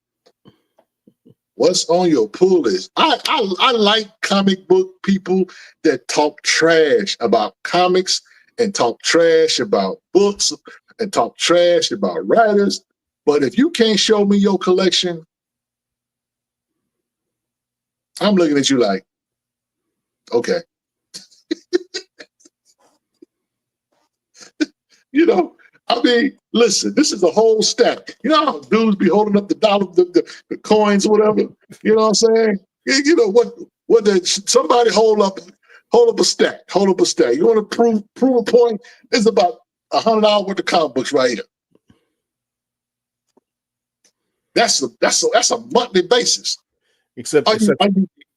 What's on your pull list? I like comic book people that talk trash about comics and talk trash about books and talk trash about writers. But if you can't show me your collection, I'm looking at you like, okay. I mean, listen, this is a whole stack. You know how dudes be holding up the dollar, the coins or whatever? You know what I'm saying? You know what somebody hold up a stack. Hold up a stack. You want to prove a point? It's about $100 worth of comic books right here. That's a monthly basis. Except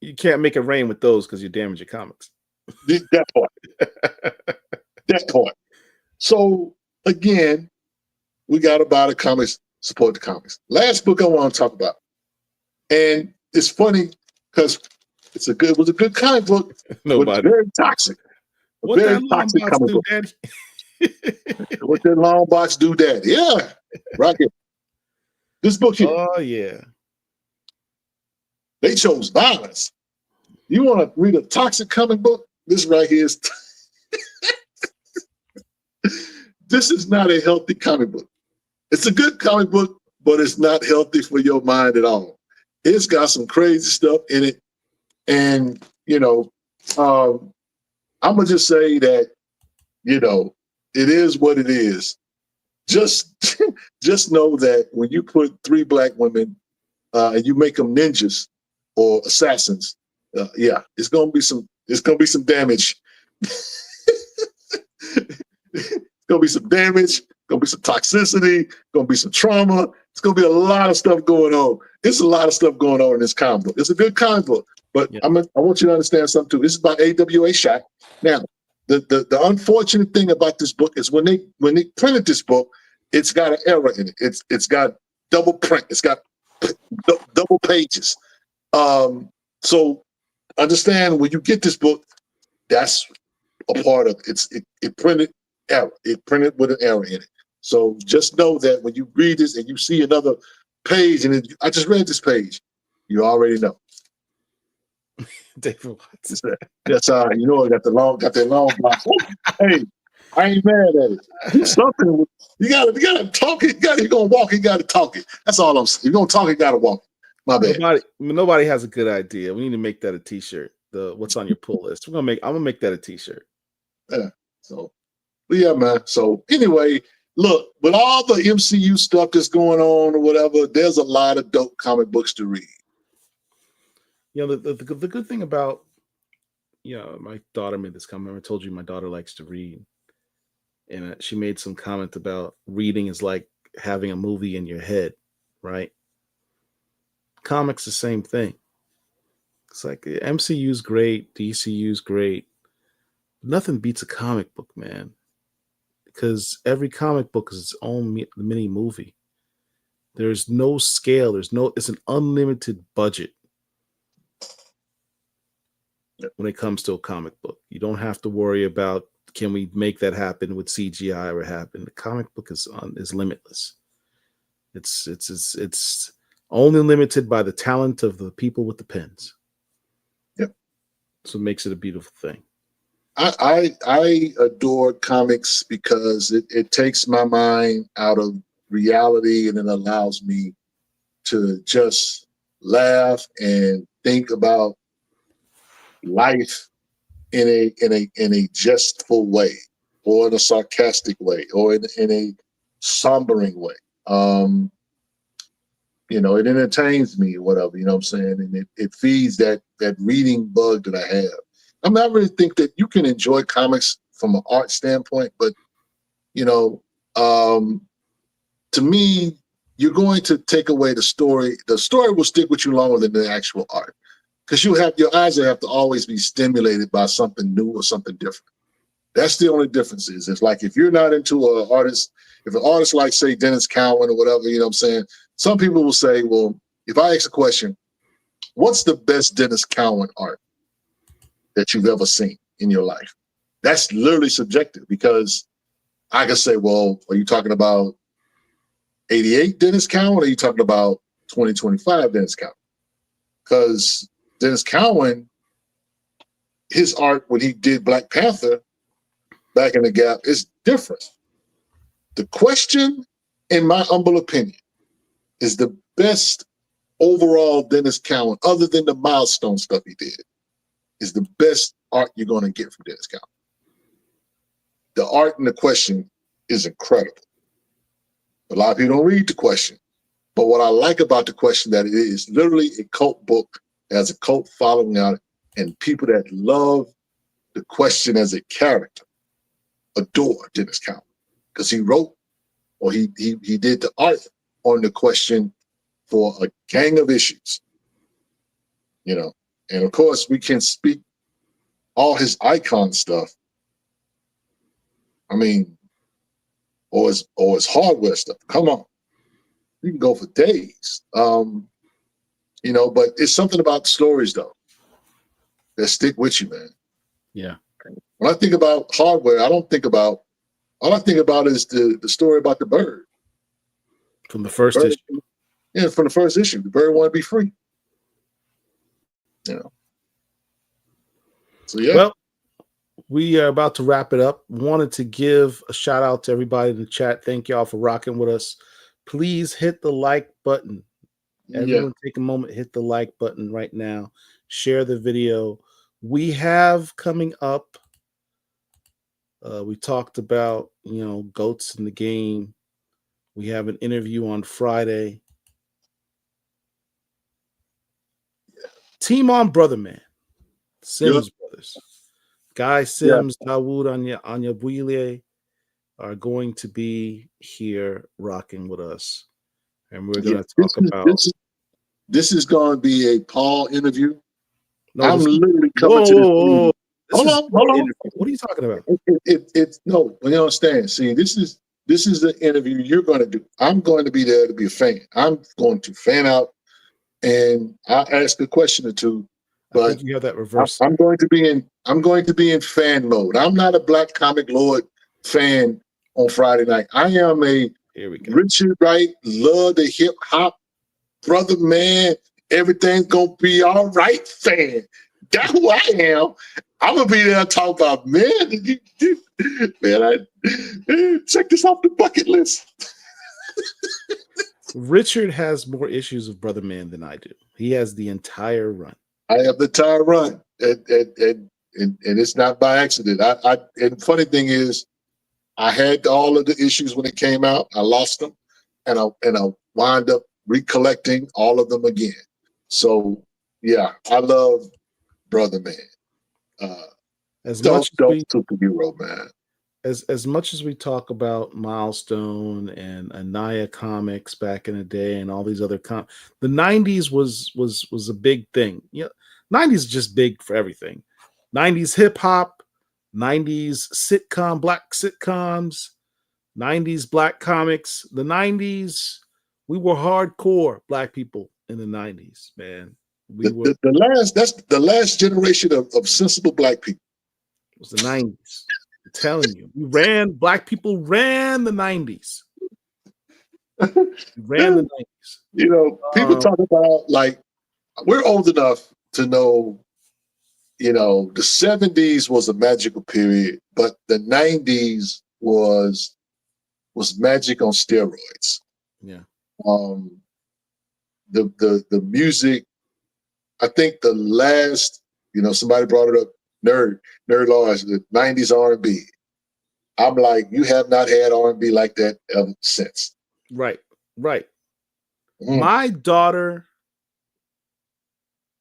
you can't make it rain with those because you damage your comics. That part. So again, we got to buy the comics, support the comics. Last book I want to talk about, and it's funny because it was a good comic book. Nobody. Very toxic. What that long box do, Daddy? What that long box do, Daddy? Yeah, right here. This book here. Oh yeah. They chose violence. You want to read a toxic comic book? This right here is. This is not a healthy comic book. It's a good comic book, but it's not healthy for your mind at all. It's got some crazy stuff in it. And, I'm going to just say that, it is what it is. Just know that when you put 3 black women and you make them ninjas or assassins, it's going to be some damage. Gonna be some damage, gonna be some toxicity, gonna be some trauma. It's gonna be a lot of stuff going on. It's a lot of stuff going on in this comic book. It's a good comic book, but I want you to understand something too. This is about AWA Shaq. Now, the unfortunate thing about this book is when they printed this book, it's got an error in it. It's got double print. It's got double pages. So understand when you get this book, that's a part of it. It printed. Error. It printed with an error in it. So just know that when you read this and you see another page, and I just read this page, you already know. David Watts. That's all right. I got that long block. Hey, I ain't mad at it. Do something. You gotta talk it. You're gonna walk it, you gotta talk it. That's all I'm saying. You're gonna talk it, gotta walk it. My bad. Nobody has a good idea. We need to make that a t-shirt. What's on your pull list. I'm gonna make that a t-shirt. Yeah. So yeah, man. So anyway, look, with all the MCU stuff that's going on or whatever, there's a lot of dope comic books to read. The good thing about, my daughter made this comment. I told you my daughter likes to read. And she made some comment about reading is like having a movie in your head, right? Comics, the same thing. It's like MCU's great, DCU's great. Nothing beats a comic book, man, because every comic book is its own mini movie. There's no scale. It's an unlimited budget when it comes to a comic book. You don't have to worry about, can we make that happen with CGI or happen. The comic book is limitless. It's only limited by the talent of the people with the pens. Yep. So it makes it a beautiful thing. I adore comics because it takes my mind out of reality and it allows me to just laugh and think about life in a jestful way, or in a sarcastic way, or in a sombering way. It entertains me, whatever, you know what I'm saying? And it feeds that reading bug that I have. I mean, I really think that you can enjoy comics from an art standpoint, but to me, you're going to take away the story. The story will stick with you longer than the actual art, because your eyes have to always be stimulated by something new or something different. That's the only difference. It's like, if you're not into an artist, if an artist like, say, Dennis Cowan or whatever, you know what I'm saying? Some people will say, well, if I ask a question, what's the best Dennis Cowan art that you've ever seen in your life? That's literally subjective, because I can say, well, are you talking about 88 Dennis Cowan, or are you talking about 2025 Dennis Cowan? Because Dennis Cowan, his art when he did Black Panther back in the Gap is different. The Question, in my humble opinion, is the best overall Dennis Cowan, other than the Milestone stuff he did, is the best art you're going to get from Dennis Cowan. The art in The Question is incredible. A lot of people don't read The Question. But what I like about The Question, that it is literally a cult book, it has a cult following on it, and people that love The Question as a character adore Dennis Cowan, because he wrote, or he did the art on The Question for a gang of issues. And of course we can speak all his icon stuff. I mean, or his hardware stuff. Come on. You can go for days. But it's something about the stories though that stick with you, man. Yeah. When I think about hardware, all I think about is the story about the bird. From the first issue. Yeah, from the first issue. The bird wanted to be free. So yeah. Well, we are about to wrap it up. Wanted to give a shout out to everybody in the chat. Thank y'all for rocking with us. Please hit the like button. Everyone take a moment, hit the like button right now. Share the video. We have coming up, we talked about, GOATs in the game. We have an interview on Friday. Team on Brother Man. Sims brothers. Guy Sims, Dawood Anyabwile are going to be here rocking with us. And we're going to talk about... This is going to be a Paul interview. No, I'm literally coming to this. Hold on. What are you talking about? No, you understand. See, this is the interview you're going to do. I'm going to be there to be a fan. I'm going to fan out, and I'll ask a question or two. But I think you have that reverse. I'm going to be in fan mode. I'm not a Black Comic Lord fan on Friday night. I am a Richard Wright, love the hip hop, brother man, everything's gonna be all right fan. That's who I am. I'm gonna be there and talk about, man, check this off the bucket list. Richard has more issues of Brother Man than I do. He has the entire run. I have the entire run, and it's not by accident. And funny thing is, I had all of the issues when it came out. I lost them, and I wound up recollecting all of them again. So yeah, I love Brother Man. As much as we talk about Milestone and Anaya Comics back in the day and all these other the 90s was a big thing. 90s is just big for everything. 90s hip hop, 90s black sitcoms, 90s black comics. The 90s, we were hardcore black people in the 90s, man. That's the last generation of sensible black people. It was the 90s. I'm telling you. Black people ran the 90s. Ran the 90s. You know, people talk about, like, we're old enough to know, you know, the 70s was a magical period, but the 90s was magic on steroids. Yeah. The music, I think the last, you know, somebody brought it up, Nerd Laws, the 90s R&B. I'm like, you have not had R&B like that ever since. Right. My daughter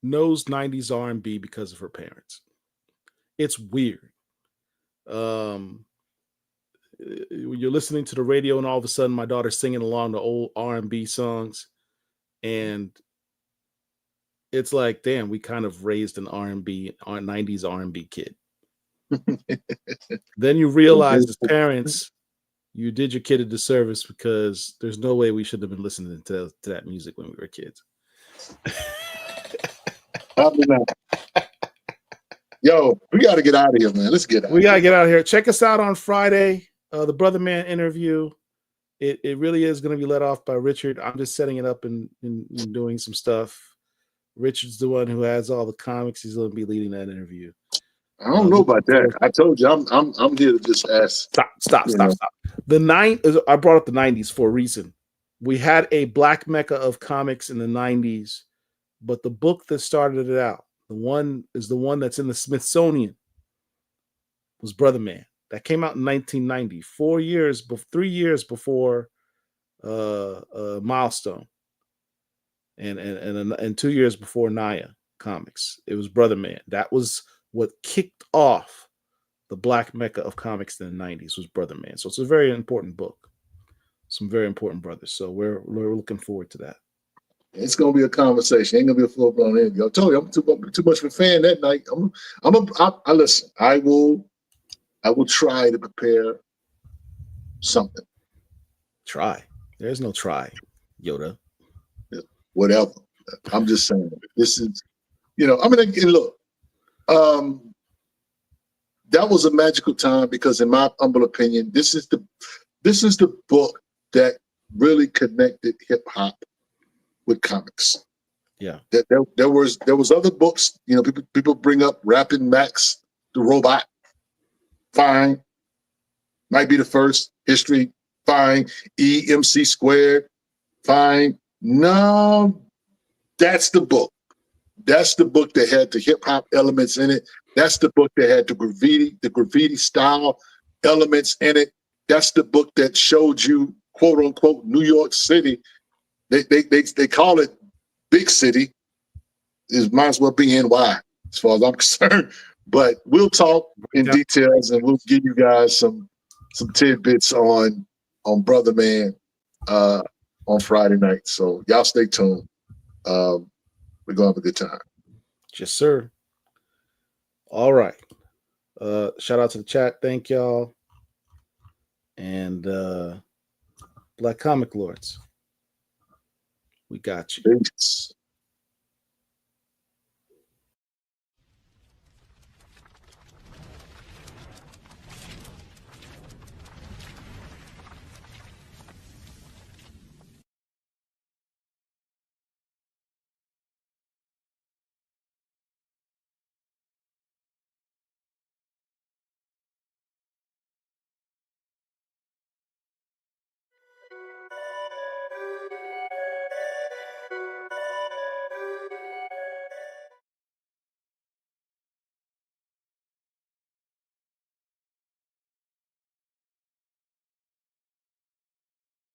knows 90s R&B because of her parents. It's weird. You're listening to the radio and all of a sudden my daughter's singing along to old R&B songs, and it's like, damn, we kind of raised an 90s R&B kid. Then you realize as parents, you did your kid a disservice, because there's no way we should have been listening to that music when we were kids. Yo, we got to get out of here, man. Let's get out. We got to get out of here. Check us out on Friday. The Brother Man interview. It really is going to be led off by Richard. I'm just setting it up and doing some stuff. Richard's the one who has all the comics. He's going to be leading that interview. I don't know about that. I told you, I'm here to just ask. Stop. I brought up the 90s for a reason. We had a black mecca of comics in the 90s, but the book that started it out, the one that's in the Smithsonian, was Brother Man. That came out in 1990, 3 years before Milestone, and 2 years before Naya Comics. It was Brother Man. That was what kicked off the black mecca of comics in the 90s, was Brother Man. So it's a very important book. Some very important brothers. So we're looking forward to that. It's gonna be a conversation. Ain't gonna be a full blown interview. I told you, I'm too much of a fan that night. I listen. I will try to prepare something. Try. There's no try, Yoda. Whatever. I'm just saying. This is, you know, I mean, look. That was a magical time, because in my humble opinion, this is the book that really connected hip hop with comics. Yeah. There was other books, you know, people bring up Rapping Max the Robot. Fine. Might be the first. History. Fine. EMC Squared. Fine. No, that's the book. That's the book that had the hip hop elements in it. That's the book that had the graffiti style elements in it. That's the book that showed you, quote unquote, New York City. They call it Big City. It might as well be NY, as far as I'm concerned. But we'll talk in details, and we'll give you guys some tidbits on Brother Man on Friday night. So y'all stay tuned. We're gonna have a good time. Yes, sir. All right. Shout out to the chat. Thank y'all. And Black Comic Lords, we got you. Peace.